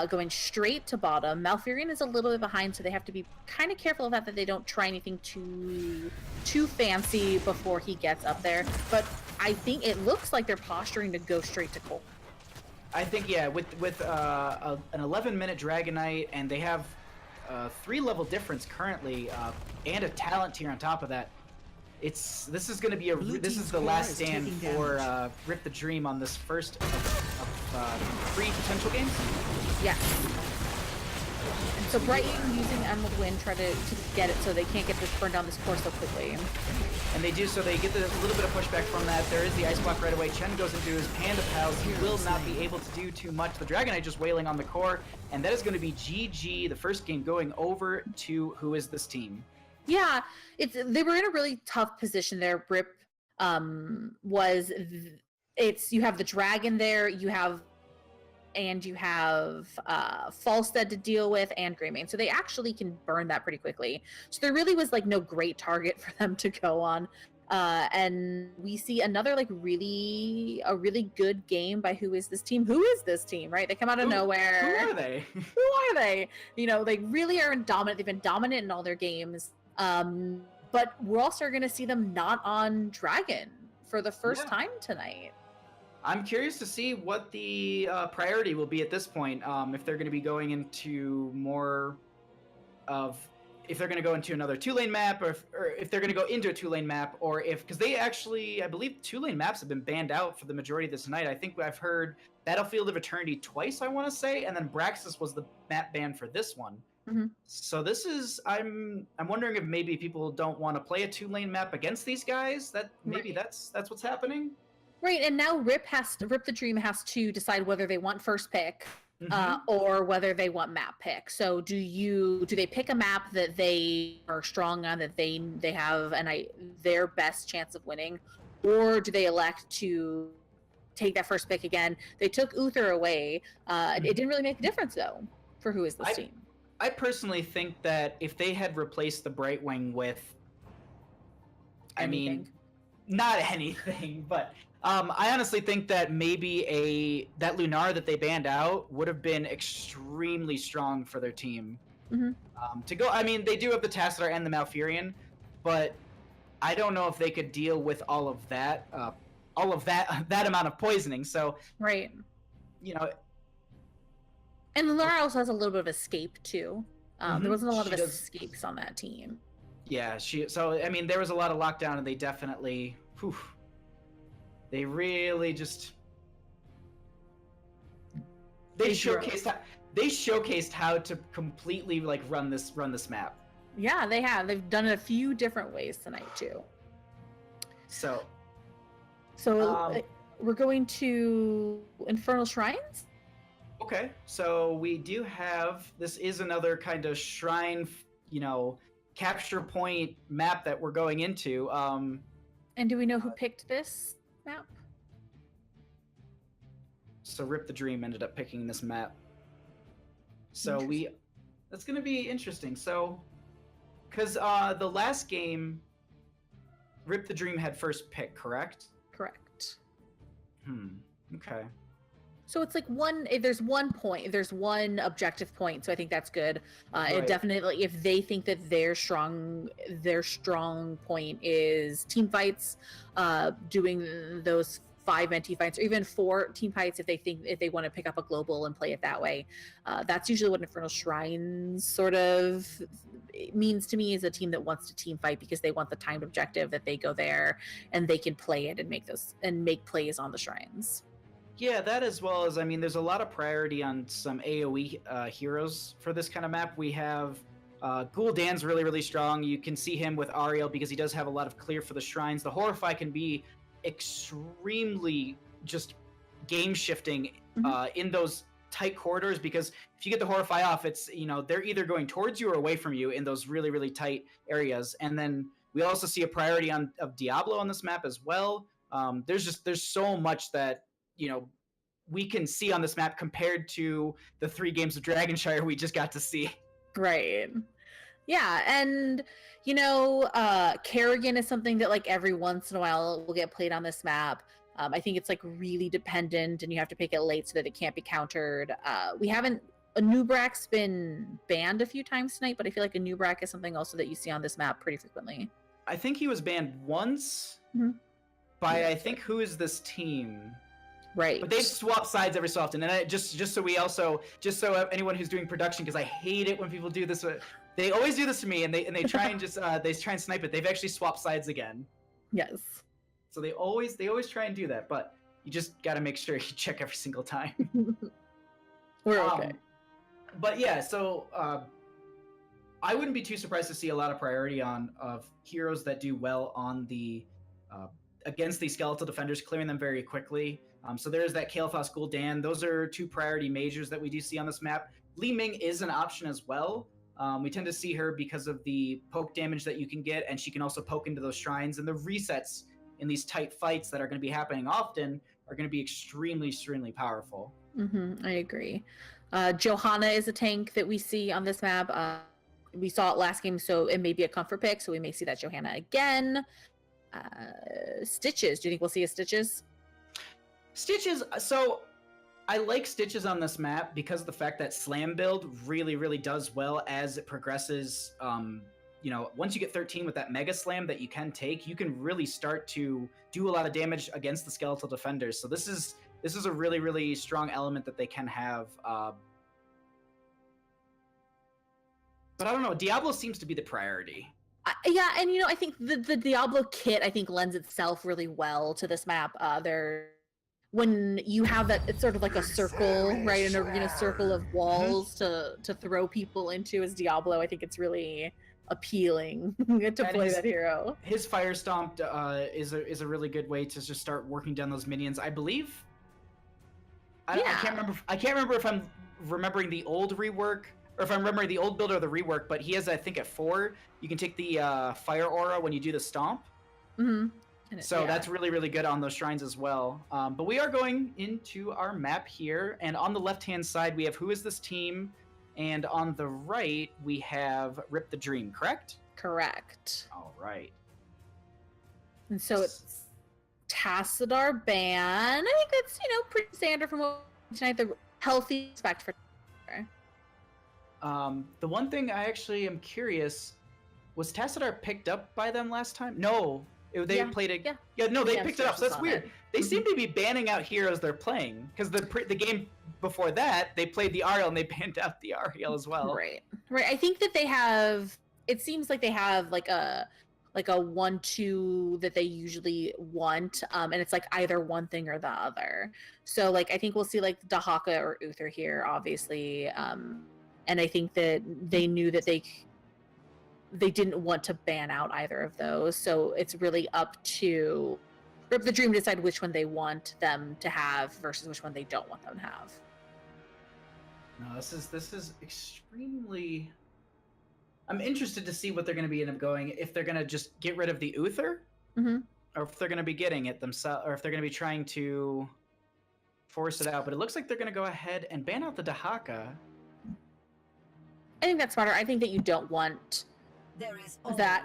going straight to bottom. Malfurion is a little bit behind, so they have to be kind of careful of that they don't try anything too fancy before he gets up there. But I think it looks like they're posturing to go straight to Cole. I think, yeah, with an 11-minute Dragonite, and they have 3-level difference currently, and a talent tier on top of that. This is going to be this is the last stand for Rip the Dream on this first of 3 potential games. Yes. And so Brightwing using Emerald Wind try to get it so they can't get this burned down this course so quickly. And they do, so they get a little bit of pushback from that. There is the Ice Block right away. Chen goes into his Panda Pals. He will not be able to do too much. The Dragonite just wailing on the core, and that is going to be GG, the first game going over to WhoIsThisTeam. Yeah, they were in a really tough position there. Rip you have the dragon there, you have Falstad to deal with and Greymane, so they actually can burn that pretty quickly. So there really was like no great target for them to go on, and we see another like really good game by WhoIsThisTeam. WhoIsThisTeam, right? They come out of nowhere. Who are they? Who are they? You know, they really are dominant. They've been dominant in all their games. But we're also going to see them not on Dragon for the first time tonight. I'm curious to see what the priority will be at this point. If they're going to be going into more of, if they're going to go into another 2-lane map, or if they're going to go into a 2-lane map, or because they actually, I believe 2-lane maps have been banned out for the majority of this night. I think I've heard Battlefield of Eternity twice, I want to say, and then Braxis was the map ban for this one. Mm-hmm. So this is, I'm wondering if maybe people don't want to play a 2-lane map against these guys. That maybe that's what's happening. Right, and now Rip the Dream has to decide whether they want first pick, or whether they want map pick. So do they pick a map that they are strong on, that they have their best chance of winning, or do they elect to take that first pick again? They took Uther away. It didn't really make a difference though for WhoIsThisTeam. I personally think that if they had replaced the Brightwing with, not anything, but I honestly think that maybe that Lunar that they banned out would have been extremely strong for their team. To go, they do have the Tassadar and the Malfurion, but I don't know if they could deal with all of that amount of poisoning. So And Lunar also has a little bit of escape too. There wasn't a lot of escapes on that team. Yeah, there was a lot of lockdown, and they definitely, they really just they showcased how to completely run this map. Yeah, they have. They've done it a few different ways tonight too. So we're going to Infernal Shrines. Okay, so we do have, this is another kind of shrine, capture point map that we're going into. And do we know who picked this map? So Rip the Dream ended up picking this map. So that's going to be interesting. So, because the last game, Rip the Dream had first pick, correct? Correct. Okay. So it's like there's one objective point. So I think that's good. Right. And definitely if they think that their strong point is team fights, doing those 5 NT fights or even 4 team fights if they want to pick up a global and play it that way. That's usually what Infernal Shrines sort of means to me, is a team that wants to team fight because they want the timed objective that they go there and they can play it and make plays on the shrines. Yeah, that as well as, I mean, there's a lot of priority on some AoE heroes for this kind of map. We have Gul'dan's really, really strong. You can see him with Ariel because he does have a lot of clear for the shrines. The Horrify can be extremely just game shifting in those tight corridors, because if you get the Horrify off, it's, they're either going towards you or away from you in those really, really tight areas. And then we also see a priority of Diablo on this map as well. There's so much that we can see on this map compared to the 3 games of Dragonshire we just got to see. Right. Yeah, and Kerrigan is something that like every once in a while will get played on this map. I think it's like really dependent, and you have to pick it late so that it can't be countered. Nubrak's been banned a few times tonight, but I feel like a Nubrak is something also that you see on this map pretty frequently. I think he was banned once by I think WhoIsThisTeam. Right. But they swap sides every so often, and just so anyone who's doing production, because I hate it when people do this. They always do this to me, and they try and they try and snipe it. They've actually swapped sides again. Yes. So they always try and do that, but you just got to make sure you check every single time. We're okay. But yeah, so I wouldn't be too surprised to see a lot of priority of heroes that do well on the against these skeletal defenders, clearing them very quickly. So there's that Kael'thas Gul'dan. Those are 2 priority majors that we do see on this map. Li Ming is an option as well. We tend to see her because of the poke damage that you can get, and she can also poke into those shrines. And the resets in these tight fights that are going to be happening often are going to be extremely, extremely powerful. I agree. Johanna is a tank that we see on this map. We saw it last game, so it may be a comfort pick, so we may see that Johanna again. Stitches. Do you think we'll see a Stitches? Stitches, so I like Stitches on this map because of the fact that Slam build really, really does well as it progresses. Once you get 13 with that Mega Slam that you can take, you can really start to do a lot of damage against the skeletal defenders. So this is a really, really strong element that they can have. But I don't know, Diablo seems to be the priority. Yeah, and I think the Diablo kit lends itself really well to this map. When you have that, it's sort of like a circle, right? An arena circle of walls to throw people into as Diablo. I think it's really appealing to play that hero. His Fire Stomp is a really good way to just start working down those minions. I believe. I can't remember if I'm remembering the old rework or if I'm remembering the old build or the rework. But he has, I think, at 4, you can take the Fire Aura when you do the stomp. So that's really, really good on those shrines as well. But we are going into our map here, and on the left-hand side, we have WhoIsThisTeam, and on the right, we have Rip the Dream, correct? Correct. All right. And so it's Tassadar ban. I think that's, pretty standard from what tonight, the healthy respect for. The one thing I actually am curious, was Tassadar picked up by them last time? No. They played it. They picked it up. So that's weird. They seem to be banning out heroes they're playing, because the game before that they played the Ariel and they banned out the Ariel as well. Right. I think that they have. It seems like they have like a 1-2 that they usually want, and it's like either one thing or the other. So I think we'll see like Dahaka or Uther here, obviously, and I think that they knew that they didn't want to ban out either of those. So it's really up to Rip the Dream to decide which one they want them to have versus which one they don't want them to have. No, this is extremely. I'm interested to see what they're going to be end up going. If they're going to just get rid of the Uther, or if they're going to be getting it themselves, or if they're going to be trying to force it out. But it looks like they're going to go ahead and ban out the Dahaka. I think that's smarter. I think that you don't want that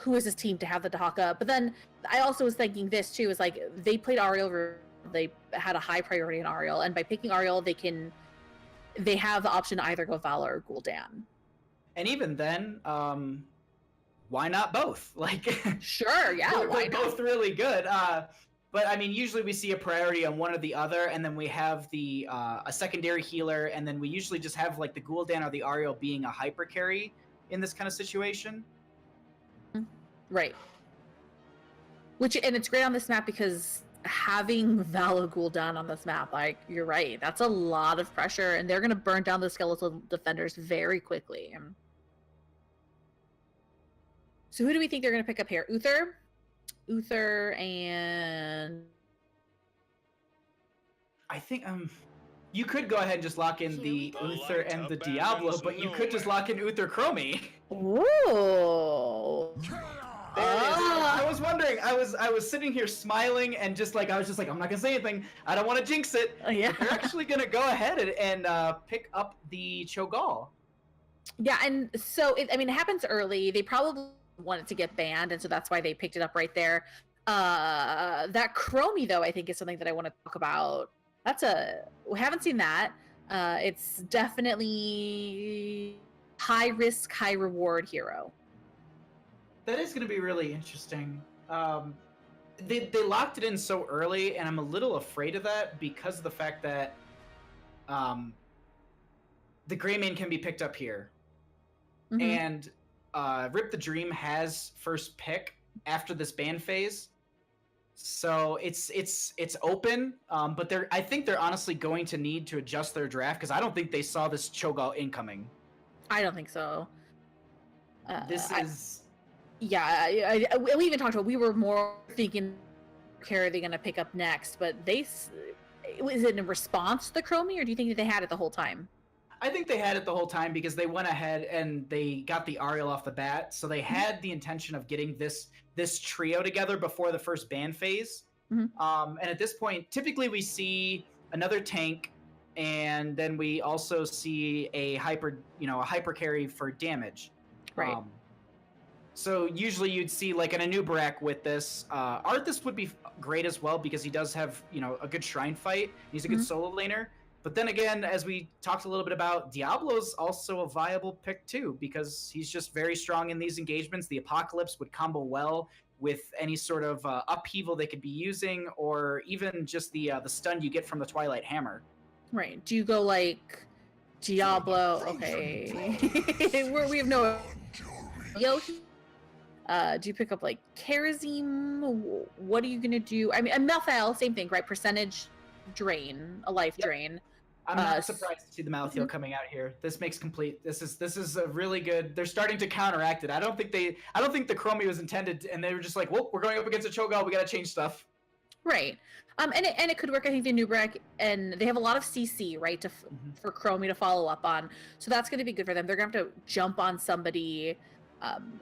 WhoIsThisTeam to have the Dahaka. But then I also was thinking this too, is like they played Ariel they had a high priority in Ariel, and by picking Ariel, they have the option to either go Vala or Gul'dan. And even then, why not both? Like, sure, yeah, they're both really good. But I mean, usually we see a priority on one or the other, and then we have the a secondary healer, and then we usually just have like the Gul'dan or the Ariel being a hyper carry in this kind of situation. Right. And it's great on this map because having Vala Gul'dan on this map, like, you're right, that's a lot of pressure, and they're going to burn down the skeletal defenders very quickly. So who do we think they're going to pick up here? Uther and... I think you could go ahead and just lock in the Uther and the Diablo, but you could just lock in Uther Chromie. Ooh. There it is. I was wondering. I was sitting here smiling and I was just like, I'm not gonna say anything. I don't want to jinx it. Yeah. They're actually gonna go ahead and pick up the Cho'Gall. Yeah, and so it happens early. They probably want it to get banned, and so that's why they picked it up right there. That Chromie though, I think is something that I want to talk about. We haven't seen that. It's definitely high risk, high reward hero. That is going to be really interesting. They locked it in so early, and I'm a little afraid of that because of the fact that the Greymane can be picked up here. Mm-hmm. And Rip the Dream has first pick after this ban phase. So it's open, but I think they're honestly going to need to adjust their draft because I don't think they saw this Cho'Gall incoming. I don't think so. Yeah, we even talked about, we were more thinking, are they going to pick up next? But was it in response to the Chromie, or do you think that they had it the whole time? I think they had it the whole time because they went ahead and they got the Ariel off the bat. So they had the intention of getting this trio together before the first ban phase. Mm-hmm. And at this point, typically we see another tank, and then we also see a hyper carry for damage. Right. So usually you'd see like an Anubarak with this. Arthas would be great as well because he does have, a good shrine fight. He's a good solo laner. But then again, as we talked a little bit about, Diablo's also a viable pick too because he's just very strong in these engagements. The Apocalypse would combo well with any sort of upheaval they could be using, or even just the stun you get from the Twilight Hammer. Right. Do you go like Diablo? Okay. we have no... do you pick up like Karazim? What are you gonna do? I mean, Malthael, same thing, right? Percentage drain, a life drain. I'm not surprised to see the Malthael coming out here. This makes complete. This is a really good. They're starting to counteract it. I don't think the Chromie was intended, and they were just like, well, we're going up against a Cho'Gall. We got to change stuff. Right. And it could work. I think the Anubarak, and they have a lot of CC, right, for Chromie to follow up on. So that's going to be good for them. They're going to have to jump on somebody.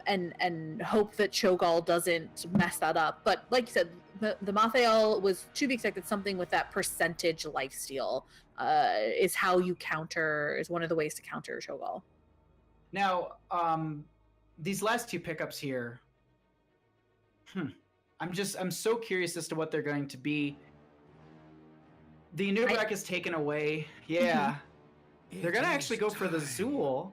And hope that Cho'Gall doesn't mess that up. But like you said, the Malthael was to be expected. Something with that percentage lifesteal is one of the ways to counter Cho'Gall. Now, these last two pickups here, I'm so curious as to what they're going to be. The Anubarak is taken away. Yeah. They're going to actually go for the Zool.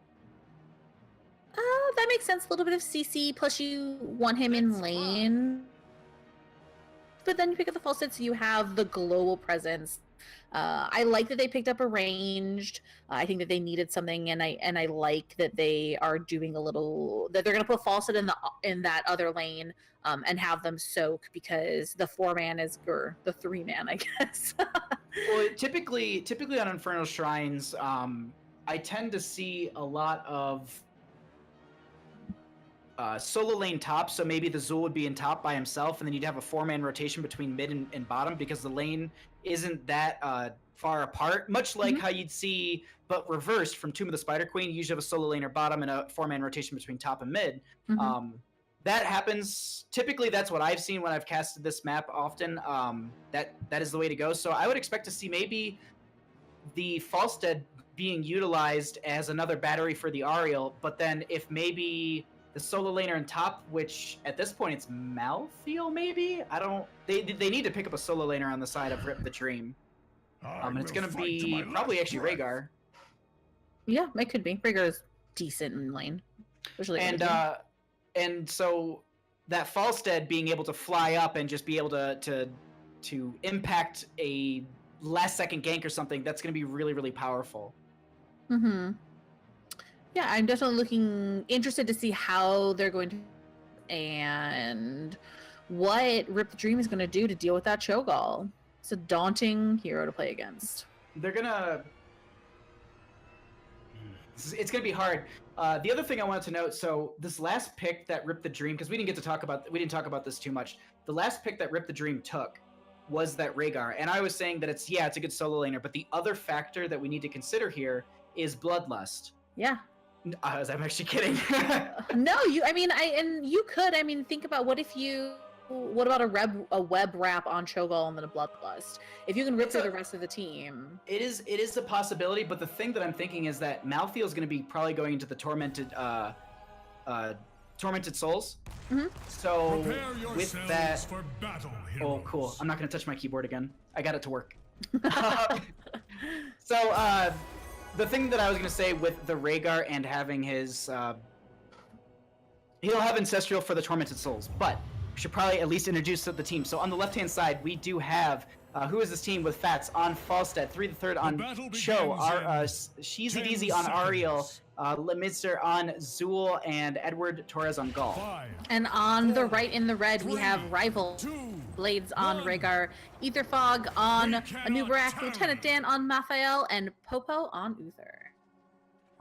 That makes sense. A little bit of CC, plus you want him in lane. But then you pick up the Falsehood, so you have the global presence. I like that they picked up a ranged. I think that they needed something, and I like that they are doing that they're going to put Falsehood in that other lane, and have them soak because the 4-man or the 3-man, I guess. Well, typically on Infernal Shrines, I tend to see a lot of solo lane top, so maybe the Zool would be in top by himself, and then you'd have a 4-man rotation between mid and bottom because the lane isn't that far apart, much like how you'd see, but reversed from Tomb of the Spider Queen. You usually have a solo laner bottom and a 4-man rotation between top and mid. That happens, typically that's what I've seen when I've casted this map often. That is the way to go. So I would expect to see maybe the Falstead being utilized as another battery for the Ariel, but then if maybe the solo laner in top, which at this point it's Malthael maybe? I don't... They need to pick up a solo laner on the side of Rip the Dream. And it's going to be probably actually Rhaegar. Yeah, it could be. Rhaegar is decent in lane. And so that Falstead being able to fly up and just be able to impact a last second gank or something, that's going to be really, really powerful. Mm-hmm. Yeah, I'm definitely interested to see how they're going to, and what Rip the Dream is going to do to deal with that Cho'Gall. It's a daunting hero to play against. They're gonna... It's gonna be hard. The other thing I wanted to note, so this last pick that Rip the Dream, because we didn't talk about this too much. The last pick that Rip the Dream took was that Rhaegar, and I was saying that it's a good solo laner, but the other factor that we need to consider here is Bloodlust. Yeah. I'm actually kidding. No, you could. I mean, think about what about a web wrap on Cho'Gall and then a Bloodlust? If you can rip through the rest of the team. It is a possibility, but the thing that I'm thinking is that Malthael is going to be probably going into the Tormented Souls. Mm-hmm. So with that... For battle, oh, cool. I'm not going to touch my keyboard again. I got it to work. The thing that I was going to say with the Rhaegar and having his... he'll have Ancestral for the Tormented Souls, but we should probably at least introduce the team. So on the left-hand side, we do have Who Is This Team with Fats on Falstead, 3 the Third on Cho, She's It Easy on Ariel, Lemidster on Zool, and Edward Torres on Gaul. And on the right in the red, we have Rival Blades on Rhaegar, Etherfog on Anubarak, Lieutenant Dan on Malthael, and Popo on Uther.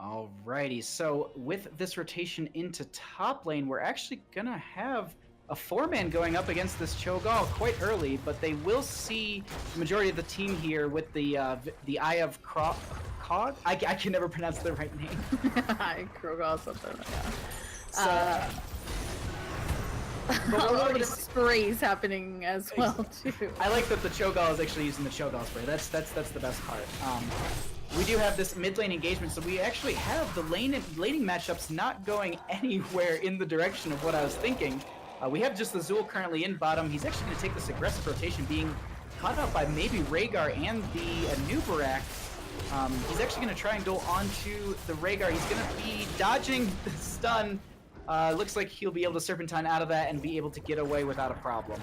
Alrighty, so with this rotation into top lane, we're actually gonna have a 4-man going up against this Cho'Gall quite early, but they will see the majority of the team here with the Eye of Cog? I can never pronounce the right name. Krogall something like that. So, but a little bit of sprays happening as well too. I like that the Cho'Gall is actually using the Cho'Gall spray. That's the best part. We do have this mid lane engagement, so we actually have the laning matchups not going anywhere in the direction of what I was thinking. We have just the Zool currently in bottom. He's actually going to take this aggressive rotation, being caught up by maybe Rhaegar and the Anubarak. He's actually going to try and go onto the Rhaegar. He's going to be dodging the stun. Looks like he'll be able to Serpentine out of that and be able to get away without a problem.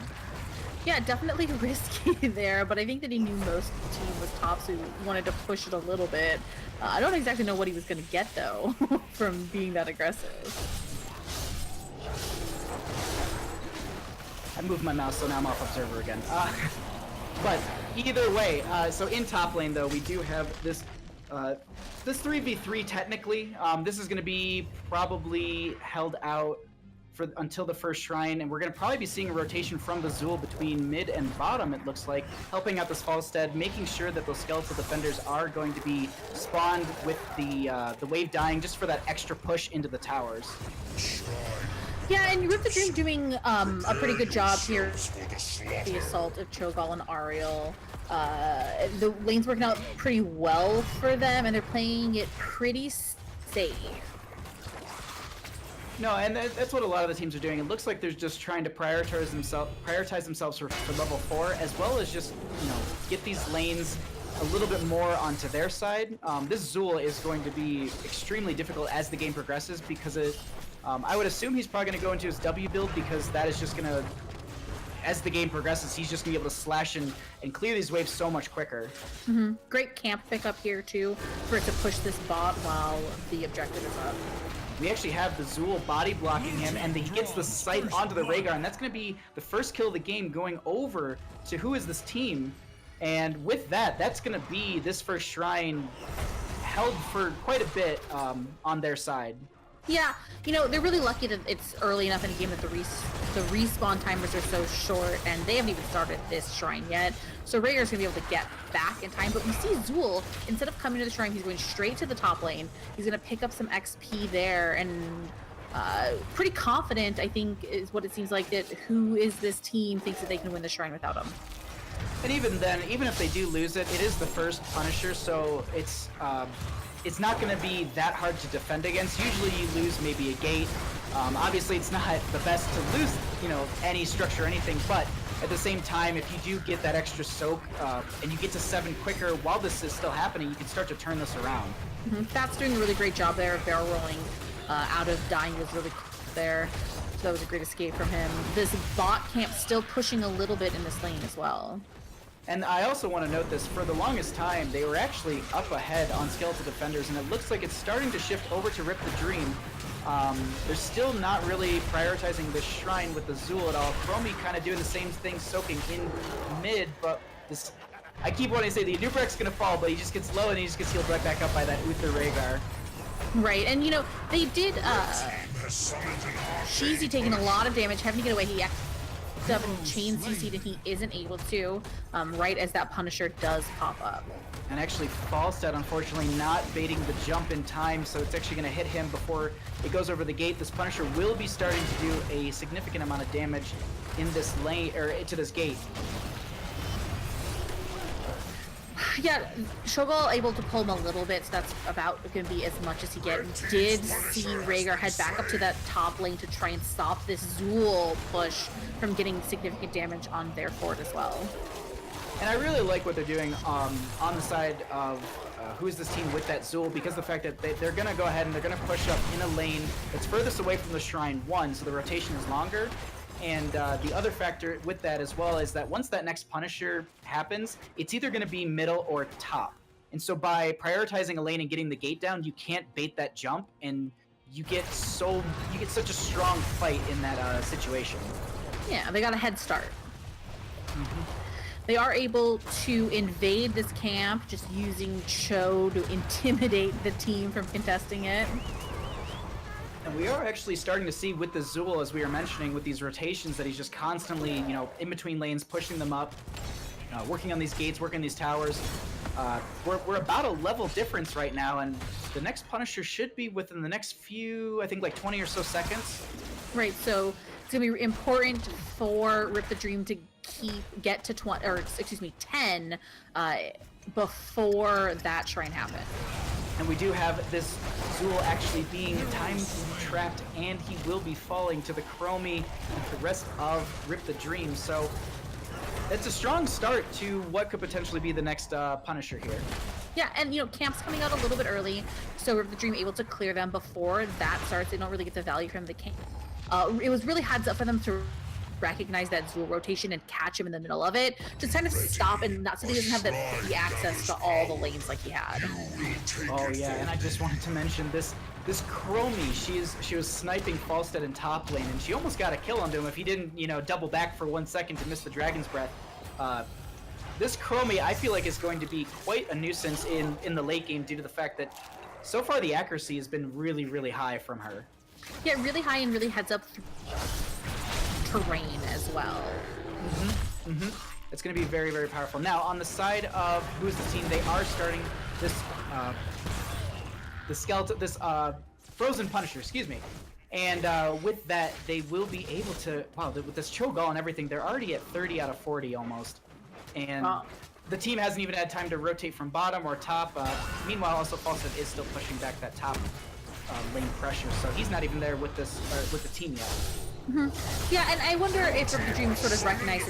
Yeah, definitely risky there, but I think that he knew most of the team was top, so he wanted to push it a little bit. I don't exactly know what he was going to get, though, from being that aggressive. I moved my mouse, so now I'm off Observer again. But either way, so in top lane, though, we do have this 3v3 technically. This is going to be probably held out until the first shrine, and we're going to probably be seeing a rotation from the Zool between mid and bottom, it looks like, helping out this Falstead, making sure that those skeletal defenders are going to be spawned with the wave dying just for that extra push into the towers. Yeah, and Rip the Dream doing a pretty good job here. The assault of Cho'Gall and Ariel. The lane's working out pretty well for them, and they're playing it pretty safe. No, and that's what a lot of the teams are doing. It looks like they're just trying to prioritize themselves for level 4, as well as just, get these lanes a little bit more onto their side. This Zool is going to be extremely difficult as the game progresses, because I would assume he's probably going to go into his W build, because that is just going to, as the game progresses, he's just going to be able to slash and clear these waves so much quicker. Mm-hmm. Great camp pickup here, too, for it to push this bot while the objective is up. We actually have the Zool body blocking him, and he gets the sight onto the Rhaegar, and that's going to be the first kill of the game, going over to Who Is This Team. And with that, that's going to be this first shrine held for quite a bit on their side. Yeah, they're really lucky that it's early enough in the game that the respawn timers are so short, and they haven't even started this shrine yet. So Rhaegar's gonna be able to get back in time, but we see Zool, instead of coming to the shrine, he's going straight to the top lane. He's gonna pick up some XP there, and pretty confident, I think, is what it seems like, that Who Is This Team thinks that they can win the shrine without him. And even then, even if they do lose it, it is the first Punisher, so it's it's not going to be that hard to defend against. Usually you lose maybe a gate. Obviously it's not the best to lose, you know, any structure or anything, but at the same time, if you do get that extra soak and you get to 7 quicker while this is still happening, you can start to turn this around. That's doing a really great job there. Barrel rolling out of dying was really cool there. So that was a great escape from him. This bot camp still pushing a little bit in this lane as well. And I also want to note this, for the longest time, they were actually up ahead on skeletal defenders, and it looks like it's starting to shift over to Rip the Dream. They're still not really prioritizing the Shrine with the Zool at all. Chromie kind of doing the same thing, soaking in mid, but this... I keep wanting to say the Nubrek's going to fall, but he just gets low and he just gets healed right back up by that Uther Rhaegar. Right, and you know, they did, Sheezy taking a lot of damage, having to get away. He up and chain CC'd and he isn't able to, right as that Punisher does pop up. And actually Falstad, unfortunately, not baiting the jump in time, so it's actually going to hit him before it goes over the gate. This Punisher will be starting to do a significant amount of damage in this lane, or to this gate. Yeah, Shogal able to pull him a little bit, so that's about going to be as much as he gets. Did see Rhaegar head back up to that top lane to try and stop this Zool push from getting significant damage on their fort as well. And I really like what they're doing on the side of Who Is This Team with that Zool, because the fact that they're going to go ahead and they're going to push up in a lane that's furthest away from the Shrine 1, so the rotation is longer. And the other factor with that as well is that once that next Punisher happens, it's either going to be middle or top. And so by prioritizing a lane and getting the gate down, you can't bait that jump, and you get such a strong fight in that situation. Yeah, they got a head start. They are able to invade this camp just using Cho to intimidate the team from contesting it. And we are actually starting to see with the Zool, as we were mentioning, with these rotations, that he's just constantly, you know, in between lanes, pushing them up, working on these gates, working these towers. We're about a level difference right now, and the next Punisher should be within the next few, I think, like 20 or so seconds. Right, so it's gonna be important for Rip the Dream to get to 10 before that Shrine happens. And we do have this Zool actually being time trapped, and he will be falling to the Chromie and the rest of Rip the Dream. So it's a strong start to what could potentially be the next Punisher here. Yeah, and you know, camp's coming out a little bit early, so Rip the Dream able to clear them before that starts. They don't really get the value from the camp. It was really heads up for them to recognize that Zool rotation and catch him in the middle of it, to kind of stop and not so he doesn't have the access to all the lanes like he had. Oh yeah, and I just wanted to mention this Chromie. She was sniping Falstad in top lane, and she almost got a kill onto him if he didn't, you know, double back for 1 second to miss the Dragon's Breath. This Chromie, I feel like, is going to be quite a nuisance in the late game due to the fact that so far the accuracy has been really, really high from her. Yeah, really high and really heads up terrain as well. It's going to be very, very powerful. Now, on the side of Who's the Team, they are starting this Frozen Punisher, excuse me. And with that, they will be able to, wow, with this Cho'Gall and everything, they're already at 30 out of 40 almost. And the team hasn't even had time to rotate from bottom or top. Meanwhile, also Falstad is still pushing back that top lane pressure, so he's not even there with this with the team yet. Yeah, and I wonder if the Dream sort of recognized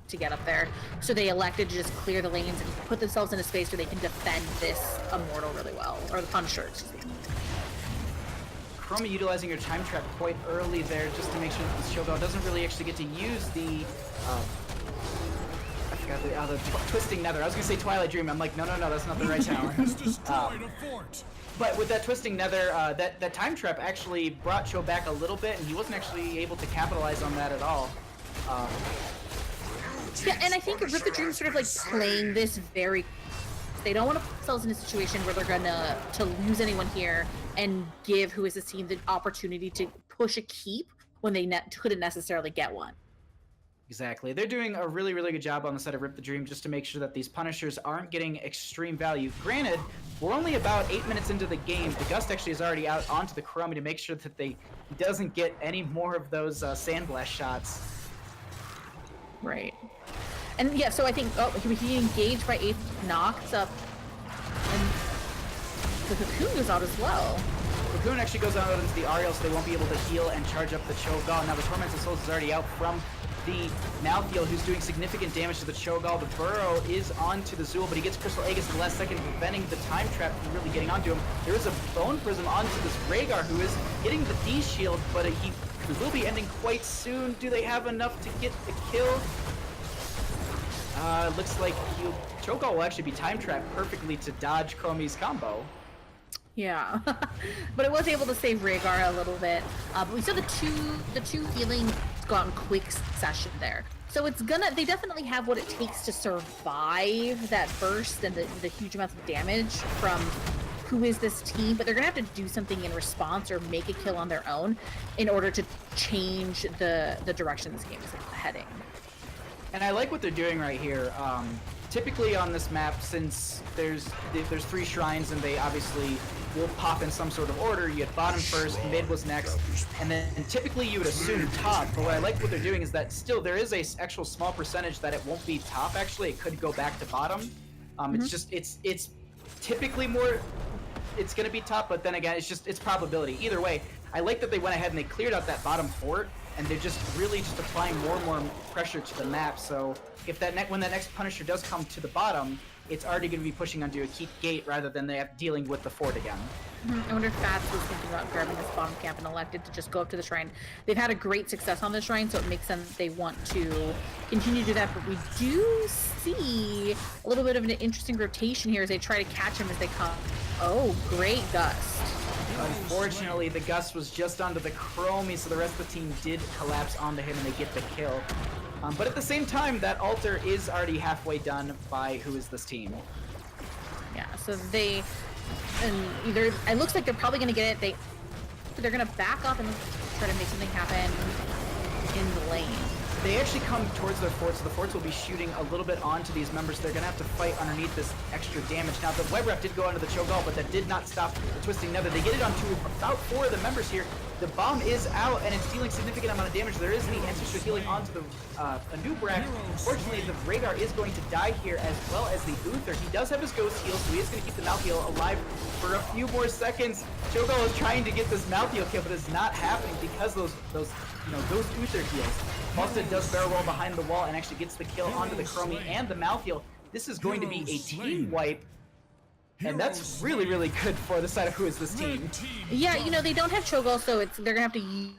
to get up there, so they elected to just clear the lanes and put themselves in a space where they can defend this Immortal really well, or the Punisher, excuse me. Chromie utilizing her time trap quite early there, just to make sure that this Cho'Gall doesn't really actually get to use the I forgot the Twisting Nether. I was gonna say Twilight Dream. I'm like, no, that's not the right tower. But with that Twisting Nether, that time trap actually brought Cho back a little bit, and he wasn't actually able to capitalize on that at all. Yeah, and I think Rip the Dream sort of like playing this very... They don't want to put themselves in a situation where they're gonna lose anyone here and give Who Is This Team the opportunity to push a keep when they couldn't necessarily get one. Exactly. They're doing a really, really good job on the side of Rip the Dream just to make sure that these Punishers aren't getting extreme value. Granted, we're only about 8 minutes into the game. The Gust actually is already out onto the Chromie to make sure that he doesn't get any more of those Sandblast shots. Right. And yeah, so I think, he engaged by 8th, knocks up the Cocoon goes out as well. Cocoon actually goes out into the Ariel, so they won't be able to heal and charge up the Cho'Gall. Now the Tormented Souls is already out from the Malthael, who's doing significant damage to the Cho'Gall. The Burrow is onto the Zool, but he gets Crystal Aegis at the last second, preventing the time trap from really getting onto him. There is a Bone Prism onto this Rhaegar, who is getting the D-Shield, but he will be ending quite soon. Do they have enough to get the kill? Looks like Cho'Gall will actually be time trapped perfectly to dodge Chromie's combo. Yeah, but it was able to save Rhaegar a little bit. But we saw the two healing go out in quick succession there. So they definitely have what it takes to survive that burst and the huge amounts of damage from Who Is This Team, but they're gonna have to do something in response or make a kill on their own in order to change the direction this game is heading. And I like what they're doing right here. Typically on this map, since there's 3 shrines and they obviously will pop in some sort of order, you had bottom first, mid was next, and then typically you would assume top. But what I like what they're doing is that still there is a actual small percentage that it won't be top. Actually, it could go back to bottom. It's just it's typically more. It's gonna be top, but then again, it's probability. Either way, I like that they went ahead and they cleared out that bottom fort, and they're just really just applying more and more pressure to the map. So if when that next Punisher does come to the bottom, it's already going to be pushing onto a keep gate rather than they have dealing with the fort again. I wonder if Fats was thinking about grabbing this bottom camp and elected to just go up to the shrine. They've had a great success on the shrine, so it makes sense that they want to continue to do that. But we do see a little bit of an interesting rotation here as they try to catch him as they come. Oh, great gust. Unfortunately, the gust was just onto the Chromie, so the rest of the team did collapse onto him and they get the kill. But at the same time, that altar is already halfway done by Who Is This Team. Yeah, so it looks like they're probably going to get it. They're going to back up and try to make something happen in the lane. They actually come towards their forts, so the forts will be shooting a little bit onto these members. They're going to have to fight underneath this extra damage. Now, the web wrap did go onto the Cho'Gall, but that did not stop the Twisting Nether. They get it onto about 4 of the members here. The bomb is out, and it's dealing significant amount of damage. There is the ancestral healing onto the Anub'arak. Unfortunately, the Rhaegar is going to die here, as well as the Uther. He does have his Ghost Heal, so he is going to keep the Malthael alive for a few more seconds. Cho'Gall is trying to get this Malthael kill, but it's not happening because those Uther heals. Falstad does barrel roll behind the wall and actually gets the kill onto the Chromie and the Malthael. This is going to be a team wipe, and that's really, really good for the side of Who Is This Team. Yeah, they don't have Cho'Gall, so they're gonna have to use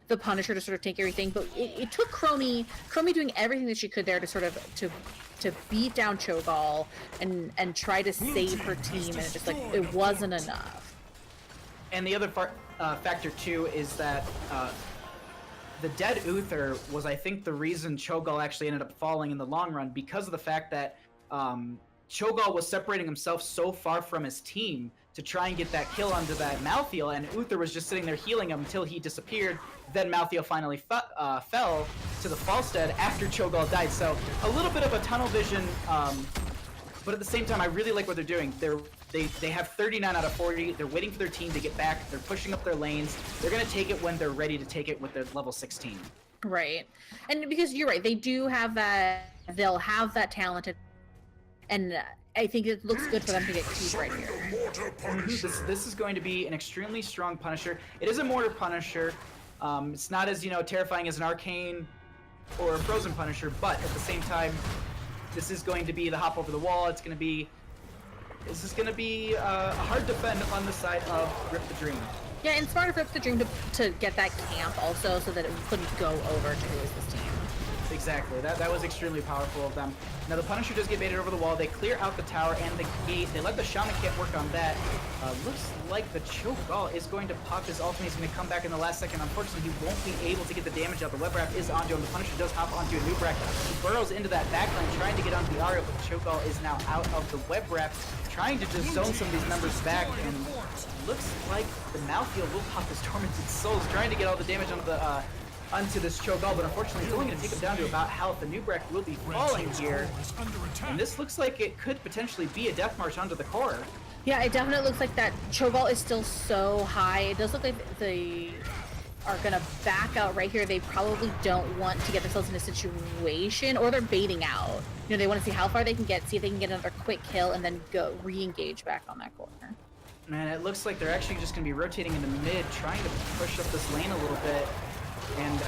the Punisher to sort of take everything. But it took Chromie doing everything that she could there to sort of to beat down Cho'Gall and try to save her team, and it wasn't enough. And the other factor too is that the dead Uther was, I think, the reason Cho'Gall actually ended up falling in the long run, because of the fact that Cho'Gall was separating himself so far from his team to try and get that kill onto that Malthael, and Uther was just sitting there healing him until he disappeared. Then Malthael finally fell to the Falstad after Cho'Gall died. So a little bit of a tunnel vision, but at the same time, I really like what they're doing. They have 39 out of 40. They're waiting for their team to get back. They're pushing up their lanes. They're going to take it when they're ready to take it with their level 16. Right. And because you're right, they do have that, they'll have that talent, and I think it looks good for them to get keyed right here. This is going to be an extremely strong Punisher. It is a Mortar Punisher. It's not as, terrifying as an Arcane or a Frozen Punisher, but at the same time, this is going to be the hop over the wall. This is going to be a hard defend on the side of Rip the Dream. Yeah, and smart of Rip the Dream to get that camp also, so that it couldn't go over to Who Is This Team. Exactly. That was extremely powerful of them. Now the Punisher does get baited over the wall. They clear out the tower and the gate. They let the Shaman Camp work on that. Looks like the Cho'Gall is going to pop his ult, and he's going to come back in the last second. Unfortunately, he won't be able to get the damage out. The web wrap is onto him. The Punisher does hop onto Anub'arak. He burrows into that backline, trying to get onto the Ariel, but the Cho'Gall is now out of the web wrap, trying to just zone some of these members back, and looks like the Malthael will pop his Tormented Souls, trying to get all the damage onto this Cho'Gall, but unfortunately it's only going to take him down to about health. The Anub'arak will be falling here, and this looks like it could potentially be a death march onto the core. Yeah, it definitely looks like that Cho'Gall is still so high. It does look like they are going to back out right here. They probably don't want to get themselves in a situation, or they're baiting out. They want to see how far they can get, see if they can get another quick kill, and then go re-engage back on that corner. Man, it looks like they're actually just going to be rotating in the mid, trying to push up this lane a little bit. And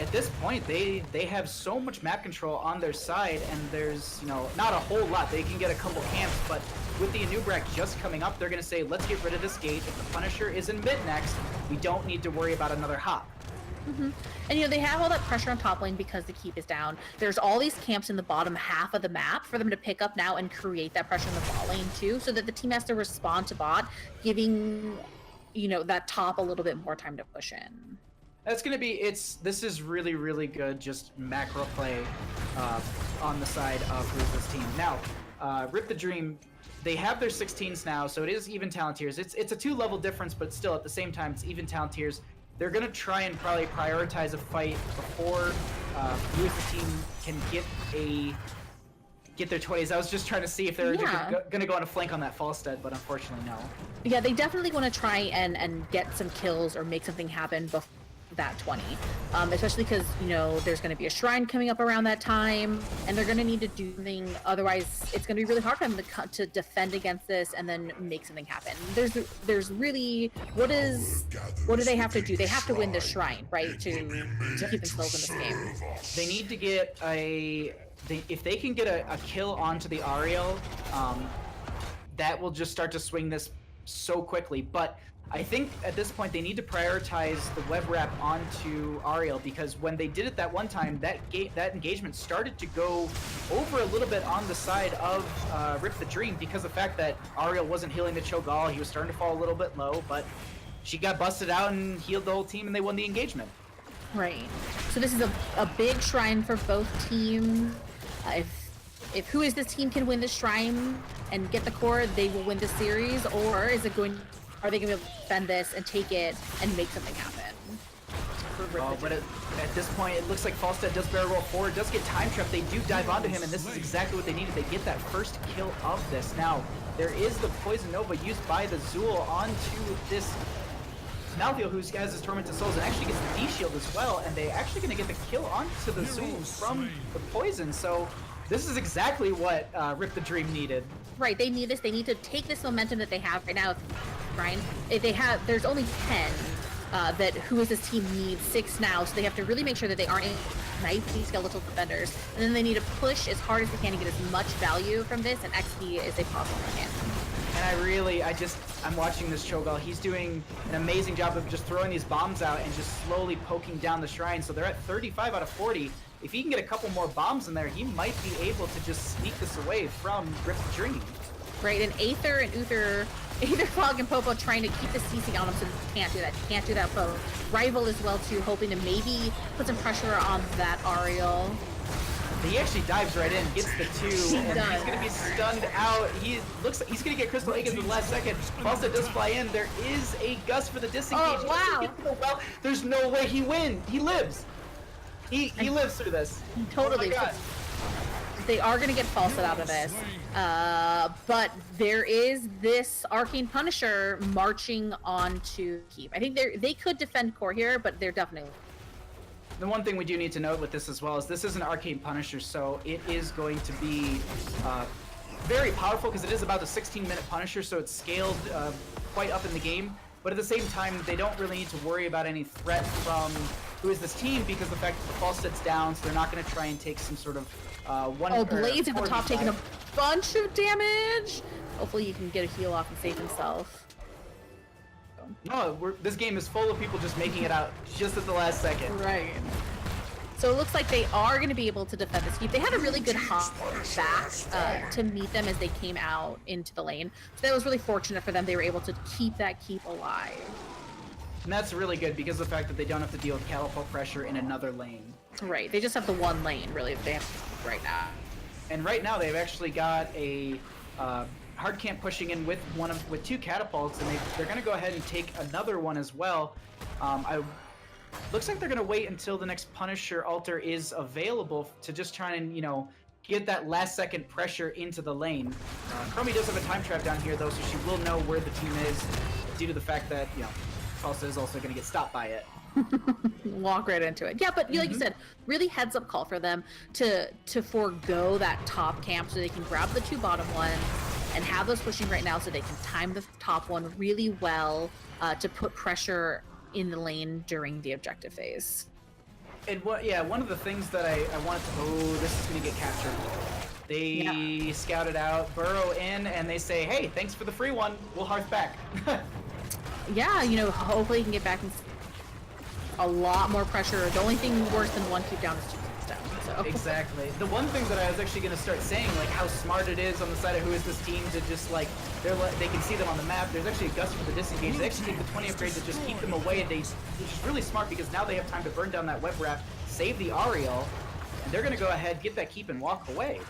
at this point, they have so much map control on their side, and there's, you know, not a whole lot. They can get a couple camps, but with the Anubrak just coming up, they're going to say, let's get rid of this gate. If the Punisher is in mid next, we don't need to worry about another hop. And you know, they have all that pressure on top lane because the keep is down. There's all these camps in the bottom half of the map for them to pick up now and create that pressure in the bot lane too, so that the team has to respond to bot, giving, you know, that top a little bit more time to push in. That's going to be, this is really, really good, just macro play on the side of WhoIsThisTeam. Now, Rip the Dream, they have their 16s now, so it is even talent tiers. It's a 2-level difference, but still at the same time, it's even talent tiers. They're going to try and probably prioritize a fight before WhoIsThisTeam can get their 20s. I was just trying to see if they're going to go on a flank on that Falstead, but unfortunately no. Yeah, they definitely want to try and get some kills or make something happen before that 20, especially because, you know, there's going to be a shrine coming up around that time, and they're going to need to do something. Otherwise, it's going to be really hard for them to defend against this and then make something happen. There's really, what do they have to do? They have to win the shrine, right, to keep themselves in this game. They need to get if they can get a kill onto the Ariel, that will just start to swing this so quickly. But I think at this point they need to prioritize the web wrap onto Ariel, because when they did it that one time, that engagement started to go over a little bit on the side of Rip the Dream, because of the fact that Ariel wasn't healing the Cho'Gall. He was starting to fall a little bit low, but she got busted out and healed the whole team, and they won the engagement. Right. So this is a big shrine for both teams. If WhoIsThisTeam can win the shrine and get the core, they will win the series, or are they going to be able to defend this and take it and make something happen? But at this point, it looks like Falstead does barrel roll forward, does get time trapped. They do dive onto him, and this is exactly what they needed. They get that first kill of this. Now, there is the Poison Nova used by the Zool onto this Malthael, who has his Tormented Souls, and actually gets the D-Shield as well, and they're actually going to get the kill onto the Zool from the Poison. So this is exactly what Rip the Dream needed. Right, they need this. They need to take this momentum that they have right now. Ryan, if they have, there's only 10 that WhoIsThisTeam needs 6 now, so they have to really make sure that they aren't knifey skeletal defenders, and then they need to push as hard as they can to get as much value from this and XP as they possibly can. And I'm watching this Cho'Gall. He's doing an amazing job of just throwing these bombs out and just slowly poking down the shrine. So they're at 35 out of 40. If he can get a couple more bombs in there, he might be able to just sneak this away from Rip the Dream. Right, and Aether and Uther, Fog and Popo trying to keep the CC on him, so they can't do that. Can't do that. But Rival as well too, hoping to maybe put some pressure on that Ariel. He actually dives right in, gets the 2, and does. he's going to be stunned out. He looks like he's going to get Crystal Egg in the last second. Falstead does fly in. There is a gust for the disengage. Oh, wow. Well, there's no way he wins. He lives. He lives through this. Totally. Oh my God. They are going to get Falstead out of this. But there is this Arcane Punisher marching on to keep. I think they could defend core here, but they're definitely... The one thing we do need to note with this as well is this is an Arcane Punisher, so it is going to be very powerful because it is about a 16-minute Punisher, so it's scaled quite up in the game. But at the same time, they don't really need to worry about any threat from WhoIsThisTeam because the fact that the Falstead's down, so they're not going to try and take some sort of Blaze at the top taking a bunch of damage. Hopefully he can get a heal off and save himself. No, this game is full of people just making it out just at the last second. Right. So it looks like they are going to be able to defend this keep. They had a really good hop back to meet them as they came out into the lane. So that was really fortunate for them. They were able to keep that keep alive. And that's really good because of the fact that they don't have to deal with catapult pressure in another lane. Right. They just have the one lane, really, that they have right now. And right now they've actually got a hard camp pushing in with with 2 catapults, and they're going to go ahead and take another one as well. Looks like they're going to wait until the next Punisher altar is available to just try and, you know, get that last second pressure into the lane. Chromie does have a time trap down here though, so she will know where the team is due to the fact that, you know, Falstead is also going to get stopped by it. Walk right into it. Yeah, but like you said, really heads up call for them to forego that top camp so they can grab the 2 bottom ones and have those pushing right now so they can time the top one really well to put pressure in the lane during the objective phase. And one of the things that I wanted to, this is going to get captured. They scout it out, burrow in, and they say, hey, thanks for the free one. We'll hearth back. Yeah, you know, hopefully you can get back and a lot more pressure. The only thing worse than one keep down is two keeps down. So. Exactly. The one thing that I was actually going to start saying, like how smart it is on the side of Who Is This Team to just like, they can see them on the map. There's actually a gust for the disengage. They actually take the 20 upgrade to just keep them away, which is really smart because now they have time to burn down that web raft, save the Ariel, and they're going to go ahead, get that keep, and walk away.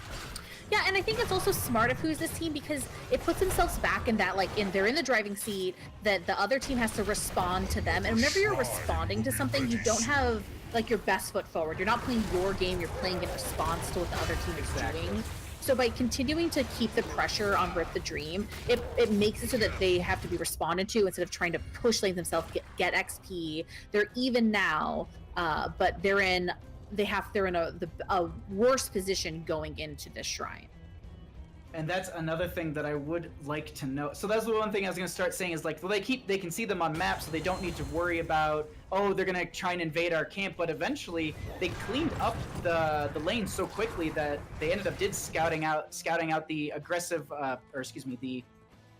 Yeah, and I think it's also smart of Who's This Team because it puts themselves back in that, like, they're in the driving seat, that the other team has to respond to them. And whenever you're responding to something, you don't have, like, your best foot forward. You're not playing your game, you're playing in response to what the other team is doing. So by continuing to keep the pressure on Rip the Dream, it makes it so that they have to be responded to instead of trying to push lane themselves, get XP. They're even now, but they're in a worse position going into this shrine. And that's another thing that I would like to know. So that's the one thing I was going to start saying is like, well, they can see them on maps, so they don't need to worry about, oh, they're going to try and invade our camp. But eventually, they cleaned up the lane so quickly that they ended up scouting out the aggressive, the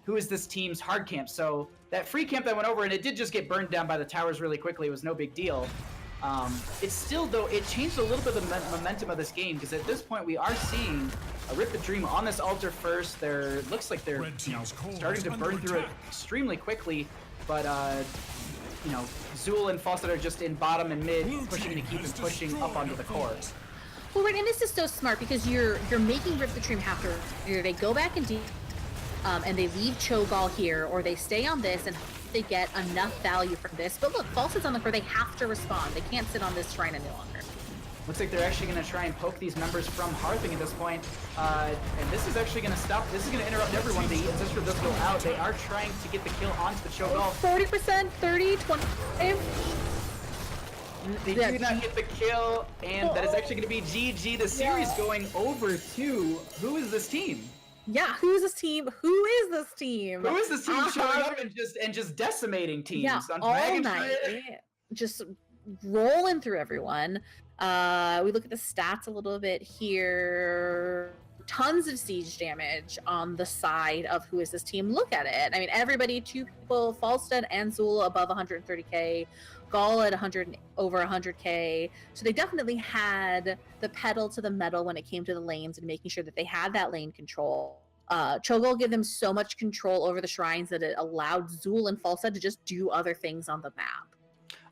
Who Is This Team's hard camp. So that free camp that went over, and it did just get burned down by the towers really quickly. It was no big deal. It's still, though, it changed a little bit of the momentum of this game, because at this point we are seeing a Rip the Dream on this altar first. Looks like they're starting to burn through it extremely quickly, but Zool and Fawcett are just in bottom and mid, pushing to keep them pushing up onto the core. Well, right, and this is so smart because you're making Rip the Dream have to either they go back and deep, and they leave Cho'Gall here, or they stay on this and they get enough value from this. But look, Fawcett's on the core, they have to respond. They can't sit on this shrine any longer. Looks like they're actually going to try and poke these members from Hearthing at this point. And this is actually going to stop. This is going to interrupt everyone. The Ancestral does go out. They are trying to get the kill onto the Cho'Gall. 40%, 30, 25. They do not get the kill, and that is actually going to be GG. The series going over to Who Is This Team? Yeah, who's this team? Who is this team? Who is this team showing up and just decimating teams? Yeah, on all Dragon night. Just rolling through everyone. We look at the stats a little bit here. Tons of siege damage on the side of Who Is This Team. Look at it. I mean, everybody, 2 people, Falstead and Zool above 130k, Gall at over 100k. So they definitely had the pedal to the metal when it came to the lanes and making sure that they had that lane control. Cho'Gall gave them so much control over the shrines that it allowed Zool and Falstead to just do other things on the map.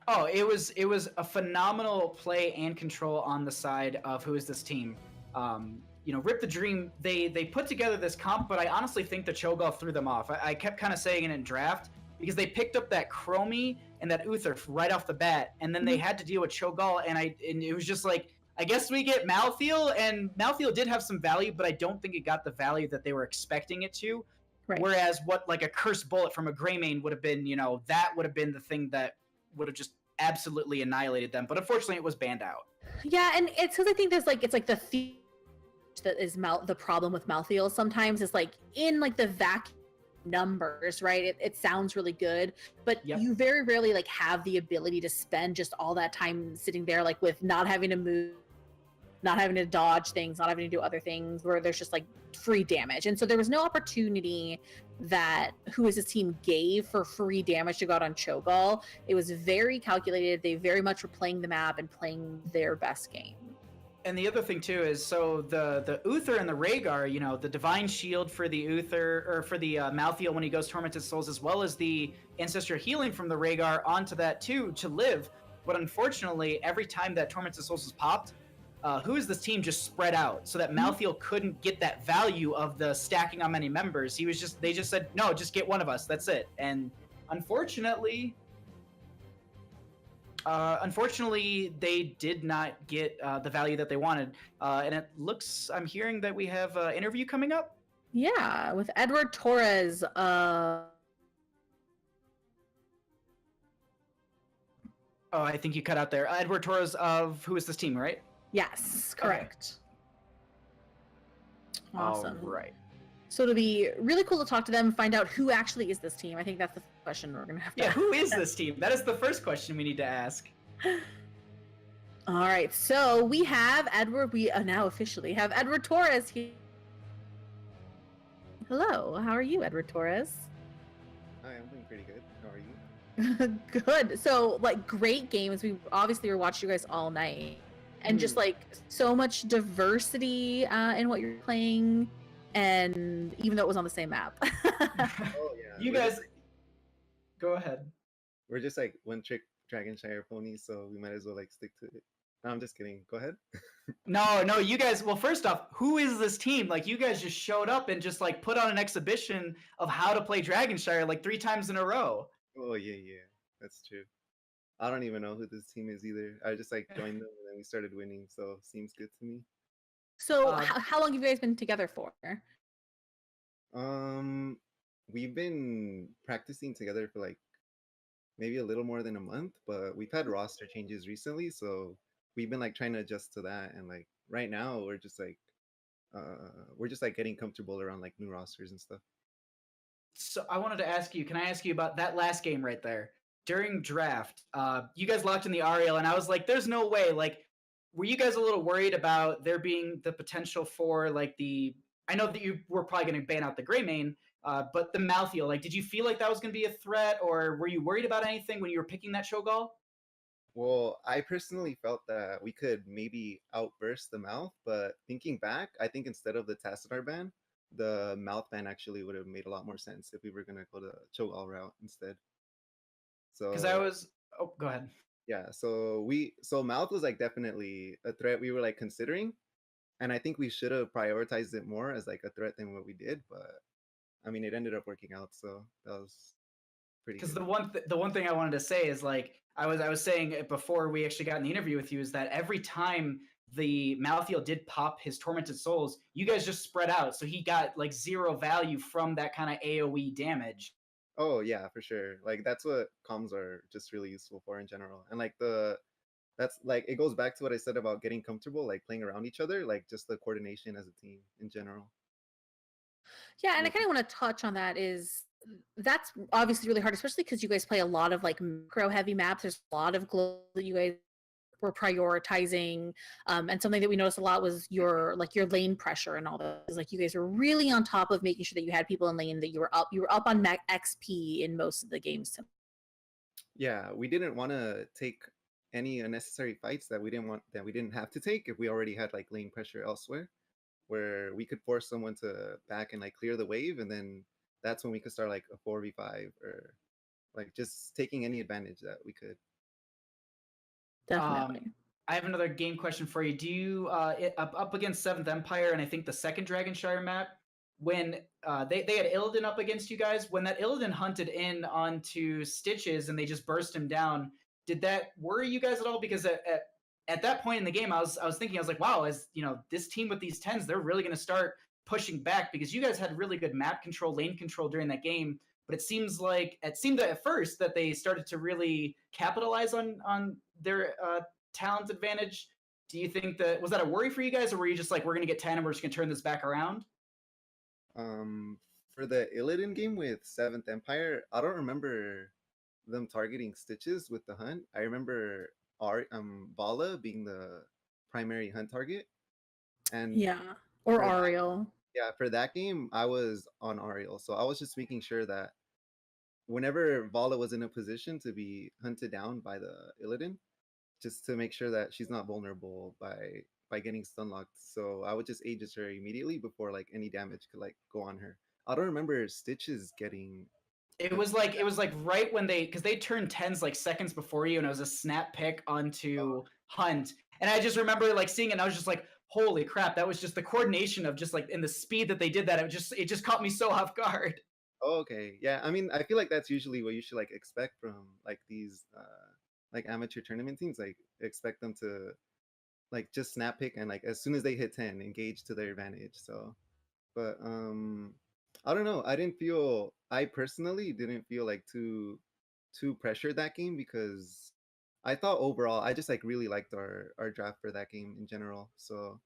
Oh, it was a phenomenal play and control on the side of Who Is This Team. Rip the Dream, they put together this comp, but I honestly think the Cho'Gall threw them off. I kept kind of saying it in draft because they picked up that Chromie and that Uther right off the bat, and then they had to deal with Cho'Gall, and it was just like, I guess we get Malthael, and Malthael did have some value, but I don't think it got the value that they were expecting it to. Right. Whereas what like a Cursed Bullet from a Greymane would have been, that would have been the thing that would have just absolutely annihilated them. But unfortunately, it was banned out. Yeah, and it's because I think there's like, it's like the that is the problem with Malthael sometimes is like in like the vacuum numbers, right? It sounds really good, but you very rarely like have the ability to spend just all that time sitting there like with not having to move, not having to dodge things, not having to do other things where there's just like free damage. And so there was no opportunity that Who Is This Team gave for free damage to go out on Cho'Gall. It was very calculated. They very much were playing the map and playing their best game. And the other thing too is, so the Uther and the Rhaegar, the Divine Shield for the Uther, or for the Malthael when he goes Tormented Souls, as well as the Ancestral Healing from the Rhaegar onto that too to live. But unfortunately, every time that Tormented Souls was popped, Who Is This Team just spread out so that Malthael couldn't get that value of the stacking on many members. They just said, no, just get one of us. That's it. And unfortunately, they did not get the value that they wanted. And it looks, I'm hearing that we have an interview coming up. Yeah, with Edward Torres. Oh, I think you cut out there. Edward Torres of Who Is This Team, right? Yes, correct. Okay. Awesome. All right. So it'll be really cool to talk to them and find out who actually is this team. I think that's the question we're gonna have to Yeah, ask. who is this team? That is the first question we need to ask. All right, so we have Edward. We now officially have Edward Torres here. Hello, how are you, Edward Torres? Hi, I'm doing pretty good. How are you? Good. So, like, great games. We obviously were watching you guys all night, and just like so much diversity in what you're playing, and even though it was on the same map. Oh yeah. You guys, go ahead. We're just like one trick Dragonshire ponies, so we might as well like stick to it. No, I'm just kidding. Go ahead. No, you guys. Well, first off, who is this team? Like, you guys just showed up and just like put on an exhibition of how to play Dragonshire like 3 times in a row. Oh yeah, that's true. I don't even know who this team is either. I just like joined them and then we started winning, so seems good to me. So, how long have you guys been together for? We've been practicing together for like maybe a little more than a month, but we've had roster changes recently, so we've been like trying to adjust to that. And like right now, we're just like getting comfortable around like new rosters and stuff. So I wanted to ask you, can I ask you about that last game right there? During draft, you guys locked in the Ariel, and I was like, there's no way. Like, were you guys a little worried about there being the potential for like I know that you were probably going to ban out the Greymane, but the Malthael, like, did you feel like that was going to be a threat, or were you worried about anything when you were picking that Shogal? Well, I personally felt that we could maybe outburst the mouth, but thinking back, I think instead of the Tassadar ban, the mouth ban actually would have made a lot more sense if we were gonna go the Cho'Gall route instead. Because So oh, go ahead. yeah, so mouth was like definitely a threat we were like considering, and I think we should have prioritized it more as like a threat than what we did. But I mean, it ended up working out, so that was pretty Because good. the one thing I wanted to say is like I was saying it before we actually got in the interview with you is that every time the Malthael did pop his tormented souls, you guys just spread out, so he got like 0 value from that kind of AOE damage. Oh yeah, for sure. Like that's what comms are just really useful for in general. And like that's like it goes back to what I said about getting comfortable, like playing around each other, like just the coordination as a team in general. Yeah, and I kind of want to touch on that. Is that's obviously really hard, especially because you guys play a lot of like macro heavy maps. There's a lot of glow that you guys were prioritizing, and something that we noticed a lot was your lane pressure and all that. Like you guys were really on top of making sure that you had people in lane, that you were up on XP in most of the games. Yeah, we didn't want to take any unnecessary fights that we didn't have to take if we already had like lane pressure elsewhere, where we could force someone to back and like clear the wave, and then that's when we could start like a 4v5 or like just taking any advantage that we could. Definitely. I have another game question for you. Do you up against Seventh Empire and I think the second Dragonshire map, when they had Illidan up against you guys, when that Illidan hunted in onto Stitches and they just burst him down, did that worry you guys at all? Because at that point in the game, I was thinking, I was like, wow, as you know, this team with these 10s, they're really going to start pushing back, because you guys had really good map control, lane control during that game. But it seemed at first that they started to really capitalize on their talent advantage. Do you think was that a worry for you guys, or were you just like, we're going to get 10 and we're just going to turn this back around? For the Illidan game with Seventh Empire, I don't remember them targeting Stitches with the hunt. I remember Vala being the primary hunt target. And yeah, or for that- Ariel. yeah, for that game, I was on Ariel, so I was just making sure that whenever Vala was in a position to be hunted down by the Illidan, just to make sure that she's not vulnerable by getting stun locked. So I would just Aegis her immediately before like any damage could like go on her. I don't remember Stitches getting. It was like right when because they turned 10s like seconds before you, and it was a snap pick onto Hunt. And I just remember like seeing it, and I was just like, holy crap, that was just the coordination of just like, in the speed that they did that. It just caught me so off guard. Oh, okay. Yeah, I mean, I feel like that's usually what you should like expect from like these like amateur tournament teams. Like expect them to like just snap pick and like as soon as they hit 10, engage to their advantage. So, but I don't know. I personally didn't feel like too pressured that game, because I thought overall I just like really liked our draft for that game in general. So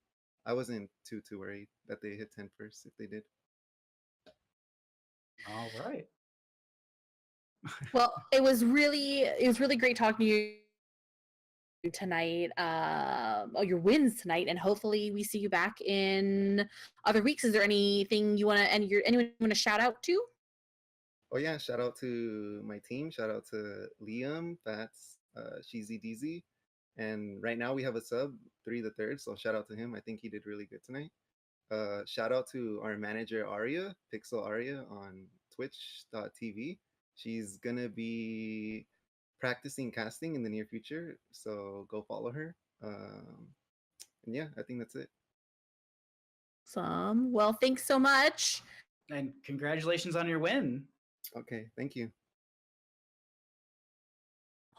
I wasn't too worried that they hit 10 first if they did. All right. Well, it was really great talking to you tonight. Your wins tonight, and hopefully we see you back in other weeks. Is there anything you want to anyone you want to shout out to? Oh yeah, shout out to my team. Shout out to Liam, Fats, Sheezy DZ. And right now we have a sub, 3 the third. So shout out to him. I think he did really good tonight. Shout out to our manager Aria, Pixel Aria on Twitch.tv. She's gonna be practicing casting in the near future, so go follow her. And yeah, I think that's it. Awesome. Well, thanks so much. And congratulations on your win. Okay, thank you.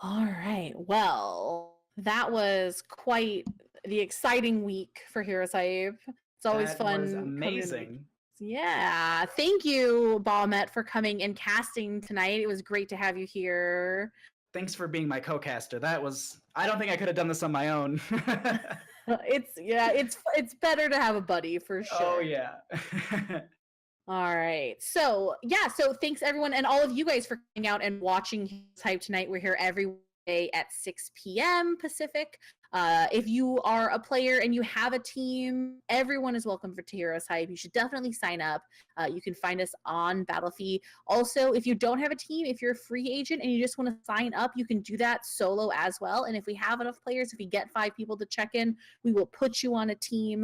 All right. Well, that was quite the exciting week for Heroes Hype. It's always That fun. was coming in. amazing. Yeah. Thank you, Balmet, for coming and casting tonight. It was great to have you here. Thanks for being my co-caster. I don't think I could have done this on my own. It's better to have a buddy for sure. Oh yeah. All right. So thanks everyone and all of you guys for coming out and watching Heroes Hype tonight. We're here every day at 6 p.m. Pacific. If you are a player and you have a team, everyone is welcome to Heroes Hype. You should definitely sign up. You can find us on Battlefield. Also, if you don't have a team, if you're a free agent and you just want to sign up, you can do that solo as well. And if we have enough players, if we get 5 people to check in, we will put you on a team.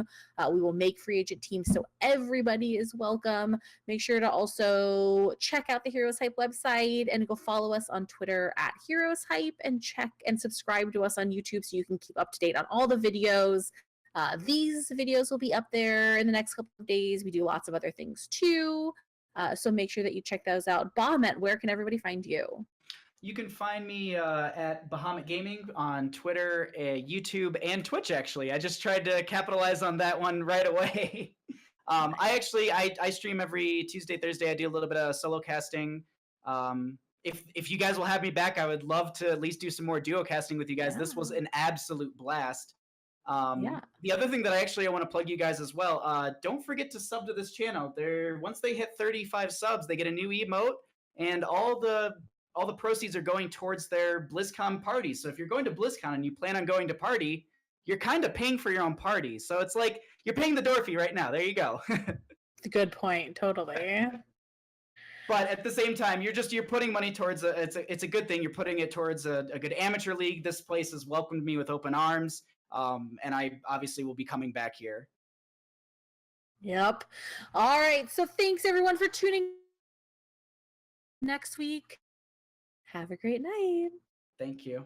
We will make free agent teams so everybody is welcome. Make sure to also check out the Heroes Hype website and go follow us on Twitter at Heroes Hype and check and subscribe to us on YouTube so you can keep up to date on all the videos. These videos will be up there in the next couple of days. We do lots of other things too. So make sure that you check those out. Bahamut, where can everybody find you? You can find me at Bahamut Gaming on Twitter, YouTube, and Twitch, actually. I just tried to capitalize on that one right away. I stream every Tuesday, Thursday. I do a little bit of solo casting. If you guys will have me back, I would love to at least do some more duo casting with you guys. This was an absolute blast. The other thing that I want to plug you guys as well, don't forget to sub to this channel. Once they hit 35 subs, they get a new emote, and all the proceeds are going towards their BlizzCon party. So if you're going to BlizzCon and you plan on going to party, you're kind of paying for your own party. So it's like you're paying the door fee right now. There you go. It's a good point. Totally. But at the same time, you're putting money towards it's a good thing. You're putting it towards a good amateur league. This place has welcomed me with open arms. And I obviously will be coming back here. Yep. All right. So thanks everyone for tuning next week. Have a great night. Thank you.